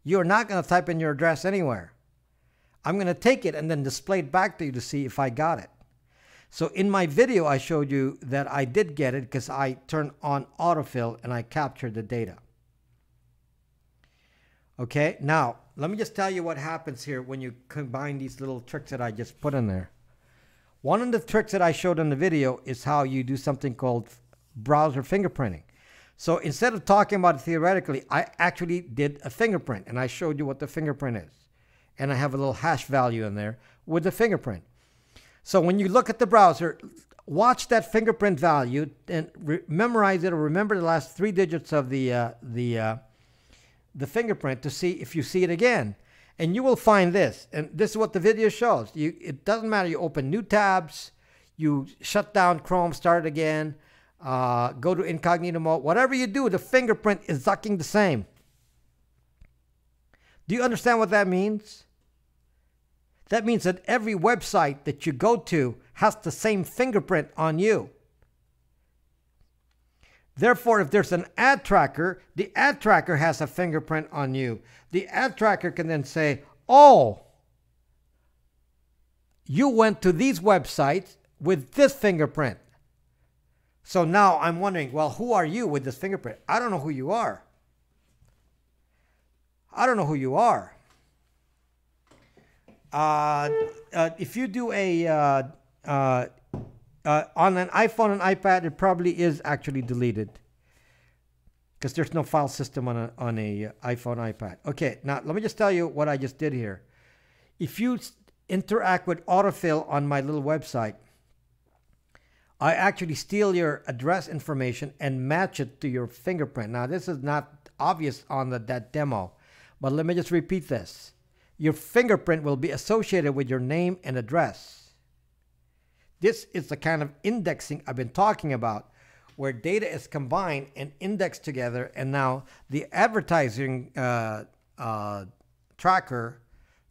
You're not going to type in your address anywhere. I'm going to take it and then display it back to you to see if I got it. So in my video, I showed you that I did get it because I turned on autofill and I captured the data. Okay, now let me just tell you what happens here when you combine these little tricks that I just put in there. One of the tricks that I showed in the video is how you do something called browser fingerprinting. So instead of talking about it theoretically, I actually did a fingerprint and I showed you what the fingerprint is. And I have a little hash value in there with the fingerprint. So when you look at the browser, watch that fingerprint value and memorize it or remember the last 3 digits of the fingerprint to see if you see it again. And you will find this. And this is what the video shows. It doesn't matter. You open new tabs, you shut down Chrome, start it again, go to incognito mode. Whatever you do, the fingerprint is exactly the same. Do you understand what that means? That means that every website that you go to has the same fingerprint on you. Therefore, if there's an ad tracker, the ad tracker has a fingerprint on you. The ad tracker can then say, oh, you went to these websites with this fingerprint. So now I'm wondering, well, who are you with this fingerprint? I don't know who you are. I don't know who you are. If you do a on an iPhone and iPad, it probably is actually deleted because there's no file system on a iPhone, iPad. Okay, now let me just tell you what I just did here. If you interact with autofill on my little website, I actually steal your address information and match it to your fingerprint. Now, this is not obvious on that demo, but let me just repeat this. Your fingerprint will be associated with your name and address. This is the kind of indexing I've been talking about, where data is combined and indexed together, and now the advertising tracker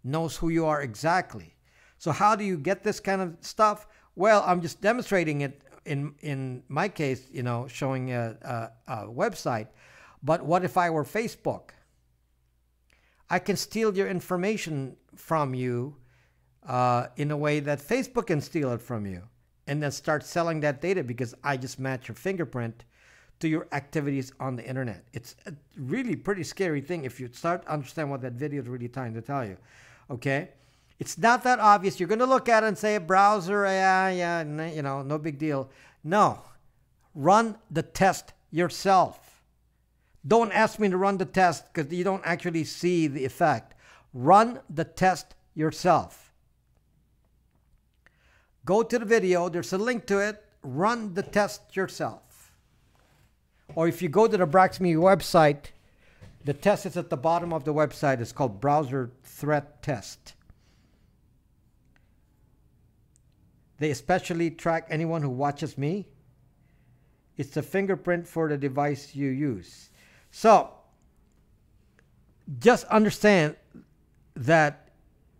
knows who you are exactly. So how do you get this kind of stuff? Well, I'm just demonstrating it in my case, you know, showing a website. But what if I were Facebook? I can steal your information from you in a way that Facebook can steal it from you and then start selling that data because I just match your fingerprint to your activities on the internet. It's a really pretty scary thing if you start to understand what that video is really trying to tell you. Okay? It's not that obvious. You're going to look at it and say, browser, yeah, you know, no big deal. No. Run the test yourself. Don't ask me to run the test because you don't actually see the effect. Run the test yourself. Go to the video. There's a link to it. Run the test yourself. Or if you go to the Braxme website, the test is at the bottom of the website. It's called Browser Threat Test. They especially track anyone who watches me. It's the fingerprint for the device you use. So, just understand that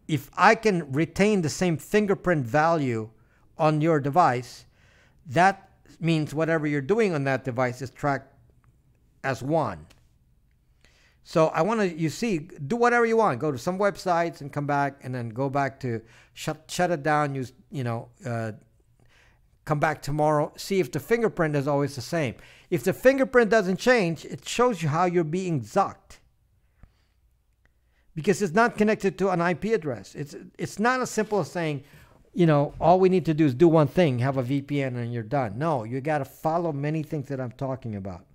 if I can retain the same fingerprint value on your device, that means whatever you're doing on that device is tracked as one. So I want to, you see, do whatever you want. Go to some websites and come back, and then go back to shut it down. Use, come back tomorrow. See if the fingerprint is always the same. If the fingerprint doesn't change, it shows you how you're being zucked. Because it's not connected to an IP address. It's not as simple as saying, you know, all we need to do is do one thing, have a VPN, and you're done. No, you got to follow many things that I'm talking about.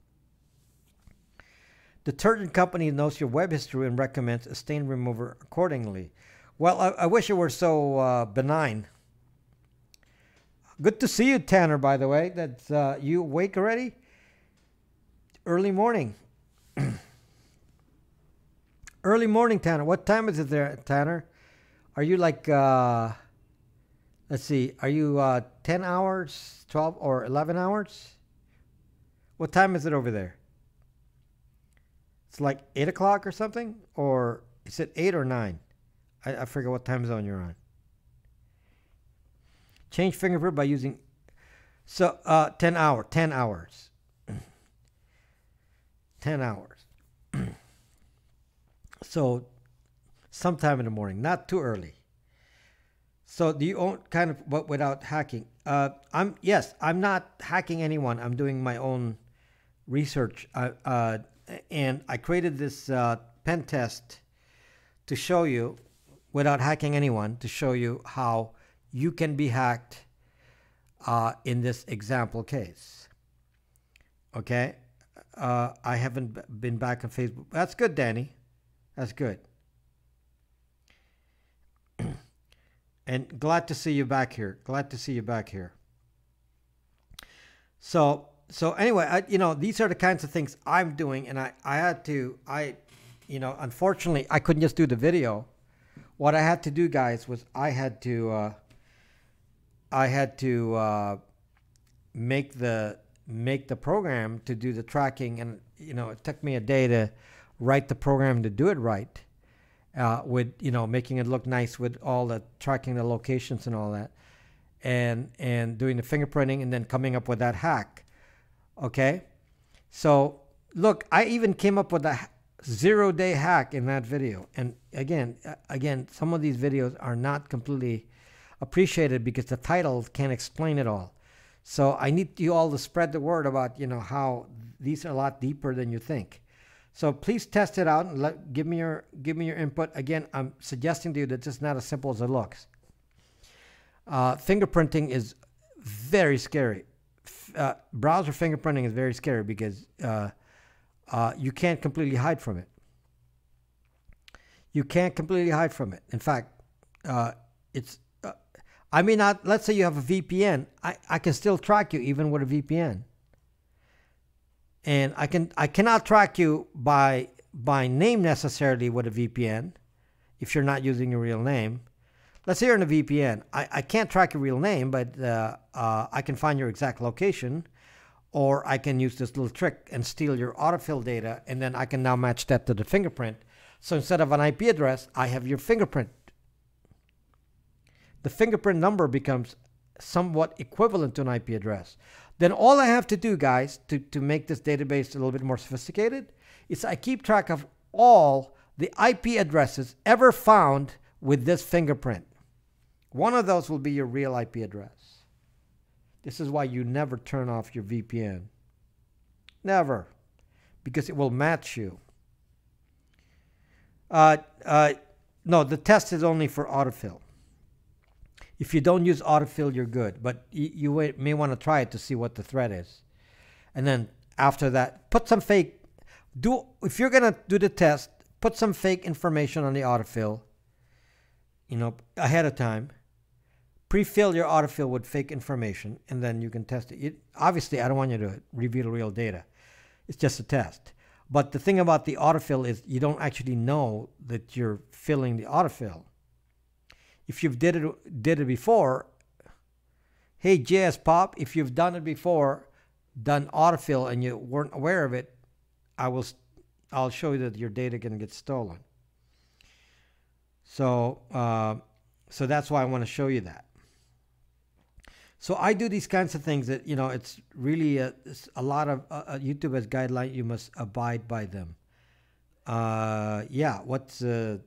Detergent company knows your web history and recommends a stain remover accordingly. Well, I wish it were so benign. Good to see you, Tanner, by the way. That's you awake already? Early morning. Early morning, Tanner. What time is it there, Tanner? Are you like, let's see, are you 10 hours, 12 or 11 hours? What time is it over there? It's like 8 o'clock or something? Or is it 8 or 9? I forget what time zone you're on. Change fingerprint by using... So 10 hours. 10 hours. So sometime in the morning, not too early. So do you own kind of, but without hacking? I'm not hacking anyone. I'm doing my own research. And I created this pen test to show you, without hacking anyone, to show you how you can be hacked in this example case. Okay? I haven't been back on Facebook. That's good, Danny. That's good. And glad to see you back here. Glad to see you back here. So anyway, these are the kinds of things I'm doing, and unfortunately, I couldn't just do the video. What I had to do, guys, was I had to make the program to do the tracking, and it took me a day to write the program to do it right, with making it look nice with all the tracking the locations and all that, and doing the fingerprinting, and then coming up with that hack. Okay, so look, I even came up with a 0-day hack in that video. And again, some of these videos are not completely appreciated because the titles can't explain it all. So I need you all to spread the word about how these are a lot deeper than you think. So please test it out and give me your input. Again, I'm suggesting to you that it's not as simple as it looks. Fingerprinting is very scary. Browser fingerprinting is very scary because you can't completely hide from it. You can't completely hide from it. In fact, I mean, let's say you have a VPN. I can still track you even with a VPN. And I cannot track you by name necessarily with a VPN if you're not using your real name. Let's say you're in a VPN. I can't track your real name, but I can find your exact location, or I can use this little trick and steal your autofill data, and then I can now match that to the fingerprint. So instead of an IP address, I have your fingerprint. The fingerprint number becomes somewhat equivalent to an IP address. Then all I have to do, guys, to make this database a little bit more sophisticated, is I keep track of all the IP addresses ever found with this fingerprint. One of those will be your real IP address. This is why you never turn off your VPN. Never. Because it will match you. No, the test is only for autofill. If you don't use autofill, you're good. But you may want to try it to see what the threat is. And then after that, put some fake. If you're going to do the test, put some fake information on the autofill, ahead of time. Pre-fill your autofill with fake information, and then you can test it. Obviously, I don't want you to reveal real data. It's just a test. But the thing about the autofill is you don't actually know that you're filling the autofill. If you've did it before, hey, JS Pop, if you've done it before, done autofill, and you weren't aware of it, I'll show you that your data can get stolen. So that's why I want to show you that. So I do these kinds of things that, it's really it's a lot of YouTube has guidelines. You must abide by them. Yeah. What's the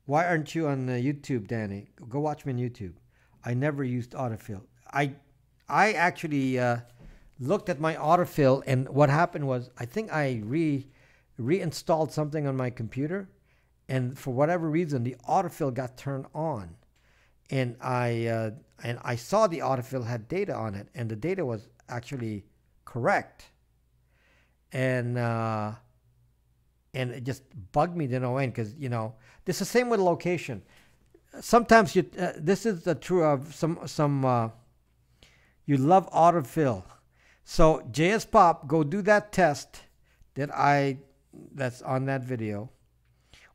why aren't you on YouTube, Danny? Go watch me on YouTube. I never used autofill. I actually looked at my autofill, and what happened was I think I reinstalled something on my computer, and for whatever reason the autofill got turned on, and I saw the autofill had data on it, and the data was actually correct, and it just bugged me to no end because this is the same with location. Sometimes this is the true of some you love autofill. So JS Pop, go do that test that's on that video.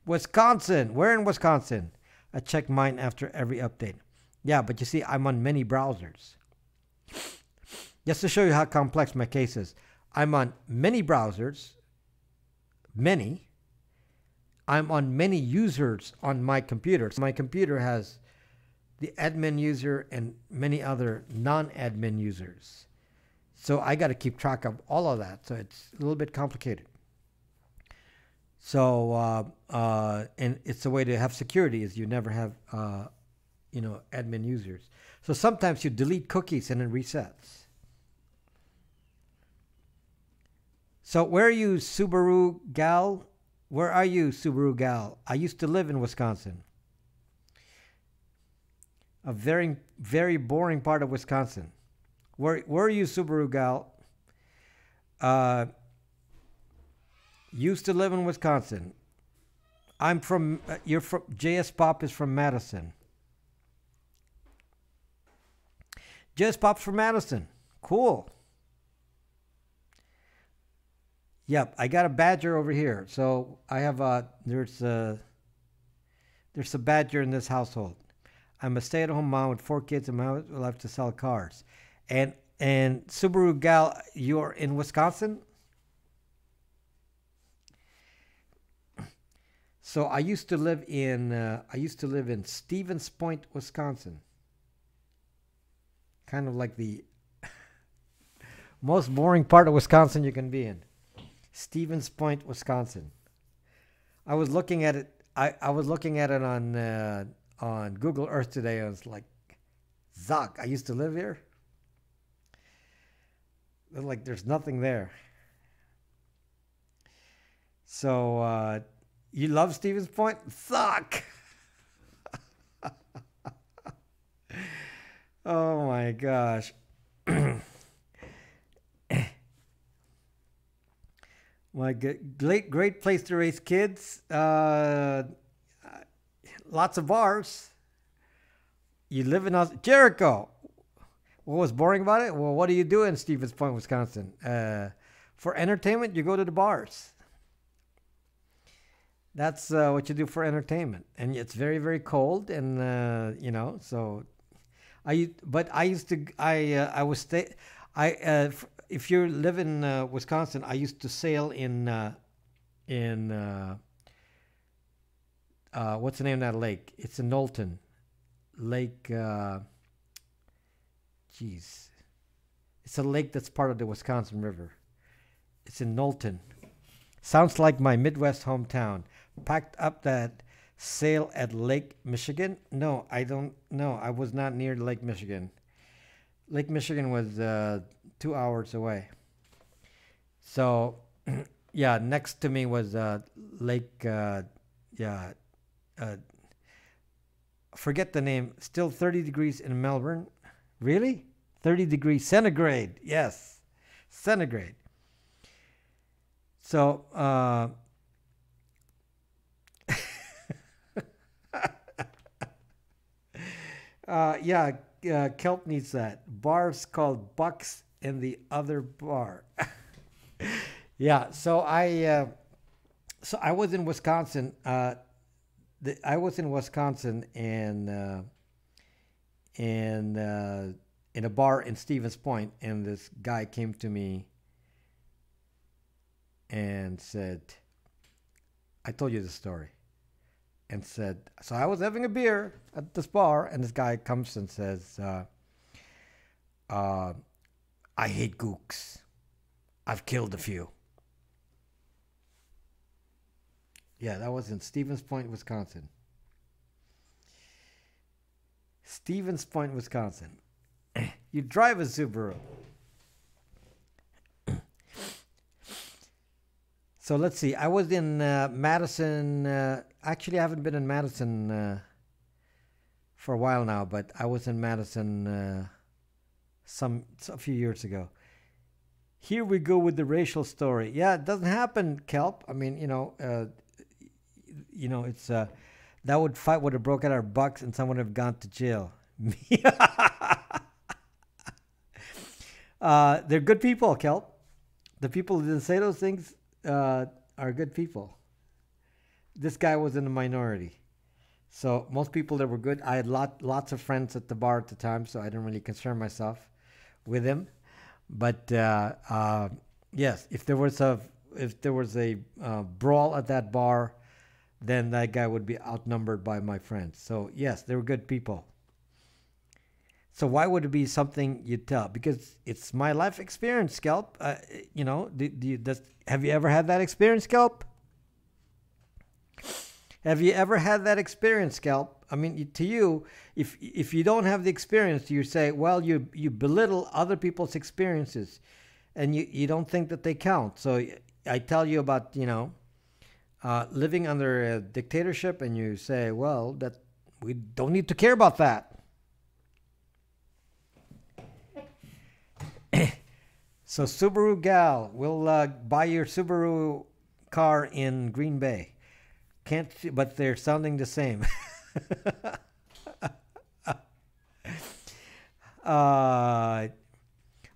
Wisconsin, where in Wisconsin? I check mine after every update. Yeah, but you see, I'm on many browsers. Just to show you how complex my case is, I'm on many browsers. Many. I'm on many users on my computer. So my computer has the admin user, and many other non-admin users. So I got to keep track of all of that. So it's a little bit complicated. So and it's a way to have security is you never have admin users. So sometimes you delete cookies and it resets. So where are you, Subaru Gal? Where are you, Subaru Gal? I used to live in Wisconsin. A very, very boring part of Wisconsin. Where are you, Subaru Gal? Used to live in Wisconsin. I'm from, you're from, JS Pop is from Madison. JS Pop's from Madison. Cool. Yep, I got a badger over here. So I have there's a badger in this household. I'm a stay-at-home mom with 4 kids and my wife love to sell cars. And Subaru Gal, you're in Wisconsin? So I used to live in Stevens Point, Wisconsin. Kind of like the most boring part of Wisconsin you can be in. Stevens Point, Wisconsin. I was looking at it. I was looking at it on Google Earth today. I was like, Zuck, I used to live here. Like, there's nothing there. So you love Stevens Point? Zuck. Oh my gosh. My great place to raise kids. Lots of bars. You live in Jericho. What was boring about it? Well, what do you do in Stevens Point, Wisconsin? For entertainment, you go to the bars. That's what you do for entertainment, and it's very, very cold, and so if you live in Wisconsin, I used to sail in what's the name of that lake? It's in Knowlton. Lake, it's a lake that's part of the Wisconsin River. It's in Knowlton. Sounds like my Midwest hometown. Packed up that sail at Lake Michigan? No, I don't know. I was not near Lake Michigan. Lake Michigan was 2 hours away. So, yeah, next to me was Lake, forget the name. Still 30 degrees in Melbourne. Really? 30 degrees centigrade. Yes, centigrade. So, Kelp needs that. Bars called Bucks and the other bar. Yeah, so I was in Wisconsin. I was in Wisconsin and in a bar in Stevens Point, and this guy came to me and said, I told you the story, and said, so I was having a beer at this bar, and this guy comes and says, I hate gooks. I've killed a few. Yeah, that was in Stevens Point, Wisconsin. Stevens Point, Wisconsin. You drive a Subaru. So let's see. I was in Madison. Actually, I haven't been in Madison for a while now, but I was in Madison a few years ago. Here we go with the racial story. Yeah, it doesn't happen, Kelp. I mean, it's that would fight would have broken our bucks, and someone would have gone to jail. They're good people, Kelp. The people who didn't say those things are good people. This guy was in the minority. So most people that were good, I had lots of friends at the bar at the time, so I didn't really concern myself with him. But yes, if there was a brawl at that bar, then that guy would be outnumbered by my friends. So yes, they were good people. So why would it be something you tell? Because it's my life experience, Scalp. Have you ever had that experience, Scalp? Have you ever had that experience, Scalp? I mean, to you, if you don't have the experience, you say, well, you belittle other people's experiences, and you don't think that they count. So I tell you about, living under a dictatorship, and you say, well, that we don't need to care about that. So Subaru Gal will buy your Subaru car in Green Bay. Can't see, but they're sounding the same.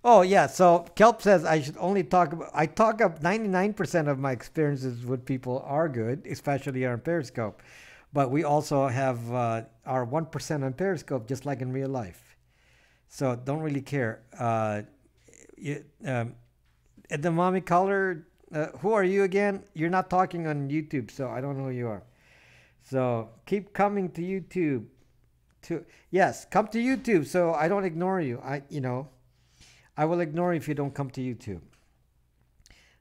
Oh yeah. So Kelp says I should only talk about. I talk up 99% of my experiences with people are good, especially on Periscope. But we also have our 1% on Periscope, just like in real life. So don't really care. The mommy caller. Who are you again? You're not talking on YouTube, so I don't know who you are. So keep coming to YouTube. Yes, come to YouTube so I don't ignore you. I will ignore you if you don't come to YouTube.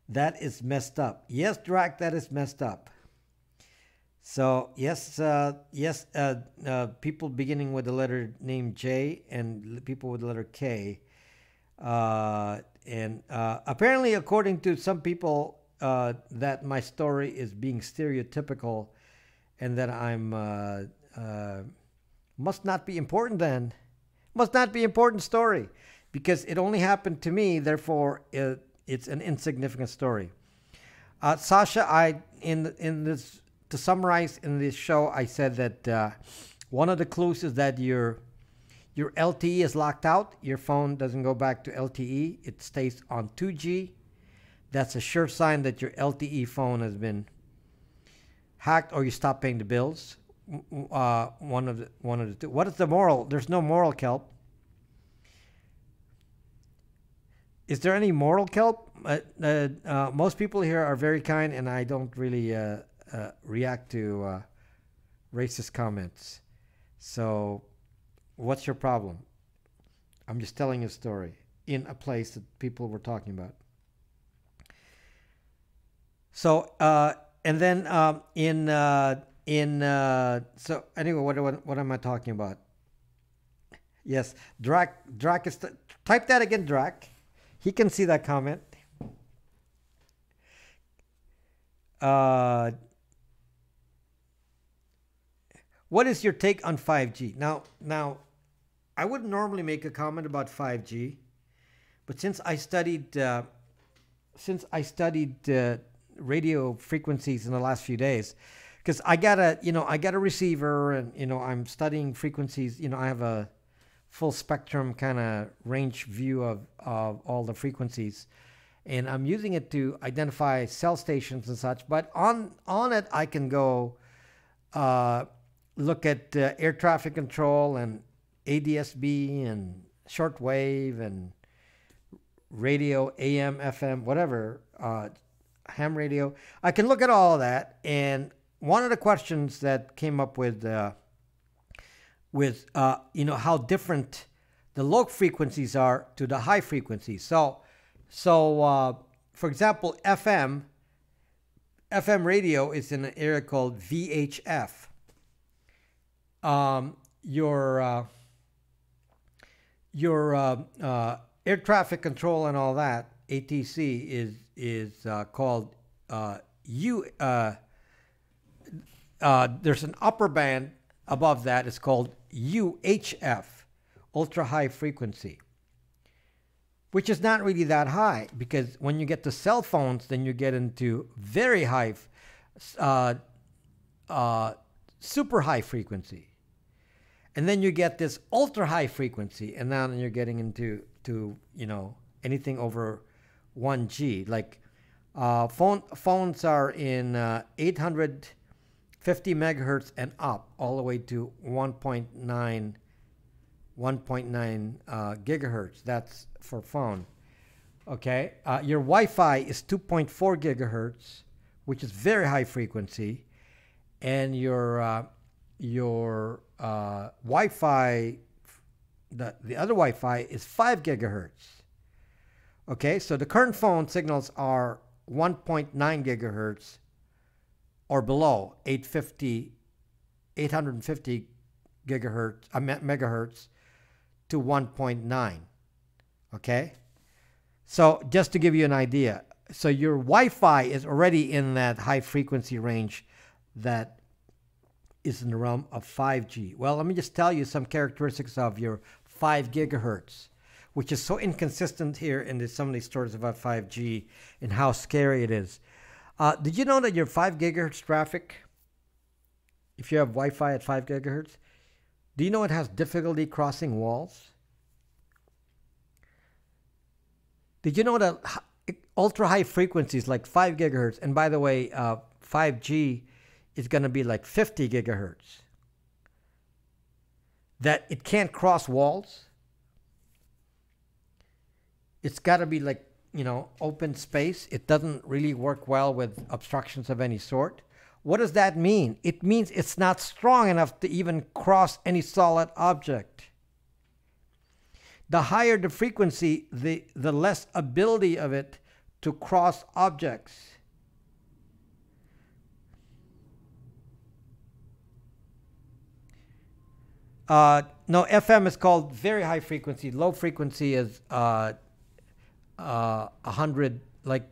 That is messed up. Yes, Drac, that is messed up. So yes, people beginning with the letter name J and people with the letter K. And apparently, according to some people, that my story is being stereotypical, and that I'm must not be important. Then must not be important story, because it only happened to me. Therefore, it's an insignificant story. Sasha, in this, to summarize in this show, I said that one of the clues is that your LTE is locked out. Your phone doesn't go back to LTE. It stays on 2G. That's a sure sign that your LTE phone has been hacked, or you stop paying the bills. One of the two. What is the moral? There's no moral, Kelp. Is there any moral, Kelp? Most people here are very kind, and I don't really react to racist comments. So what's your problem? I'm just telling a story in a place that people were talking about. So and then so anyway, what am I talking about? Yes, Drac is type that again, Drac. He can see that comment. What is your take on 5G? Now, I wouldn't normally make a comment about 5G, but since I studied radio frequencies in the last few days, because I got a receiver, and I'm studying frequencies. I have a full spectrum kind of range view of all the frequencies, and I'm using it to identify cell stations and such. But on it, I can go look at air traffic control and ADSB and shortwave and radio, AM, FM, whatever, ham radio. I can look at all of that. And one of the questions that came up with how different the low frequencies are to the high frequencies. So for example, FM radio is in an area called VHF. Your air traffic control and all that, ATC, is called U. There's an upper band above that. It's called UHF, ultra high frequency, which is not really that high, because when you get to cell phones, then you get into very high, super high frequency. And then you get this ultra high frequency, and now you're getting into anything over 1G. Like phones are in 850 megahertz and up, all the way to 1.9 gigahertz. That's for phone. Okay, your Wi-Fi is 2.4 gigahertz, which is very high frequency, and your Wi-Fi the other Wi-Fi is 5 gigahertz. Okay, so the current phone signals are 1.9 gigahertz or below, 850 gigahertz, megahertz to 1.9. Okay, so just to give you an idea, so your Wi-Fi is already in that high frequency range that is in the realm of 5G. Well, let me just tell you some characteristics of your 5 gigahertz, which is so inconsistent here in some of these stories about 5G and how scary it is. Did you know that your 5 gigahertz traffic, if you have Wi-Fi at 5 gigahertz, do you know it has difficulty crossing walls? Did you know that ultra high frequencies like 5 gigahertz, and by the way, 5G is going to be like 50 gigahertz, that it can't cross walls? It's got to be like, open space. It doesn't really work well with obstructions of any sort. What does that mean? It means it's not strong enough to even cross any solid object. The higher the frequency, the less ability of it to cross objects. No, FM is called very high frequency. Low frequency is 100, like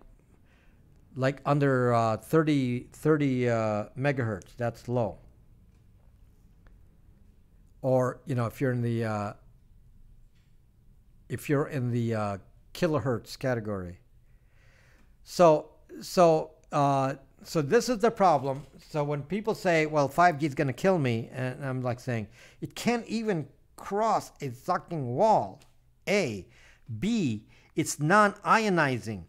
under 30 megahertz. That's low. Or if you're in the kilohertz category. So this is the problem. So when people say, well, 5G is going to kill me, and I'm like saying, it can't even cross a sucking wall. A. B. It's non-ionizing.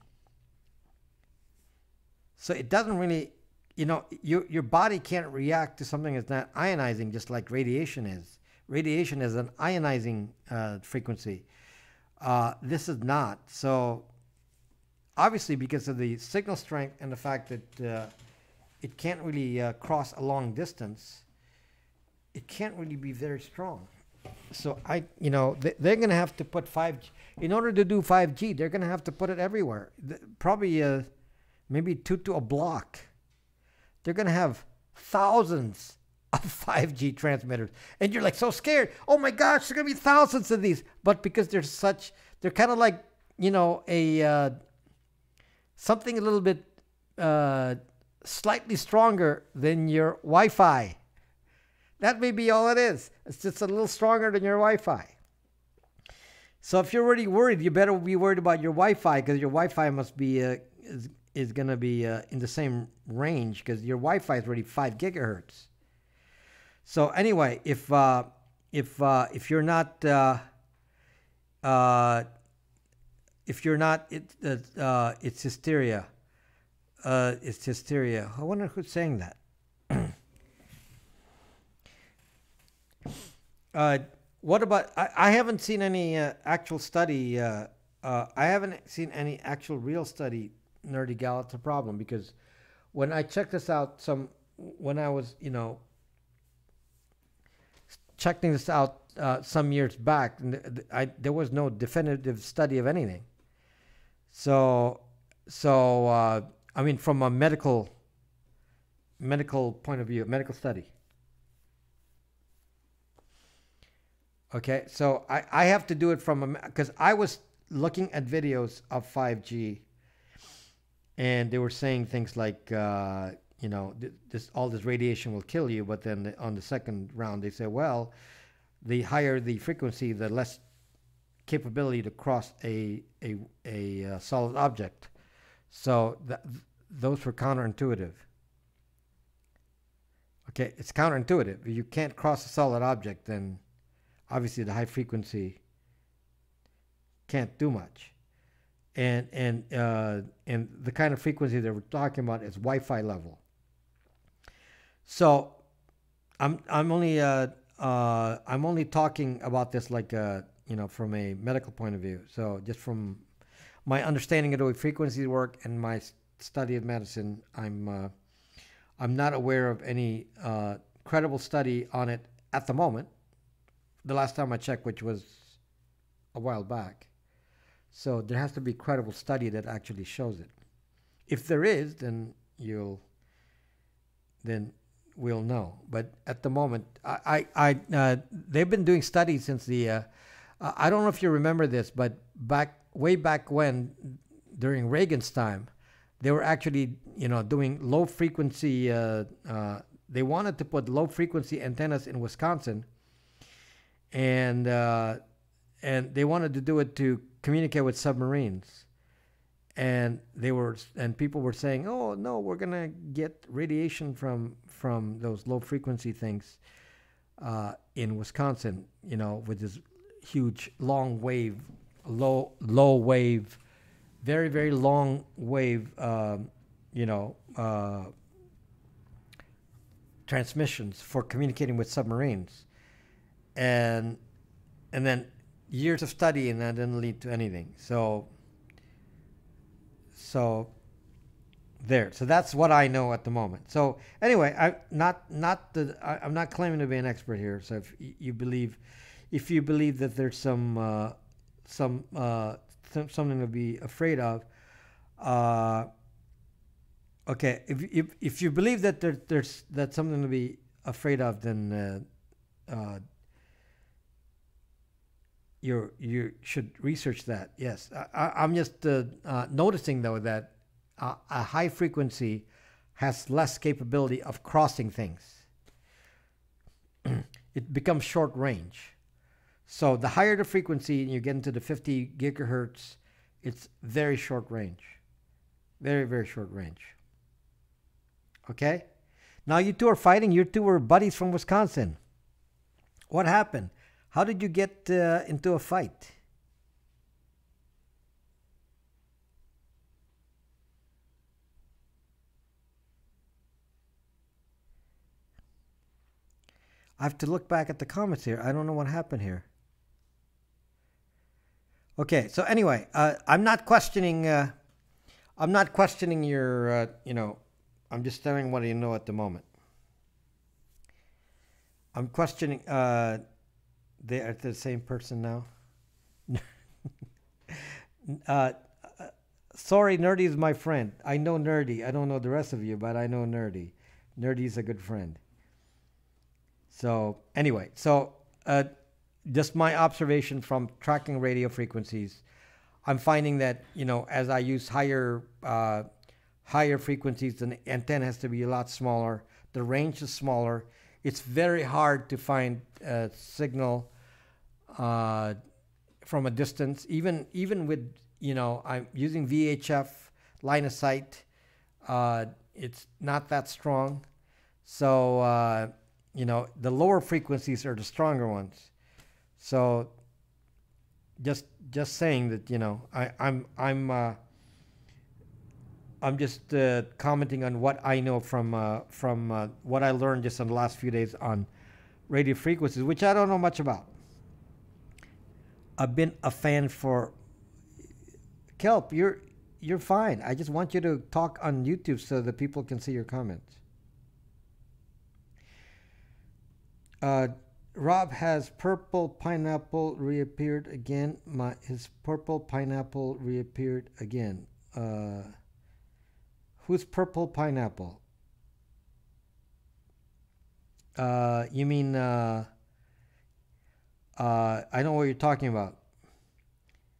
So it doesn't really, your body can't react to something that's not ionizing, just like radiation is. Radiation is an ionizing frequency. This is not. So obviously, because of the signal strength and the fact that it can't really cross a long distance, it can't really be very strong. So they're going to have to put 5G. In order to do 5G, they're going to have to put it everywhere. Probably maybe 2 to a block. They're going to have thousands of 5G transmitters. And you're like so scared. Oh my gosh, there's going to be thousands of these. But because they're kind of like, something a little bit slightly stronger than your Wi-Fi. That may be all it is. It's just a little stronger than your Wi-Fi. So if you're already worried, you better be worried about your Wi-Fi, because your Wi-Fi must be is going to be in the same range, because your Wi-Fi is already 5 gigahertz. So anyway, if you're not it's hysteria. It's hysteria. I wonder who's saying that. What about? I haven't seen any actual study. I haven't seen any actual real study. Nerdy gal, it's a problem, because when I checked this out, when I was checking this out some years back, there was no definitive study of anything. So I mean, from a medical point of view, medical study. Okay, so I have to do it because I was looking at videos of 5G, and they were saying things like, all this radiation will kill you, but then on the second round they say, well, the higher the frequency, the less capability to cross a solid object. So those were counterintuitive. Okay, it's counterintuitive. If you can't cross a solid object, then obviously the high frequency can't do much. And the kind of frequency that we're talking about is Wi-Fi level. So I'm only talking about this like from a medical point of view. So just from my understanding of the way frequencies work and my study of medicine, I'm not aware of any credible study on it at the moment. The last time I checked, which was a while back. So there has to be a credible study that actually shows it. If there is, then we'll know. But at the moment, they've been doing studies since the. I don't know if you remember this, but way back when, during Reagan's time, they were actually doing low frequency. They wanted to put low frequency antennas in Wisconsin, and they wanted to do it to communicate with submarines. And people were saying, "Oh no, we're gonna get radiation from those low frequency things in Wisconsin." With this huge long wave, low wave, very very long wave, transmissions for communicating with submarines, and then years of study, and that didn't lead to anything. So that's what I know at the moment. So anyway, I'm not claiming to be an expert here. So if you believe that there's something to be afraid of, okay. If you believe that there's something to be afraid of, then you should research that. Yes, I'm just noticing though that a high frequency has less capability of crossing things. It becomes short range. So the higher the frequency, and you get into the 50 gigahertz, it's very short range, very very short range. Okay, now you two are fighting. You two were buddies from Wisconsin. What happened? How did you get into a fight? I have to look back at the comments here. I don't know what happened here. Okay, so anyway, I'm not questioning. I'm not questioning your. I'm just telling what you know at the moment. I'm questioning. They are the same person now. Sorry, Nerdy is my friend. I know Nerdy. I don't know the rest of you, but I know Nerdy. Nerdy is a good friend. So anyway, just my observation from tracking radio frequencies, I'm finding that as I use higher frequencies, the antenna has to be a lot smaller. The range is smaller. It's very hard to find a signal from a distance. Even with I'm using VHF line of sight. It's not that strong. So the lower frequencies are the stronger ones. So just saying that I'm just commenting on what I know from what I learned just in the last few days on radio frequencies, which I don't know much about. I've been a fan for Kelp. You're fine. I just want you to talk on YouTube so that people can see your comments. Rob has purple pineapple reappeared again. His purple pineapple reappeared again. Who's purple pineapple? You mean I know what you're talking about.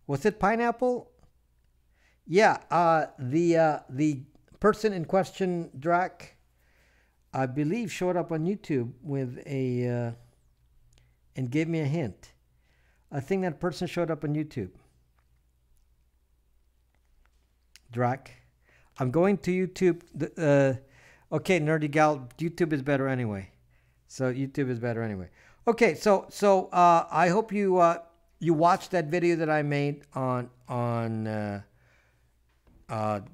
Was it pineapple? Yeah. The person in question, Drac, I believe showed up on YouTube with a and gave me a hint. I think that person showed up on YouTube. Drac. I'm going to YouTube. Okay, Nerdy Gal, YouTube is better anyway. So YouTube is better anyway. Okay, so I hope you you watched that video that I made on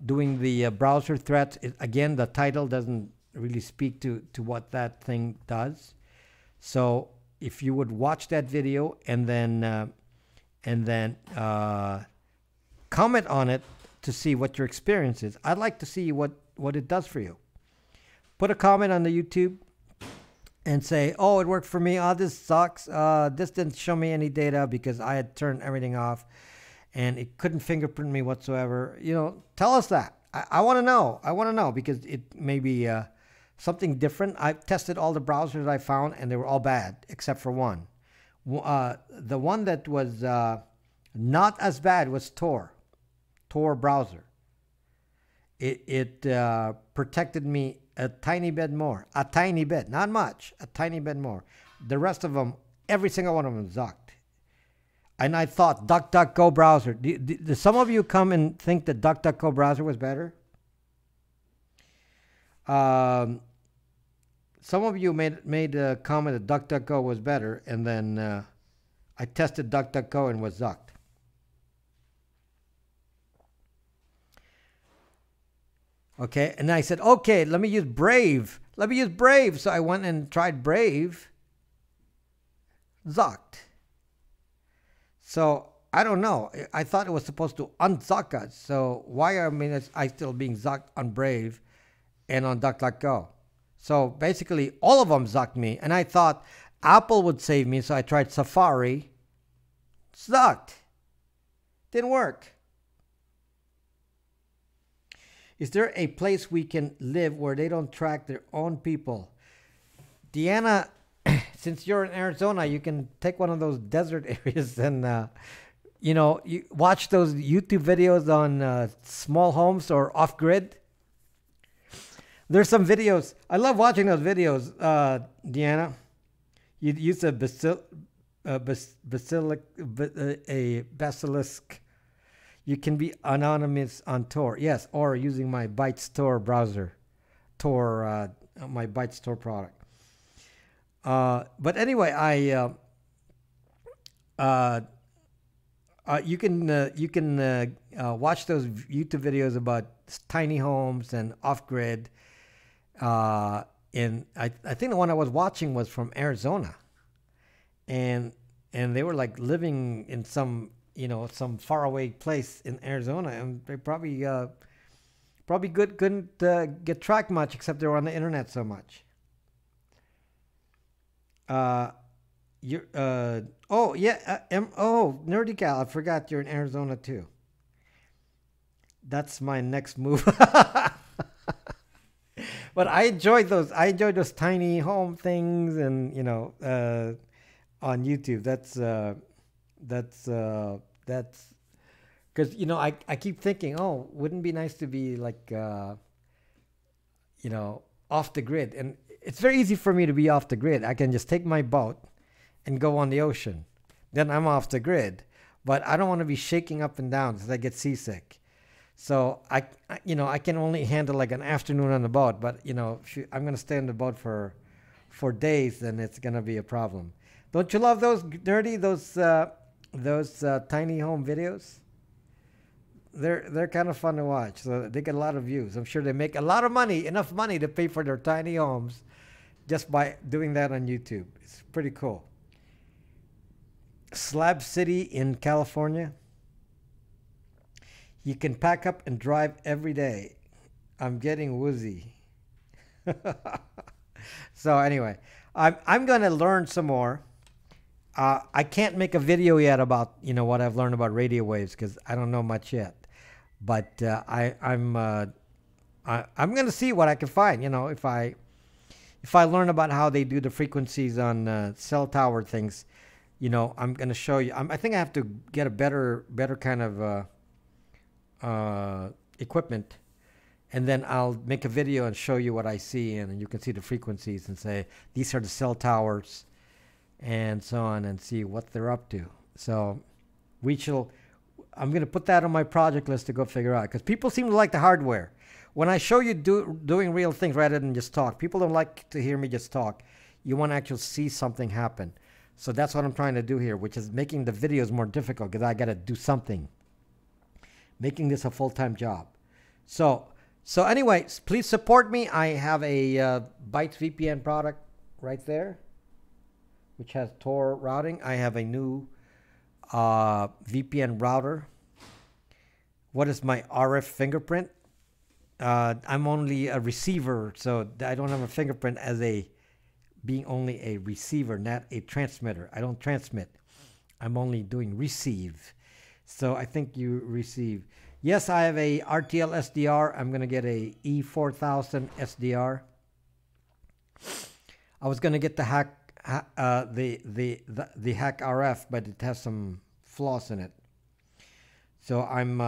doing the browser threats. Again, the title doesn't really speak to what that thing does. So if you would watch that video and then comment on it to see what your experience is. I'd like to see what it does for you. Put a comment on the YouTube and say, oh, it worked for me. Oh, this sucks. This didn't show me any data because I had turned everything off and it couldn't fingerprint me whatsoever. You know, tell us that. I want to know. I want to know because it may be something different. I've tested all the browsers I found and they were all bad except for one. The one that was not as bad was Tor browser. It protected me a tiny bit more. A tiny bit. Not much. A tiny bit more. The rest of them, every single one of them sucked. And I thought DuckDuckGo browser. Did some of you come and think that DuckDuckGo browser was better? Some of you made a comment that DuckDuckGo was better, and then I tested DuckDuckGo and was sucked. Okay, and I said, okay, let me use Brave. Let me use Brave. So I went and tried Brave. Zucked. So I don't know. I thought it was supposed to unzuck us. So why am I still being zucked on Brave and on DuckDuckGo? So basically, all of them zucked me. And I thought Apple would save me. So I tried Safari. Zucked. Didn't work. Is there a place we can live where they don't track their own people? Deanna, since you're in Arizona, you can take one of those desert areas and, you know, you watch those YouTube videos on small homes or off-grid. There's some videos. I love watching those videos, Deanna. You use a basilisk. You can be anonymous on Tor. Yes, or using my Bytes Tor browser. Tor, my Bytes Tor product. But anyway, you can watch those YouTube videos about tiny homes and off-grid. And I think the one I was watching was from Arizona. And they were like living in some, you know, some faraway place in Arizona, and they probably couldn't get tracked much, except they were on the internet so much. Oh yeah, Nerdy Gal, I forgot you're in Arizona too. That's my next move. But I enjoyed those. I enjoyed those tiny home things, and you know, on YouTube. That's because, you know, I keep thinking, oh, wouldn't it be nice to be like, you know, off the grid. And it's very easy for me to be off the grid. I can just take my boat and go on the ocean. Then I'm off the grid. But I don't want to be shaking up and down because I get seasick. So I you know, I can only handle like an afternoon on the boat. But, you know, if I'm going to stay on the boat for days, then it's going to be a problem. Don't you love those, Nerdy, those tiny home videos? They're kind of fun to watch. So they get a lot of views. I'm sure they make a lot of money, enough money to pay for their tiny homes just by doing that on YouTube. It's pretty cool. Slab City in California. You can pack up and drive every day. I'm getting woozy. So anyway, I'm going to learn some more. I can't make a video yet about, you know, what I've learned about radio waves because I don't know much yet. But I'm going to see what I can find. You know, if I learn about how they do the frequencies on cell tower things, you know, I'm going to show you. I think I have to get a better kind of equipment, and then I'll make a video and show you what I see, and you can see the frequencies and say these are the cell towers, and so on, and see what they're up to. So I'm going to put that on my project list to go figure out, because people seem to like the hardware. When I show you doing real things rather than just talk, people don't like to hear me just talk. You want to actually see something happen. So that's what I'm trying to do here, which is making the videos more difficult because I got to do something. Making this a full-time job. So anyway, please support me. I have a Bytes VPN product right there, which has Tor routing. I have a new VPN router. What is my RF fingerprint? I'm only a receiver, so I don't have a fingerprint as a being only a receiver, not a transmitter. I don't transmit. I'm only doing receive. So I think you receive. Yes, I have a RTL SDR. I'm going to get a E4000 SDR. I was going to get the hack the hack RF, but it has some flaws in it. So I'm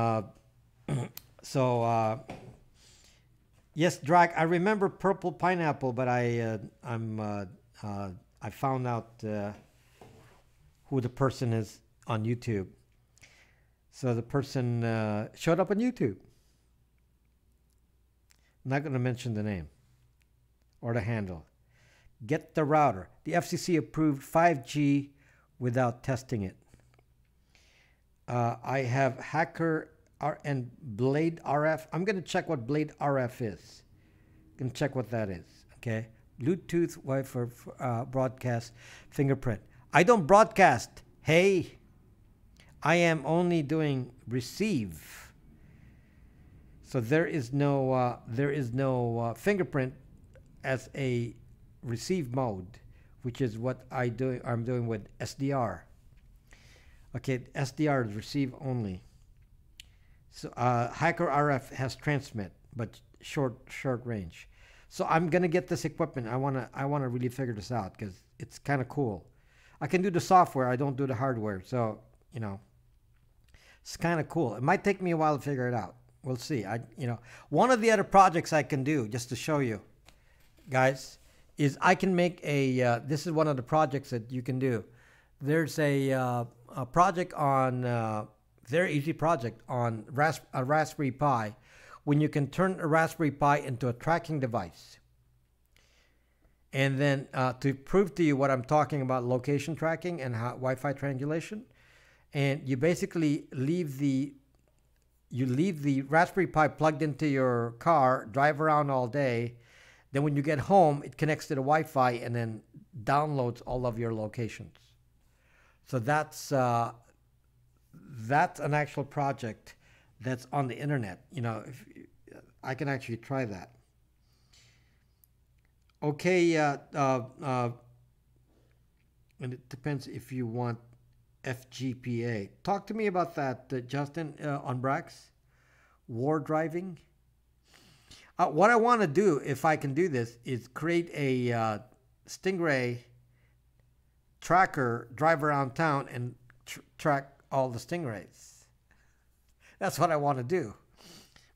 yes, Drag. I remember Purple Pineapple, but I found out who the person is on YouTube. So the person showed up on YouTube. I'm not going to mention the name or the handle. Get the router. The FCC approved 5G without testing it. I have Hacker and Blade RF. I'm going to check what Blade RF is. I'm going to check what that is. Okay. Bluetooth, Wi-Fi broadcast, fingerprint. I don't broadcast. Hey, I am only doing receive. So there is no fingerprint as a receive mode, which is what I'm doing with SDR. Okay, SDR is receive only. So Hacker RF has transmit, but short range. So I'm gonna get this equipment. I wanna really figure this out because it's kind of cool. I can do the software. I don't do the hardware. So you know, it's kind of cool. It might take me a while to figure it out. We'll see. One of the other projects I can do, just to show you, guys, is I can make a. This is one of the projects that you can do. There's a project on very easy project on a Raspberry Pi, when you can turn a Raspberry Pi into a tracking device. And then to prove to you what I'm talking about, location tracking and Wi-Fi triangulation, and you basically leave the Raspberry Pi plugged into your car, drive around all day. Then when you get home, it connects to the Wi-Fi and then downloads all of your locations. So that's an actual project that's on the internet. I can actually try that. Okay, and it depends if you want FGPA. Talk to me about that, Justin, on Brax. War driving. What I want to do, if I can do this, is create a Stingray tracker, drive around town and track all the Stingrays. That's what I want to do.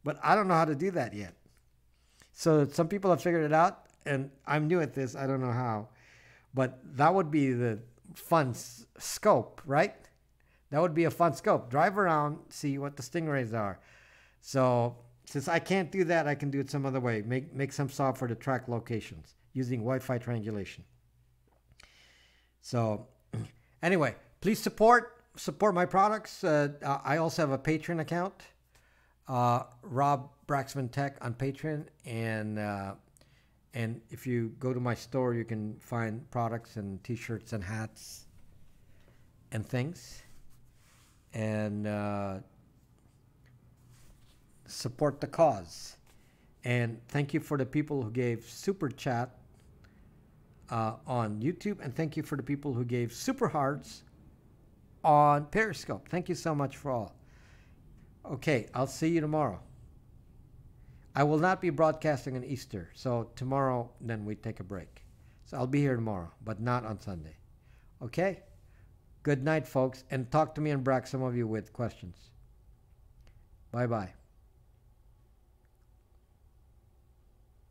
But I don't know how to do that yet. So some people have figured it out, and I'm new at this. I don't know how. But that would be the fun scope, right? That would be a fun scope. Drive around, see what the Stingrays are. So since I can't do that, I can do it some other way. Make some software to track locations using Wi-Fi triangulation. So anyway, please support my products. I also have a Patreon account, Rob Braxman Tech on Patreon, and if you go to my store, you can find products and T-shirts and hats and things, and support the cause. And thank you for the people who gave super chat on YouTube, and thank you for the people who gave super hearts on Periscope. Thank you so much for all. Okay, I'll see you tomorrow. I will not be broadcasting on Easter, so tomorrow then we take a break. So I'll be here tomorrow, but not on Sunday. Okay? Good night, folks, and talk to me and Brax, some of you with questions. Bye-bye.